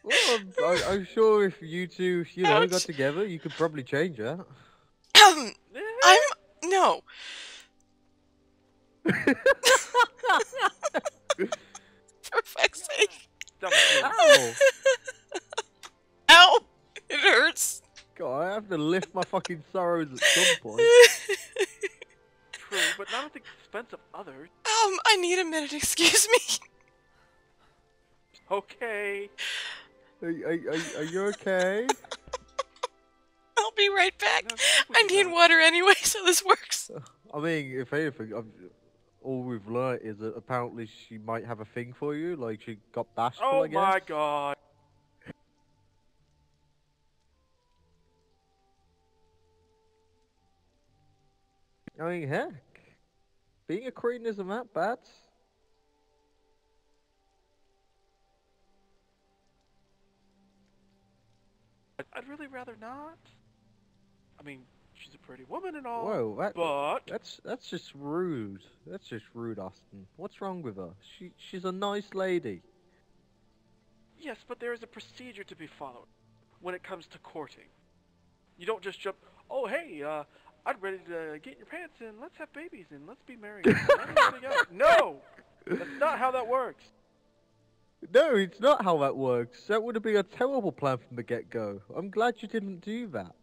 Well, I'm sure if you two, got together, you could probably change that. No. For fuck's sake. Ow! Ow! It hurts. God, I have to lift my fucking sorrows at some point. True, but not at the expense of others. I need a minute, excuse me. Okay. Are you okay? I'll be right back. I need water anyway, so this works. I mean, if anything, all we've learnt is that apparently she might have a thing for you, like she got bashful, Oh I guess. my God. I mean, heck, being a queen isn't that bad. I'd really rather not. I mean, she's a pretty woman and all. Whoa, but that's just rude. That's just rude, Austin. What's wrong with her? She's a nice lady. yes, but there is a procedure to be followed when it comes to courting. You don't just jump. Oh, hey, I'm ready to get in your pants and let's have babies and let's be married. No, that's not how that works. No, it's not how that works. That would have been a terrible plan from the get-go. I'm glad you didn't do that.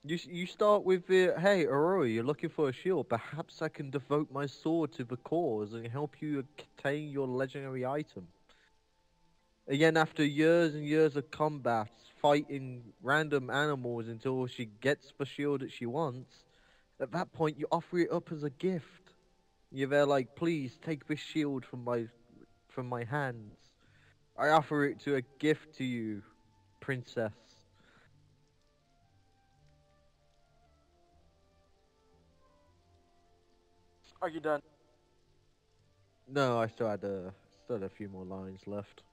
You start with the, hey, Aurora, you're looking for a shield. Perhaps I can devote my sword to the cause and help you obtain your legendary item. Again, after years and years of combat, fighting random animals until she gets the shield that she wants, at that point you offer it up as a gift. You're there like, please take this shield from my hands. I offer it to a gift to you, princess. Are you done? No, I still had a few more lines left.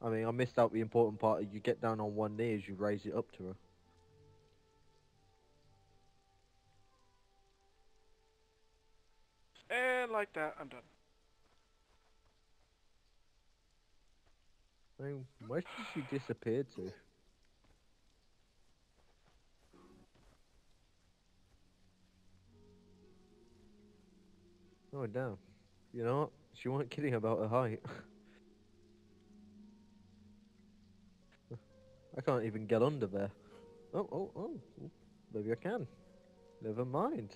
I mean, I missed out the important part. You get down on one knee as you raise it up to her. And like that, I'm done. I mean, where did she disappear to? Oh, damn. You know what? She wasn't kidding about her height. I can't even get under there. Oh. Maybe I can. Never mind.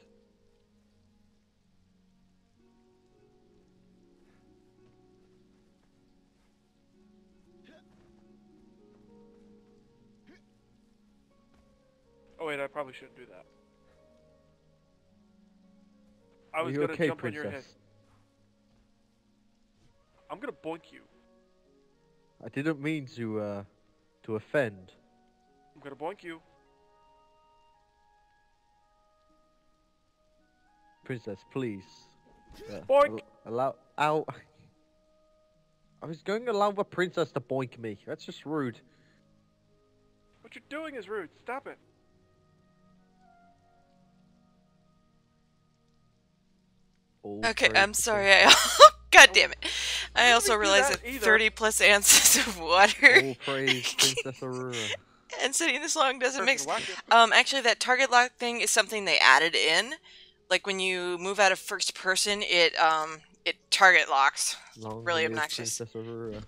Oh wait, I probably shouldn't do that. I was you gonna okay, jump on your head. princess? I'm gonna boink you. I didn't mean to offend. I'm gonna boink you. Princess, please. Boink! Allow. Ow. I was going to allow the princess to boink me. That's just rude. What you're doing is rude. Stop it. Okay, I'm sorry. God damn it. I also realized that 30 plus ounces of water. All praise Princess Aurora. And sitting this long doesn't make sense. Actually, that target lock thing is something they added in. Like when you move out of first person, it target locks. Long really live obnoxious. Princess Aurora.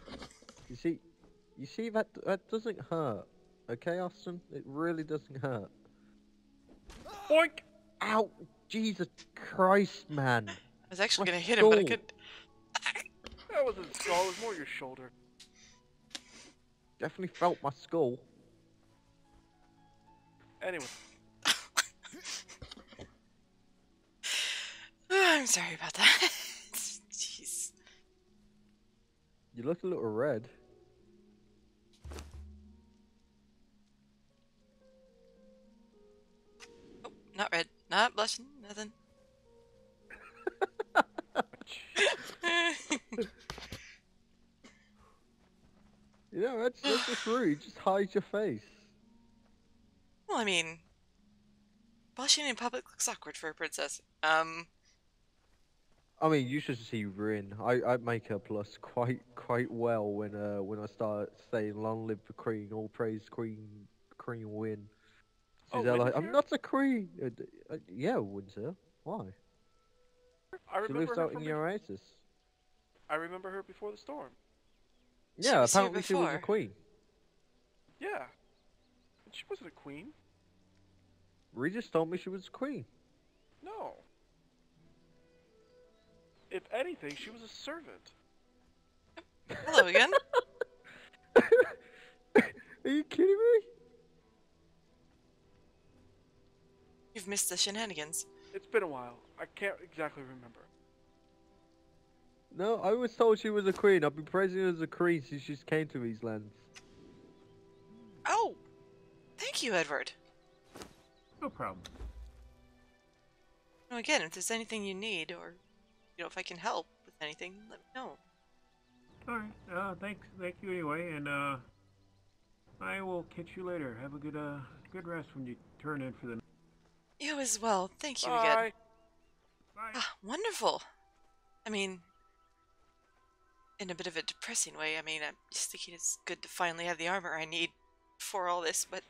You see that doesn't hurt. Okay, Austin? It really doesn't hurt. Boink! Ow! Jesus Christ, man. I was actually gonna hit him, but I couldn't. That wasn't a skull, it was more your shoulder. Definitely felt my skull. Anyway. I'm sorry about that. Jeez. You look a little red. Oh, not red. Not blushing. Nothing. You know, that's just rude. Just hide your face. Well, I mean, blushing in public looks awkward for a princess. I mean, you should see Rin. I make her plus quite well when I start saying "Long live the Queen, all praise Queen win." She's there like, "I'm not a queen." Yeah, Windsor. Why? She lives out in the Oasis. I remember her before the storm. Yeah, apparently she was a queen. Yeah. She wasn't a queen. Regis told me she was a queen. No. If anything, she was a servant. Hello again. Are you kidding me? You've missed the shenanigans. It's been a while. I can't exactly remember. No, I was told she was a queen. I've been praising her as a queen since she came to these lands. Oh! Thank you, Edward. No problem. Well, again, if there's anything you need, or, you know, if I can help with anything, let me know. Alright, thank you anyway, and I will catch you later. Have a good rest when you turn in for the night. You as well. Thank you Bye. again. Bye. Ah, wonderful. I mean, in a bit of a depressing way, I mean, I'm just thinking it's good to finally have the armor I need for all this, but...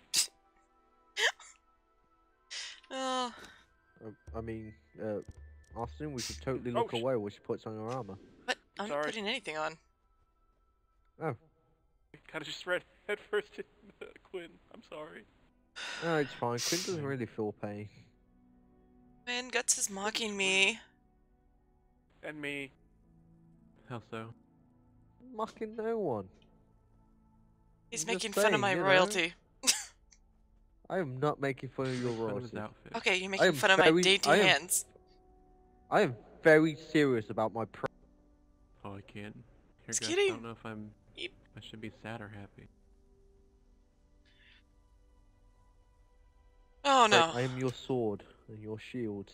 Oh. I mean, Austin, we should totally look away while she puts on her armor. But I'm not putting anything on. Oh. Kind of just read head first in Quinn. I'm sorry. No, it's fine. Quinn doesn't really feel pain. Man, Guts is mocking me. And me. How so? Mocking no one. He's I'm making just fun of my saying, royalty. I am not making fun of your royalty. Okay, you're making fun of my dainty hands. I am very serious about my Oh, I can't. Here, Just guys, kidding. I don't know if I should be sad or happy. Oh no. I am your sword and your shield.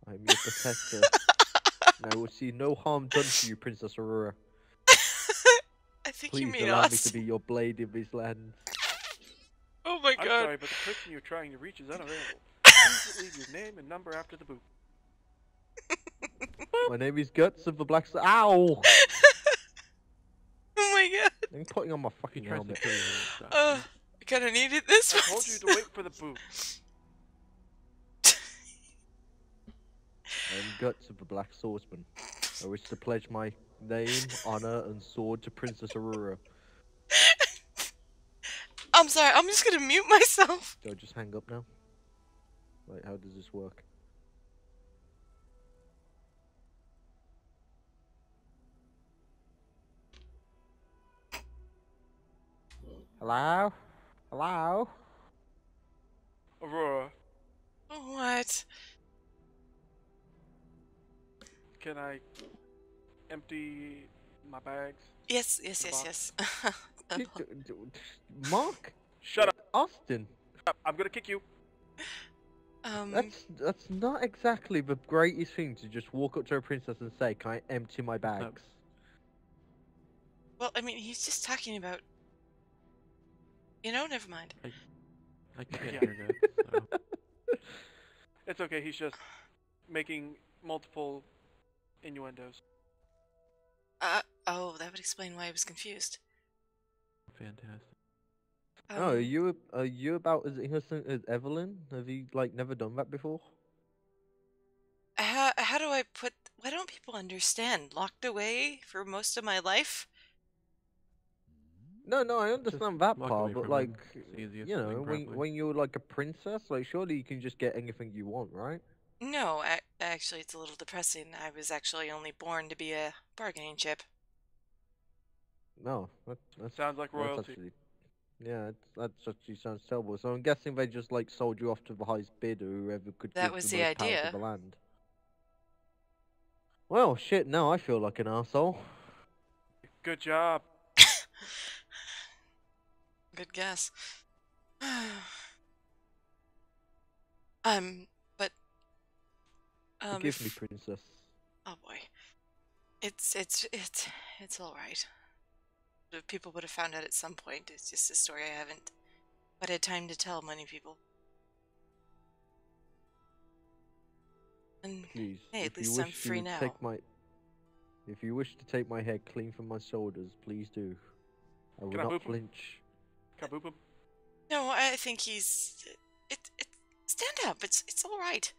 I am your protector. And I will see no harm done to you, Princess Aurora. I think Please you mean allow me us. to be your blade in these lands. Oh my I'm god. sorry, but the person you're trying to reach is unavailable. Please leave your name and number after the boop. My name is Guts of the Black Star. Ow! Oh my god. I'm putting on my fucking helmet. I kinda needed this I one. told you to wait for the boop. I am Guts of the Black Swordsman. I wish to pledge my name, honor, and sword to Princess Aurora. I'm sorry, I'm just gonna mute myself. Do I just hang up now? Wait, how does this work? Hello? Hello? Aurora, What? can I empty my bags? Yes, in yes, the yes, box? yes. Mark? Shut up. Austin? I'm gonna kick you. That's not exactly the greatest thing to just walk up to a princess and say, "Can I empty my bags?" Well, I mean, he's just talking about... You know, never mind. I can't Yeah. hear that. So. It's okay, he's just making multiple innuendos. Oh, that would explain why I was confused. Fantastic. Oh, are you about as innocent as Evelyn? Have you never done that before? How do I put... Why don't people understand? Locked away for most of my life? No, I understand that walk part, away but from him. It's the easiest you know, thing, when probably. you're like a princess, surely you can just get anything you want, right? No, actually, it's a little depressing. I was actually only born to be a bargaining chip. No, that Sounds like that's royalty. actually, yeah, that actually sounds terrible. So I'm guessing they just sold you off to the highest bidder, whoever could That give was the the most power to idea. the land. Well, shit. Now I feel like an arsehole. Good job. Good guess. But Forgive me, princess. oh boy, it's all right. People would have found out at some point. It's just a story I haven't had time to tell many people. And Please, hey, at if you least I'm wish free to now. if you wish to take my head clean from my shoulders, please do. I will Can I not boop him? flinch. Can I boop him? No, I think he's... Stand up. It's all right.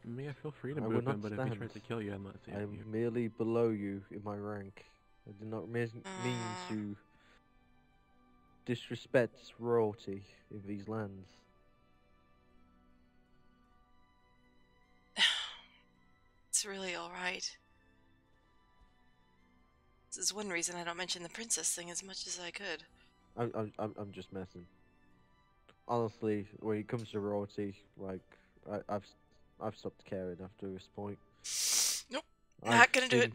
Me, I feel free to I will move not him, but if he stand. tries to kill you, I'm not I saving am you. merely below you in my rank. I do not mean to disrespect royalty in these lands. It's really all right. This is one reason I don't mention the princess thing as much as I could. I'm just messing. Honestly, when it comes to royalty, I've stopped caring after this point. Nope, I've not gonna do it.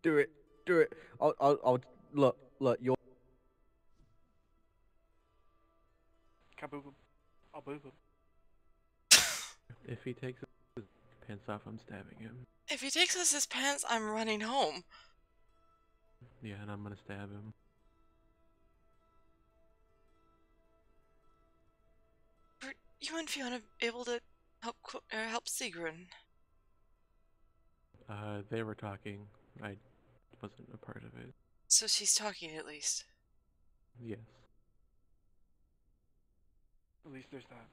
Do it. I'll look. You're. Can I boop him? I'll boop him. If he takes his pants off, I'm stabbing him. If he takes us his pants, I'm running home. Yeah, and I'm gonna stab him. Were you and Fiona able to help Sigrun? They were talking. I wasn't a part of it. So she's talking at least. Yes. At least there's that.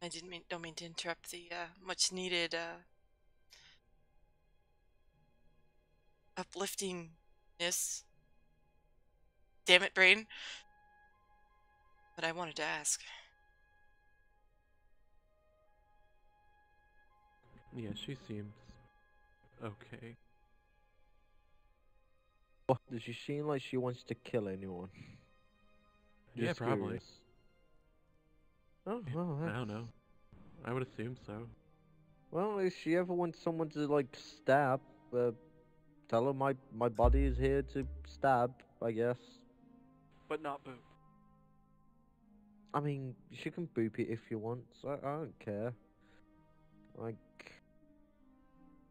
I don't mean to interrupt the much needed upliftingness. Damn it, brain. But I wanted to ask. Yeah, she seems okay. Does she seem like she wants to kill anyone? Yeah, Just probably. curious. Oh, well, I don't know. I would assume so. Well, if she ever wants someone to stab, tell her my body is here to stab, I guess. But not boop. I mean, she can boop it if you want. I don't care.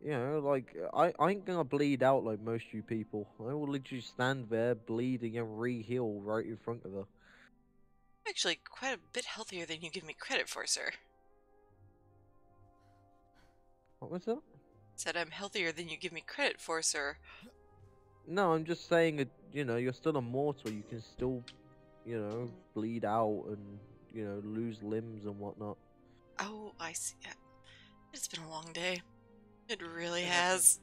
You know, like, I ain't gonna bleed out like most you people. I will literally stand there bleeding and re-heal right in front of her. Actually, quite a bit healthier than you give me credit for, sir. What was that? Said I'm healthier than you give me credit for, sir. No, I'm just saying that, you know, you're still immortal. You can still, you know, bleed out and, you know, lose limbs and whatnot. Oh, I see. It's been a long day. It really has.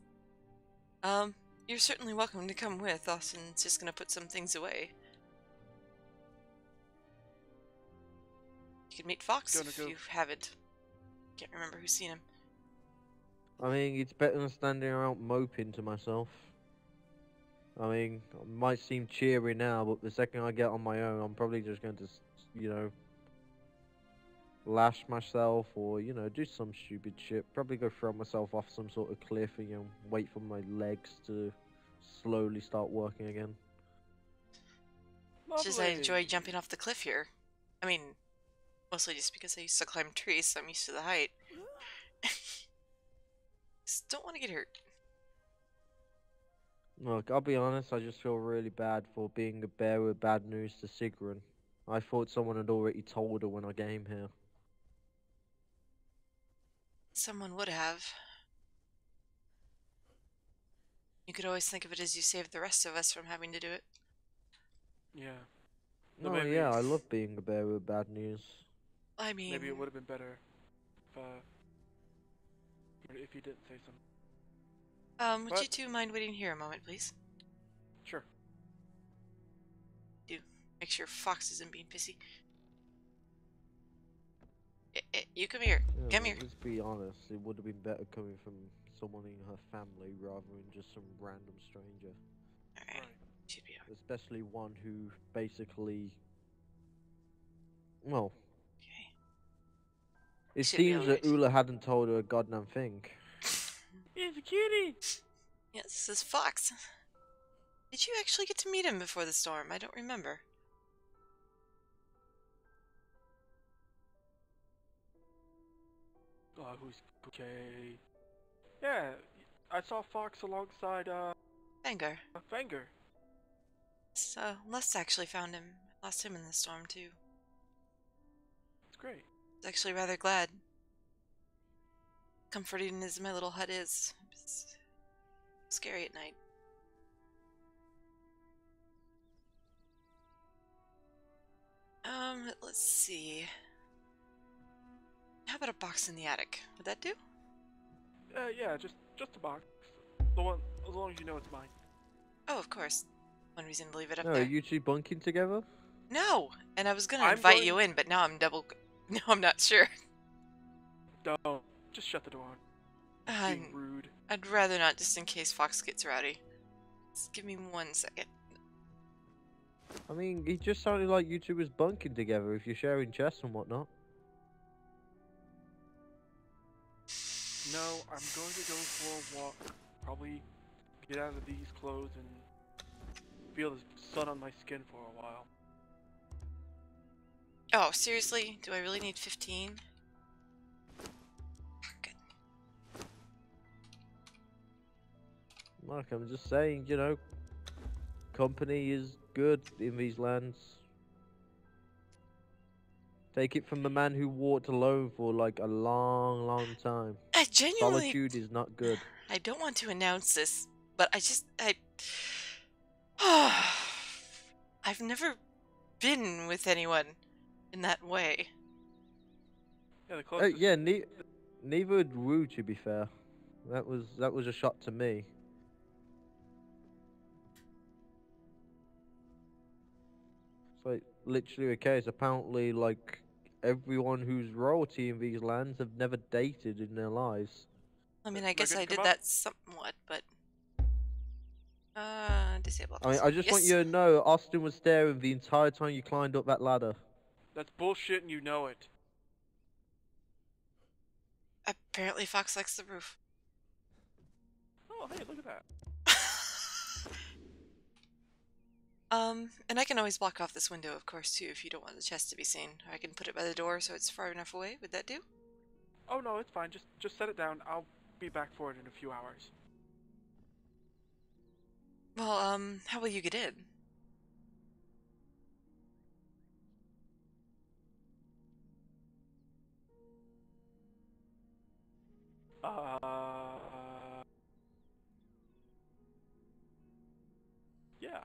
You're certainly welcome to come with. Austin's just gonna put some things away. You can meet Fox if you haven't. Can't remember who's seen him. I mean, it's better than standing around moping to myself. I mean, it might seem cheery now, but the second I get on my own, I'm probably just going to, you know, lash myself or, you know, do some stupid shit. Probably go throw myself off some sort of cliff and, you know, wait for my legs to slowly start working again. Just I enjoy jumping off the cliff here. I mean, mostly just because I used to climb trees, so I'm used to the height. Just don't want to get hurt. Look, I'll be honest, I just feel really bad for being a bearer of bad news to Sigrun. I thought someone had already told her when I came here. Someone would have. You could always think of it as you saved the rest of us from having to do it. Yeah. No, yeah, I love being a bearer of bad news. I mean... Maybe it would have been better if you didn't say something. Would you two mind waiting here a moment, please? Sure. Do make sure Fox isn't being pissy. You come here. Yeah, Come here. Let's be honest, it would have been better coming from someone in her family rather than just some random stranger. Alright. Should be alright. Especially one who basically... Well... Okay. It Should be seems that Ula hadn't told her a goddamn thing. It's a kitty! Yes, this is Fox. Did you actually get to meet him before the storm? I don't remember. Who's okay? Yeah, I saw Fox alongside, Vanger. Vanger. So, Les actually found him. Lost him in the storm, too. It's great. I was actually rather glad. Comforting as my little hut is. It's scary at night. Let's see. How about a box in the attic? Would that do? Yeah, just a box. The one, as long as you know it's mine. Oh, of course. One reason to leave it up No, there. are you two bunking together? No! And I was gonna invite you in, but now I'm double... No, I'm not sure. Don't. Just shut the door. Being rude. I'd rather not, just in case Fox gets rowdy. Just give me 1 second. I mean, it just sounded like you two was bunking together if you're sharing chests and whatnot. No, I'm going to go for a walk. Probably get out of these clothes and feel the sun on my skin for a while. Oh, seriously? Do I really need 15? Good. Look, I'm just saying, you know, company is good in these lands. Take it from the man who walked alone for like a long, long time. I genuinely... Solitude is not good. I don't want to announce this, but I've never been with anyone in that way. Yeah, the closest... yeah, neither would Wu, to be fair. That was a shot to me. It's like literally a case. Apparently, like everyone who's royalty in these lands have never dated in their lives. I mean, I guess I did that somewhat, but disable. I mean, I just want you to know, Austin was staring the entire time you climbed up that ladder. That's bullshit and you know it. Apparently Fox likes the roof. Oh, hey, look at that. And I can always block off this window, of course, too, if you don't want the chest to be seen. Or I can put it by the door so it's far enough away. Would that do? Oh, no, it's fine. Just set it down. I'll be back for it in a few hours. Well, how will you get in? Yeah.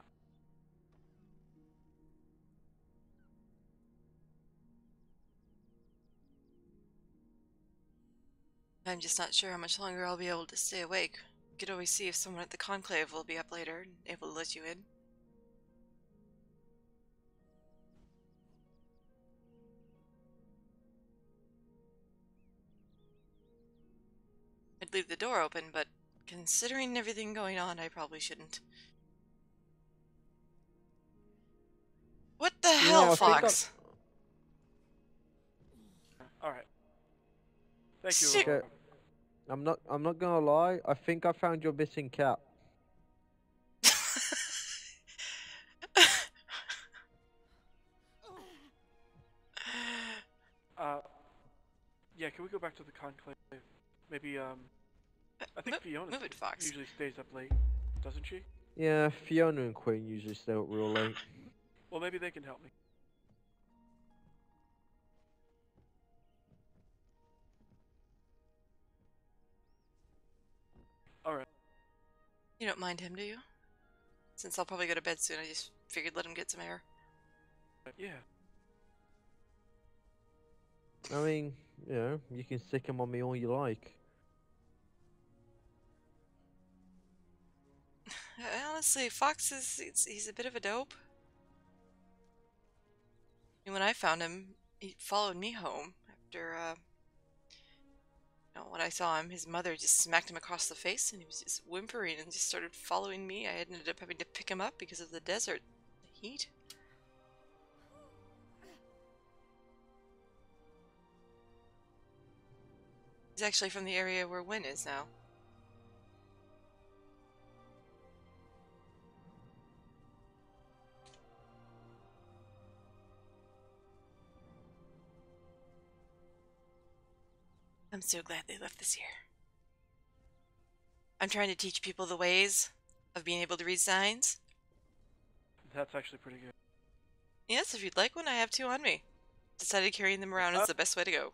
I'm just not sure how much longer I'll be able to stay awake. You could always see if someone at the conclave will be up later and able to let you in. I'd leave the door open, but considering everything going on, I probably shouldn't. What the hell, Fox? Alright. Thank you. Okay. I'm not gonna lie, I think I found your missing cat. Yeah, can we go back to the conclave? Maybe, I think Fiona move it, Fox. usually stays up late, doesn't she? Yeah, Fiona and Quinn usually stay up real late. Well, maybe they can help me. Alright. You don't mind him, do you? Since I'll probably go to bed soon, I just figured let him get some air. Yeah. I mean, you know, you can stick him on me all you like. Honestly, Fox he's a bit of a dope. And when I found him, he followed me home after, when I saw him, his mother just smacked him across the face and he was just whimpering and just started following me. I ended up having to pick him up because of the desert, the heat. He's actually from the area where Wynn is now. I'm so glad they left this here. I'm trying to teach people the ways of being able to read signs. That's actually pretty good. Yes, if you'd like one, I have two on me. Decided carrying them around is the best way to go.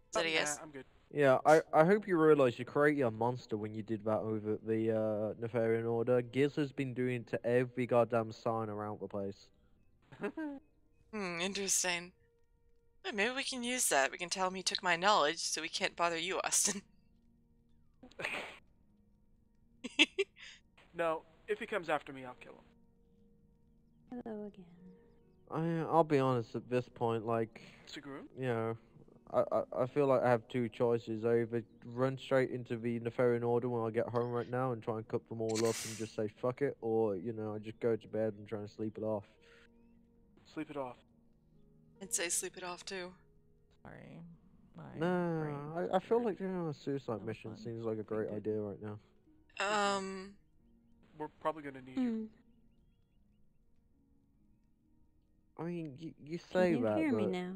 Is that a yes? I'm good. Yeah, I hope you realise you created a monster when you did that over the Nefarian Order. Giz has been doing to every goddamn sign around the place. Interesting. Well, maybe we can use that. We can tell him he took my knowledge, so we can't bother you, Austin. No, if he comes after me, I'll kill him. Hello again. I'll be honest at this point, like, Suguru? you know, I feel like I have two choices. I either run straight into the Nefarian Order when I get home right now and try and cut them all up and just say fuck it, or, you know, I just go to bed and try and sleep it off. Sleep it off. I'd say sleep it off, too. Sorry. No, I feel like doing a suicide mission seems like a great idea right now. We're probably gonna need you. I mean, you say Can you that, hear me but... now?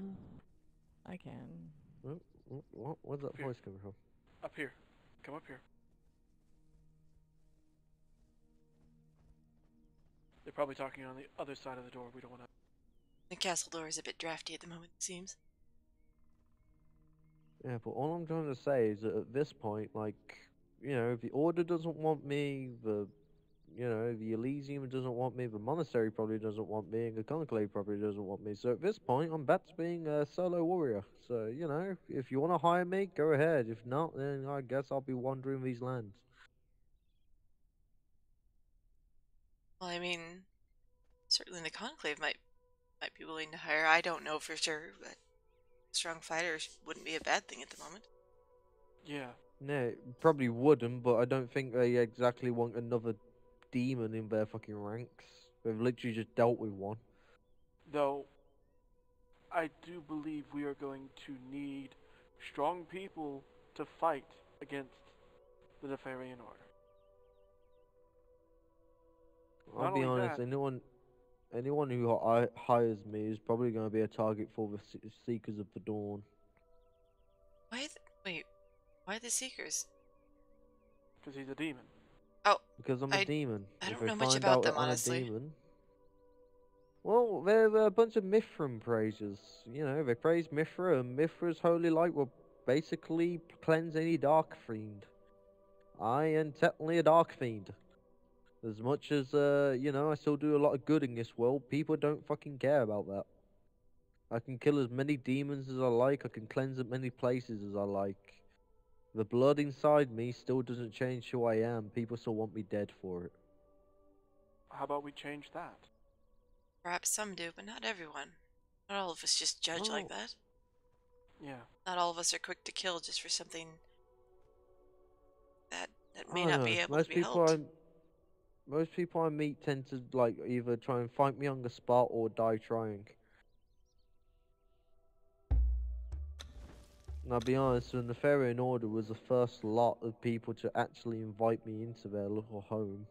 I can. Where's that voice coming from? Up here. Come up here. They're probably talking on the other side of the door. We don't want to... The castle door is a bit drafty at the moment, it seems. Yeah, but all I'm trying to say is that at this point, like, you know, the Order doesn't want me, the Elysium doesn't want me, the Monastery probably doesn't want me, and the Conclave probably doesn't want me. So at this point, I'm back to being a solo warrior. So, you know, if you want to hire me, go ahead. If not, then I guess I'll be wandering these lands. Well, I mean, certainly the Conclave might be willing to hire. I don't know for sure, but strong fighters wouldn't be a bad thing at the moment. Yeah. No, probably wouldn't, but I don't think they exactly want another demon in their fucking ranks. They've literally just dealt with one. Though, I do believe we are going to need strong people to fight against the Nefarian Order. I'll be honest, anyone who hires me is probably going to be a target for the Seekers of the Dawn. Wait, why the Seekers? Because he's a demon. Oh, Because I'm a demon. I If don't they know much find about out them, that I'm a honestly. demon. Well, they're a bunch of Mithran praisers. You know, they praise Mithra, and Mithra's holy light will basically cleanse any dark fiend. I am technically a dark fiend. As much as, you know, I still do a lot of good in this world, people don't fucking care about that. I can kill as many demons as I like, I can cleanse as many places as I like. The blood inside me still doesn't change who I am, people still want me dead for it. How about we change that? Perhaps some do, but not everyone. Not all of us just judge like that. Yeah. Not all of us are quick to kill just for something that may I not know. be able to be helped. Most people I meet tend to like either try and fight me on the spot or die trying. And I'll be honest, the Nefarian Order was the first lot of people to actually invite me into their little home.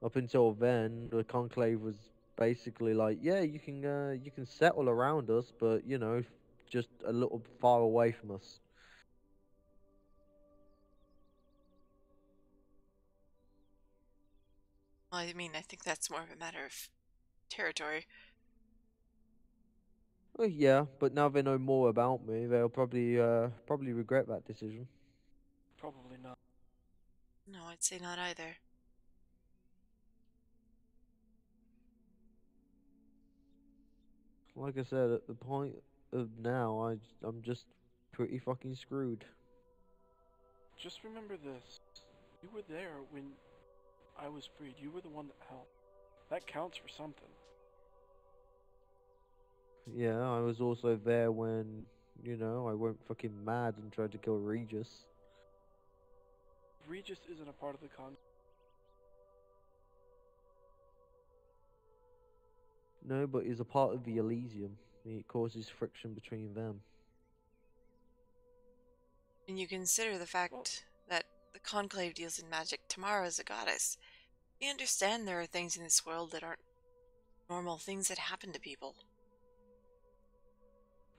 Up until then, the Conclave was basically like, yeah, you can settle around us, but you know, just a little far away from us. Well, I mean, I think that's more of a matter of territory. Well, yeah, but now they know more about me, they'll probably regret that decision. Probably not. No, I'd say not either. Like I said, at the point of now, I'm just pretty fucking screwed. Just remember this. You were there when I was freed. You were the one that helped. That counts for something. Yeah, I was also there when, you know, I went fucking mad and tried to kill Regis. Regis isn't a part of the con. No, but he's a part of the Elysium. It causes friction between them. And you consider the fact that the Conclave deals in magic. Tamara is a goddess. You understand there are things in this world that aren't normal things that happen to people.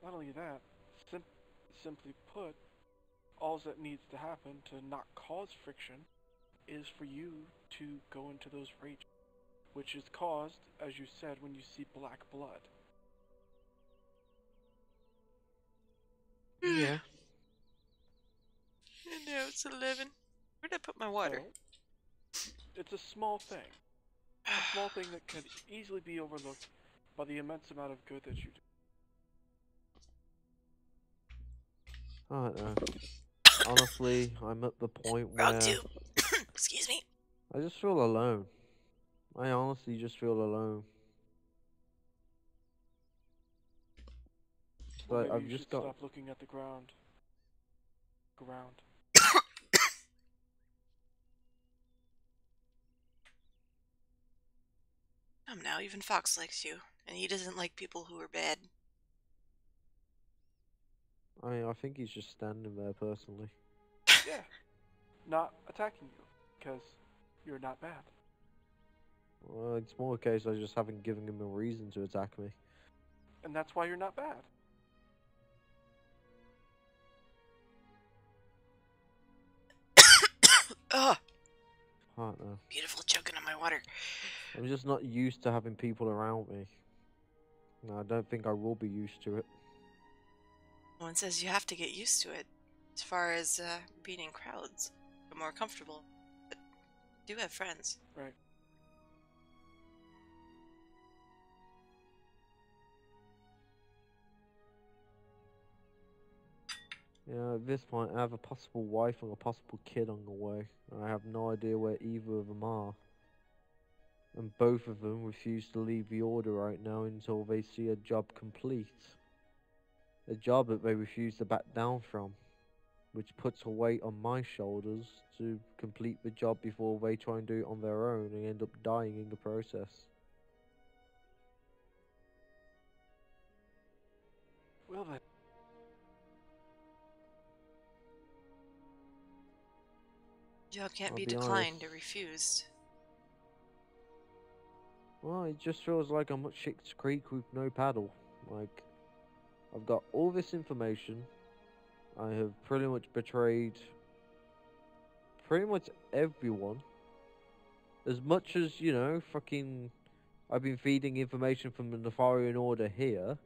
Not only that, simply put, all that needs to happen to not cause friction is for you to go into those rages, which is caused, as you said, when you see black blood. Yeah. And now it's 11. Where'd I put my water? So, it's a small thing. A small thing that could easily be overlooked by the immense amount of good that you do. I don't know. Honestly, I'm at the point where... Round 2. Excuse me. I just feel alone. I honestly just feel alone. Well, But maybe I've you just should got... stop looking at the ground. Come now, even Fox likes you, and he doesn't like people who are bad. I think he's just standing there personally. Yeah. Not attacking you, because you're not bad. Well, it's more a case I just haven't given him a reason to attack me. And that's why you're not bad. Ugh! I don't know. Beautiful choking on my water. I'm just not used to having people around me. No, I don't think I will be used to it. No one says you have to get used to it. As far as being in crowds, you're more comfortable. But you do have friends. Right. Yeah, at this point, I have a possible wife and a possible kid on the way. I have no idea where either of them are. And both of them refuse to leave the order right now until they see a job complete. A job that they refuse to back down from, which puts a weight on my shoulders to complete the job before they try and do it on their own and end up dying in the process. Well then. Job can't I'll be be declined honest. or refused. Well, it just feels like I'm at Schick's Creek with no paddle. Like, I've got all this information, I have pretty much betrayed pretty much everyone. As much as, you know, fucking... I've been feeding information from the Nefarian Order here.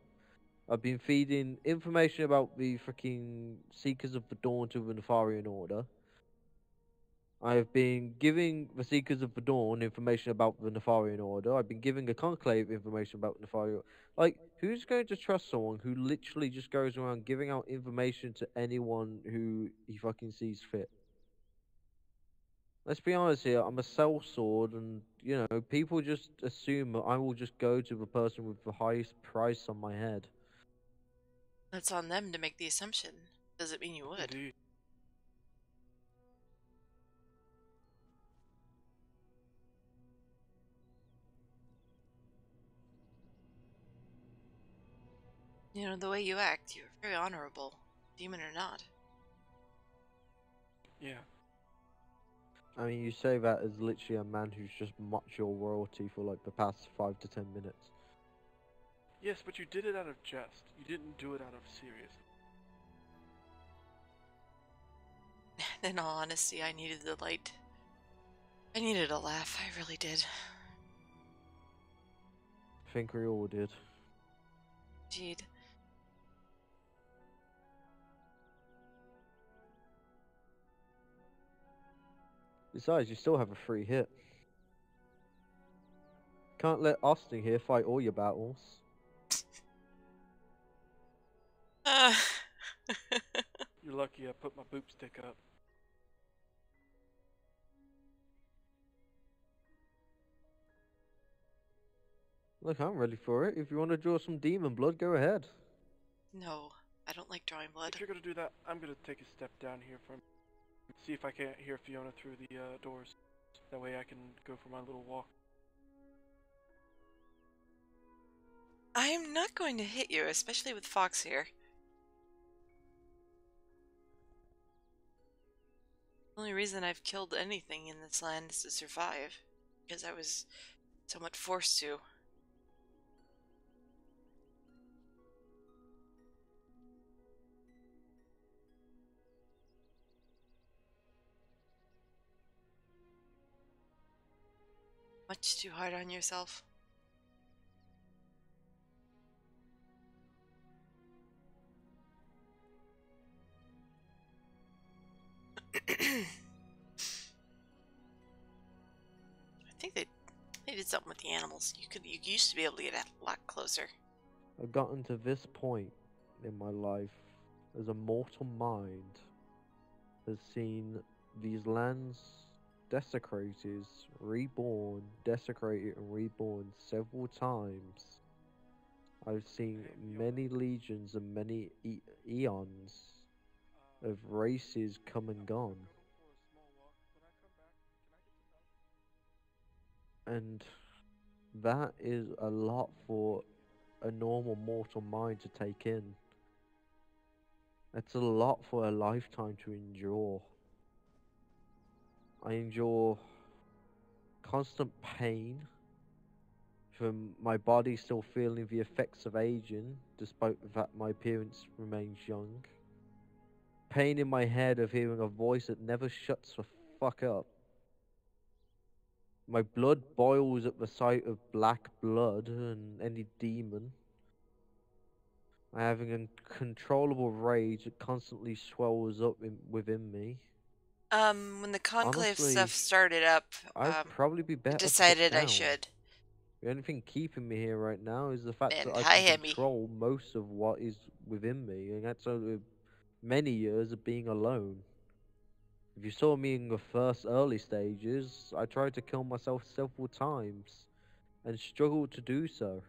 I've been feeding information about the fucking Seekers of the Dawn to the Nefarian Order. I have been giving the Seekers of the Dawn information about the Nefarian Order. I've been giving a Conclave information about the Nefarian Order. Like, who's going to trust someone who literally just goes around giving out information to anyone who he fucking sees fit? Let's be honest here, I'm a sellsword, and, you know, people just assume that I will just go to the person with the highest price on my head. That's on them to make the assumption. Doesn't mean you would. Indeed. You know, the way you act, you're very honorable, demon or not. Yeah. I mean, you say that as literally a man who's just mocked your royalty for like the past 5 to 10 minutes. Yes, but you did it out of jest. You didn't do it out of seriousness. In all honesty, I needed the light. I needed a laugh, I really did. I think we all did. Indeed. Besides, you still have a free hit. Can't let Austin here fight all your battles. You're lucky I put my boop stick up. Look, I'm ready for it. If you want to draw some demon blood, go ahead. No, I don't like drawing blood. If you're gonna do that, I'm gonna take a step down here from. See if I can't hear Fiona through the doors. That way I can go for my little walk. I'm not going to hit you, especially with Fox here. The only reason I've killed anything in this land is to survive, because I was somewhat forced to. Much too hard on yourself. I think they did something with the animals. You used to be able to get a lot closer. I've gotten to this point in my life as a mortal mind has seen these lands desecrated, reborn, desecrated and reborn several times. I've seen many legions and many eons of races come and gone. And that is a lot for a normal mortal mind to take in. It's a lot for a lifetime to endure. I endure constant pain from my body still feeling the effects of aging, despite the fact my appearance remains young. Pain in my head of hearing a voice that never shuts the fuck up. My blood boils at the sight of black blood and any demon. I have an uncontrollable rage that constantly swells up within me. When the conclave Honestly, stuff started up, I'd probably be better I decided put I down. should. The only thing keeping me here right now is the fact And that I hi, can Hemi. control most of what is within me, and that's over many years of being alone. If you saw me in the first early stages, I tried to kill myself several times, and struggled to do so.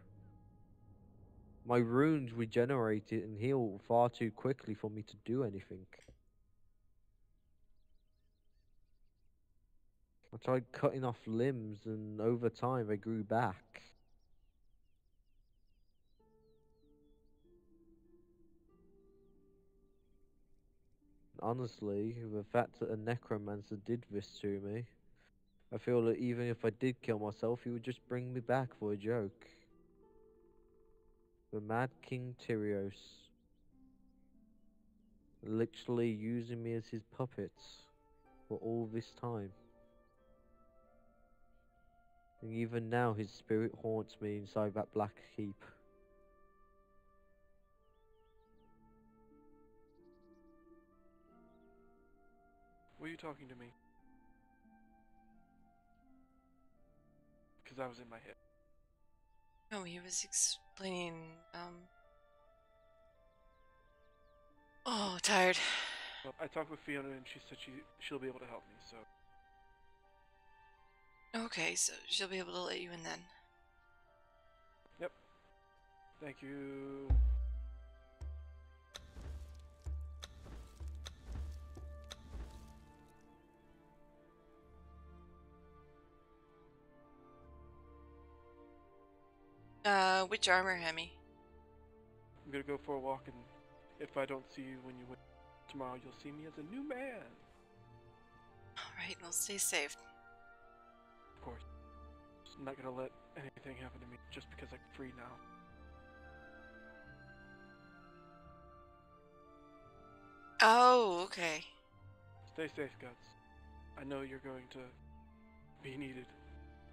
My runes regenerated and healed far too quickly for me to do anything. I tried cutting off limbs, and over time they grew back. Honestly, the fact that a necromancer did this to me, I feel that even if I did kill myself, he would just bring me back for a joke. The Mad King Tyrios. Literally using me as his puppets for all this time. And even now his spirit haunts me inside that black keep. Were you talking to me? Because I was in my head. No, he was explaining, Oh, tired. Well, I talked with Fiona and she said she'll be able to help me, so... Okay, so she'll be able to let you in then. Yep. Thank you. Which armor, Hemi? I'm gonna go for a walk, and if I don't see you when you win tomorrow, you'll see me as a new man. Alright, well, stay safe. Of course. I'm not gonna let anything happen to me just because I'm free now. Oh, okay. Stay safe, Guts. I know you're going to be needed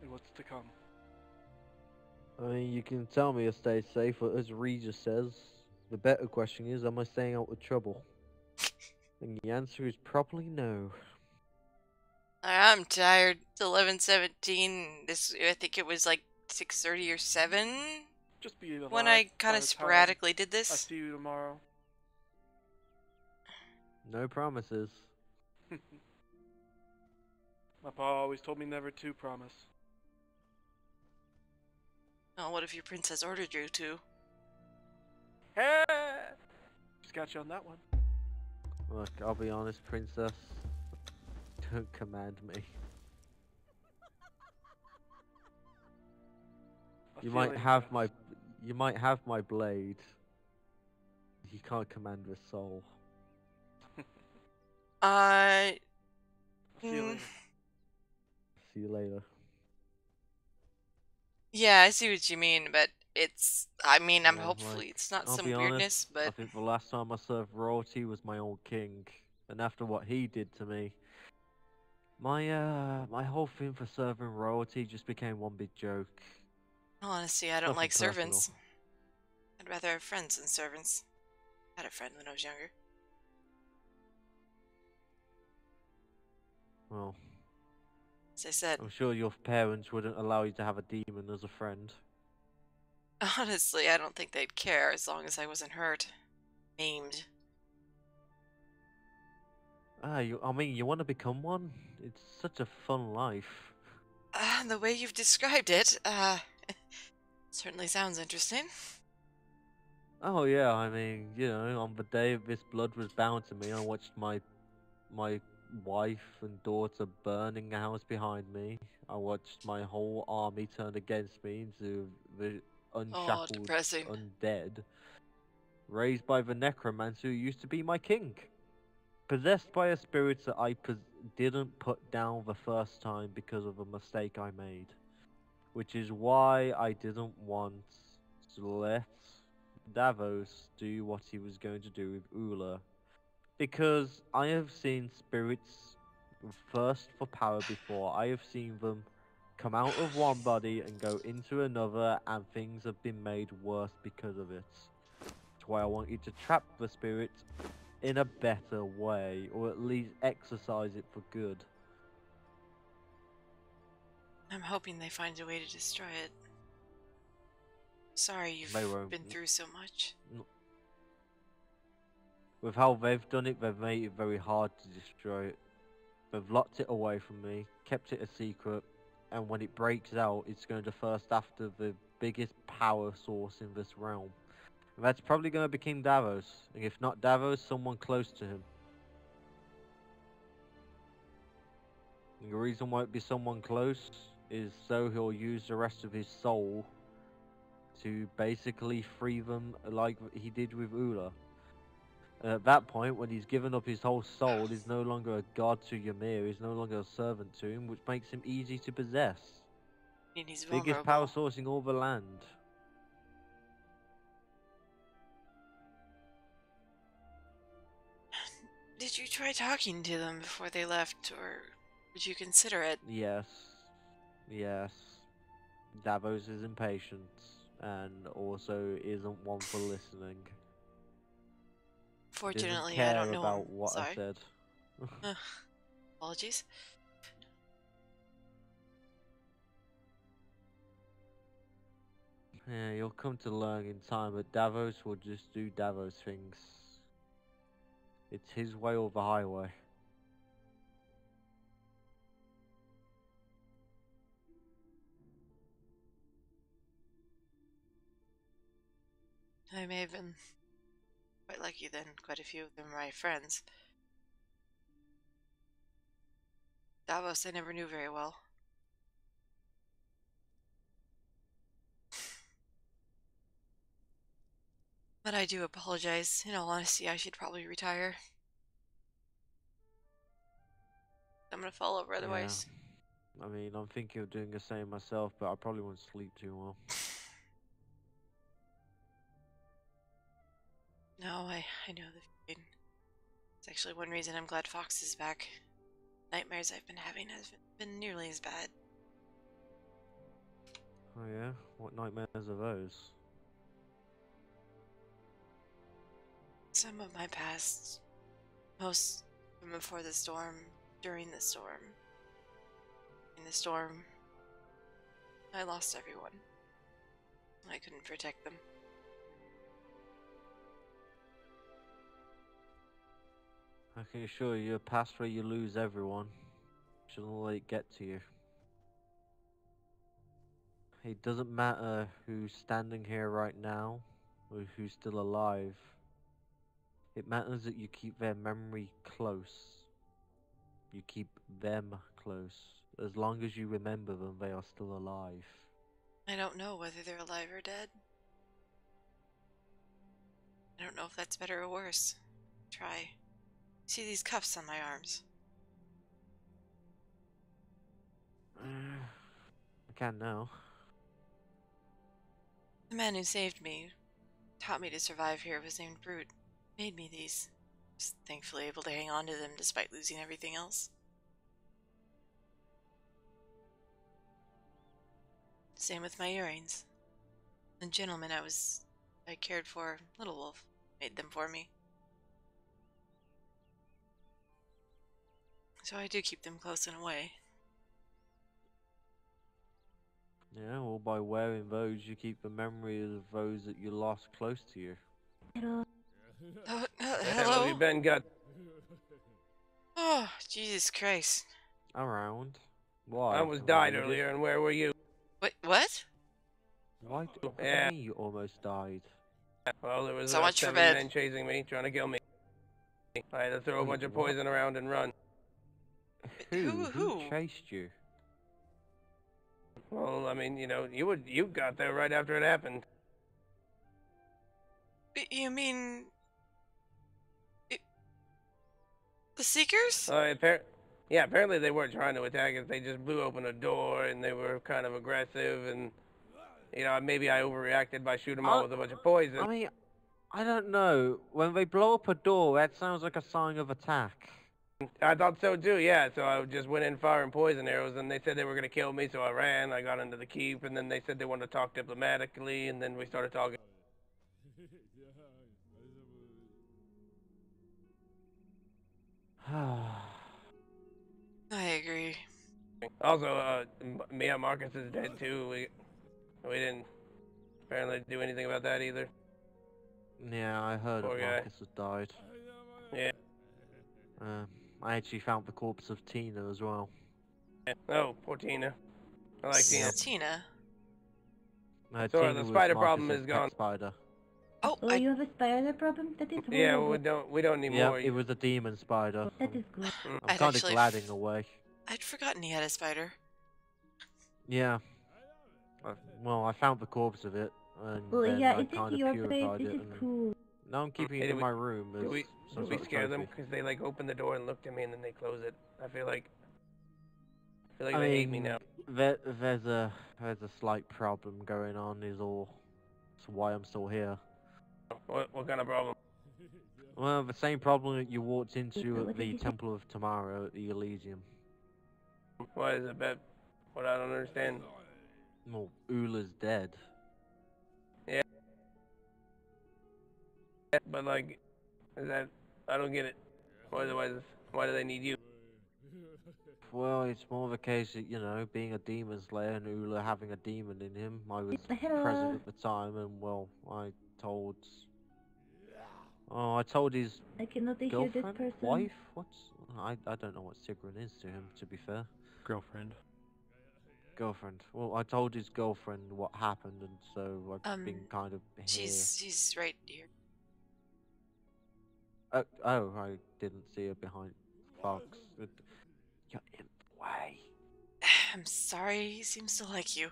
in what's to come. I mean, you can tell me to stay safe, but as Regis says, the better question is, am I staying out of trouble? And the answer is probably no. I'm tired. It's 11:17. I think it was like 6:30 or 7 Just be alive when I kind by of the time sporadically did I this. see you tomorrow. No promises. My pa always told me never to promise. Oh, what if your princess ordered you to? Just got you on that one. Look, I'll be honest, princess. Don't command me. You might have my blade. You can't command the soul. See you mm, later. See you later. Yeah, I see what you mean, but I'm Yeah, hopefully like, it's not I'll some be weirdness, honest, I but think the last time I served royalty was my old king, and after what he did to me, my whole thing for serving royalty just became one big joke. honestly, I don't Nothing like personal. servants. I'd rather have friends than servants. I had a friend when I was younger. Well, As I said, I'm sure your parents wouldn't allow you to have a demon as a friend. honestly, I don't think they'd care as long as I wasn't hurt. Maimed. I mean, you want to become one? It's such a fun life. The way you've described it, certainly sounds interesting. Oh yeah, I mean, you know, on the day this blood was bound to me, I watched my wife and daughter burn in the house behind me. I watched my whole army turn against me into the unshackled depressing. undead, raised by the necromancer who used to be my king, possessed by a spirit that I didn't put down the first time because of a mistake I made, which is why I didn't want to let Davos do what he was going to do with Ula. Because I have seen spirits thirst for power before. I have seen them come out of one body and go into another, and things have been made worse because of it. That's why I want you to trap the spirit in a better way, or at least exercise it for good. I'm hoping they find a way to destroy it. Sorry you've been through so much. With how they've done it, they've made it very hard to destroy it. They've locked it away from me, kept it a secret, and when it breaks out, it's going to thirst after the biggest power source in this realm. And that's probably going to be King Davos, and if not Davos, someone close to him. And the reason why it'd be someone close is so he'll use the rest of his soul to basically free them like he did with Ula. And at that point, when he's given up his whole soul, he's no longer a god to Ymir, he's no longer a servant to him, which makes him easy to possess. And he's Biggest power source in all the land. Did you try talking to them before they left, or would you consider it? Yes. Yes. Davos is impatient, and also isn't one for listening. Fortunately, Doesn't I care don't know him. about what I Sorry. said. Apologies. Yeah, you'll come to learn in time, but Davos will just do Davos things. It's his way or the highway. I may have been quite lucky then. Quite a few of them are my friends. Davos I never knew very well. But I do apologize. In all honesty, I should probably retire. I'm gonna fall over otherwise. Yeah. I mean, I'm thinking of doing the same myself, but I probably won't sleep too well. No, I know the feeling. It's actually one reason I'm glad Fox is back. Nightmares I've been having haven't been nearly as bad. Oh yeah? What nightmares are those? Some of my past. Most from before the storm, during the storm. In the storm, I lost everyone. I couldn't protect them. I can assure you, a past where you lose everyone shouldn't let it get to you. It doesn't matter who's standing here right now, or who's still alive. It matters that you keep their memory close. You keep them close. As long as you remember them, they are still alive. I don't know whether they're alive or dead. I don't know if that's better or worse. Try. See these cuffs on my arms? I can now. The man who saved me, taught me to survive here, was named Brute. Made me these. Was thankfully able to hang on to them despite losing everything else. Same with my earrings. The gentleman I cared for, Little Wolf, made them for me. So I do keep them close and away. Yeah, well, by wearing those, you keep the memory of those that you lost close to you. Hello? Where Hello? have you been, God? Oh, Jesus Christ. Around. Why? I almost died earlier, and where were you? Wait, what? What do Yeah. you mean you almost died? Well, there was So much for 7 bed. men chasing me, trying to kill me. I had to throw a bunch of poison around and run. Who chased you? Well, I mean, you got there right after it happened. You mean... the Seekers? Yeah, apparently they weren't trying to attack us. They just blew open a door, and they were kind of aggressive, and, maybe I overreacted by shooting them all with a bunch of poison. I mean, I don't know. When they blow up a door, that sounds like a sign of attack. I thought so too, yeah. So I just went in firing poison arrows, and they said they were going to kill me, so I ran. I got into the keep, and then they said they wanted to talk diplomatically, and then we started talking. I agree. Also, Marcus is dead too. We didn't apparently do anything about that either. Yeah, I heard Poor that guy. Marcus has died. Yeah. I actually found the corpse of Tina as well. Oh, poor Tina. I like Tina. Tina? So Tina the was spider problem Marcus's is pet gone. spider. Oh, you have a spider problem? That is Yeah, horrible. we don't need Yeah, more. it was a demon spider. That is good. I'm kind of glad in a way. I'd forgotten he had a spider. Yeah. Well, I found the corpse of it, and Oh then yeah, I it's kind in of your place. purified This it. is And cool. now I'm keeping it Hey, in my room as Did we some sort of scare them? trophy. Because they opened the door and looked at me, and then they closed it. I feel like I they hate me now. There's a slight problem going on. Is all. That's why I'm still here. What kind of problem? Well, the same problem that you walked into What at did the you say? Temple of Tomorrow at the Elysium. Why is it bad? What I don't understand. Well, Ula's dead. Yeah. But like, is that? I don't get it. Why do they need you? Well, it's more of a case of, you know, being a demon slayer and Ula having a demon in him. I was present at the time, and well, I told his I cannot hear this girlfriend, person. wife. I don't know what Sigrun is to him. To be fair, Girlfriend. girlfriend. Well, I told his girlfriend what happened, and so I've been kind of here. She's right here. Oh, I didn't see her behind Fox. You're in the way. I'm sorry, he seems to like you.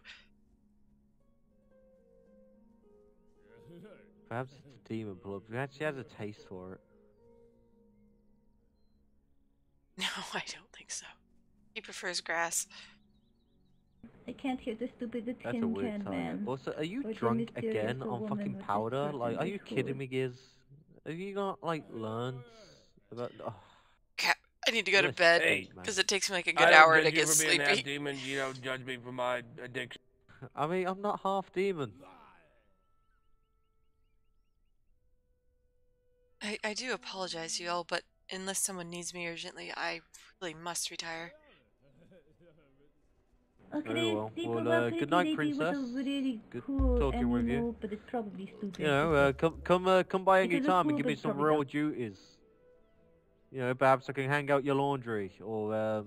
Perhaps it's a demon blood. Perhaps she has a taste for it. No, I don't think so. He prefers grass. I can't hear the stupid That's a tin weird can time. man. Also, are you Or the drunk mysterious again on woman fucking with this powder? person Like, are is you cool. kidding me, Giz? Have you not, like, learned about... Oh. Crap, I need to go to You're a bed, state, man. because it takes me like a I good don't hour judge to you get for being half sleepy. demon. You don't judge me for my addiction. I mean, I'm not half demon. I do apologize, you all, but unless someone needs me urgently, I really must retire. Okay, Very well. Steve, Well, good night, princess. Was a really Good cool talking with you. animal, but it's probably stupid. You know, come by any Because it's time cool, and give but me it's some probably real dumb. duties. You know, perhaps I can hang out your laundry, or,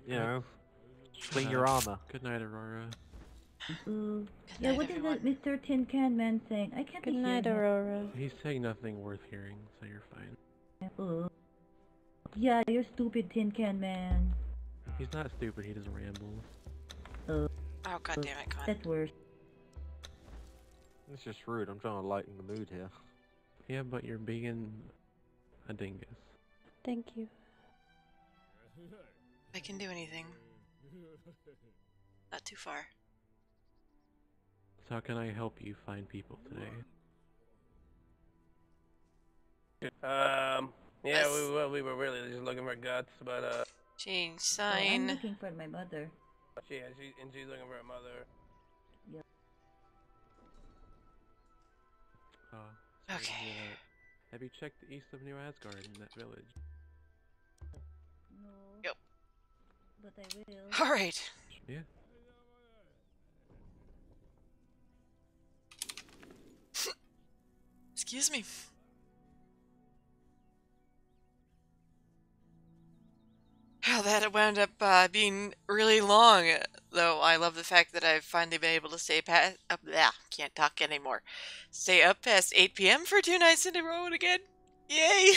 you know, clean your armor. Good night, Aurora. Yeah, what is it Mr. Tin Can Man saying? I can't Good hear night, him. Aurora. He's saying nothing worth hearing, so you're fine. Yeah, you're stupid, Tin Can Man. He's not stupid, he just rambles. Oh, god damn it, Conan. That's worse. It's just rude. I'm trying to lighten the mood here. Yeah, but you're being a dingus. Thank you. I can do anything. Not too far. So how can I help you find people today? Yeah, we were really just looking for guts, but Change I'm sign. looking for my mother. she's looking for a mother. Yeah. Sorry to hear that. Have you checked the east of New Asgard in that village? No. Yep. But I will. Alright. Yeah. Excuse me. Well, that wound up being really long, though I love the fact that I've finally been able to stay past... can't talk anymore. Stay up past 8 p.m. for 2 nights in a row again. Yay!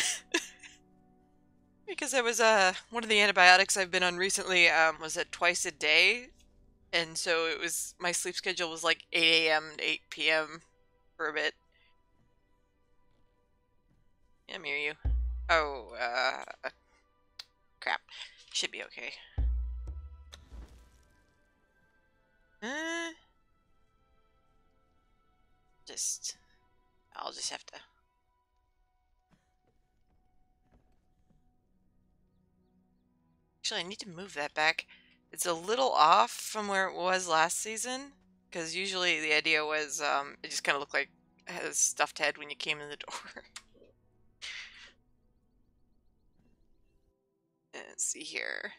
Because I was, one of the antibiotics I've been on recently, was at twice a day. And so it was, my sleep schedule was like 8 a.m. to 8 p.m. for a bit. Yeah, I'm hearing you. Oh, crap. Should be okay. I'll just have to. Actually, I need to move that back. It's a little off from where it was last season, because usually the idea was, it just kind of looked like it had a stuffed head when you came in the door. Let's see here.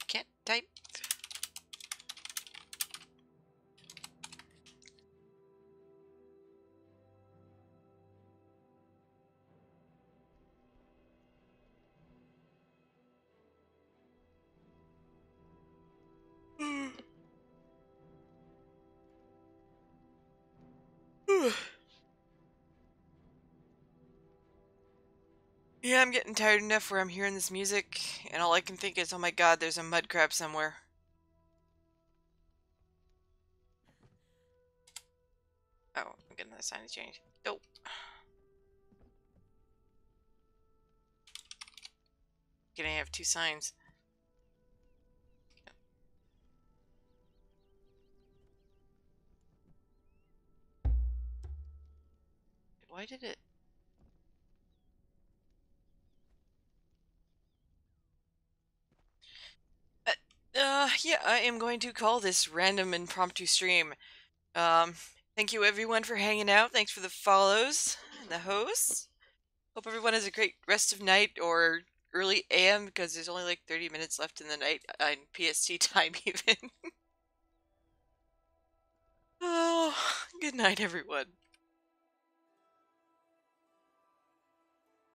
Can't type. Yeah, I'm getting tired enough where I'm hearing this music, and all I can think is, oh my god, there's a mud crab somewhere. get another sign to change. Nope. Can I have 2 signs? Why did it? Yeah, I am going to call this random impromptu stream. Thank you everyone for hanging out. Thanks for the follows and the hosts. Hope everyone has a great rest of night or early AM because there's only like 30 minutes left in the night on PST time even. Oh, good night everyone.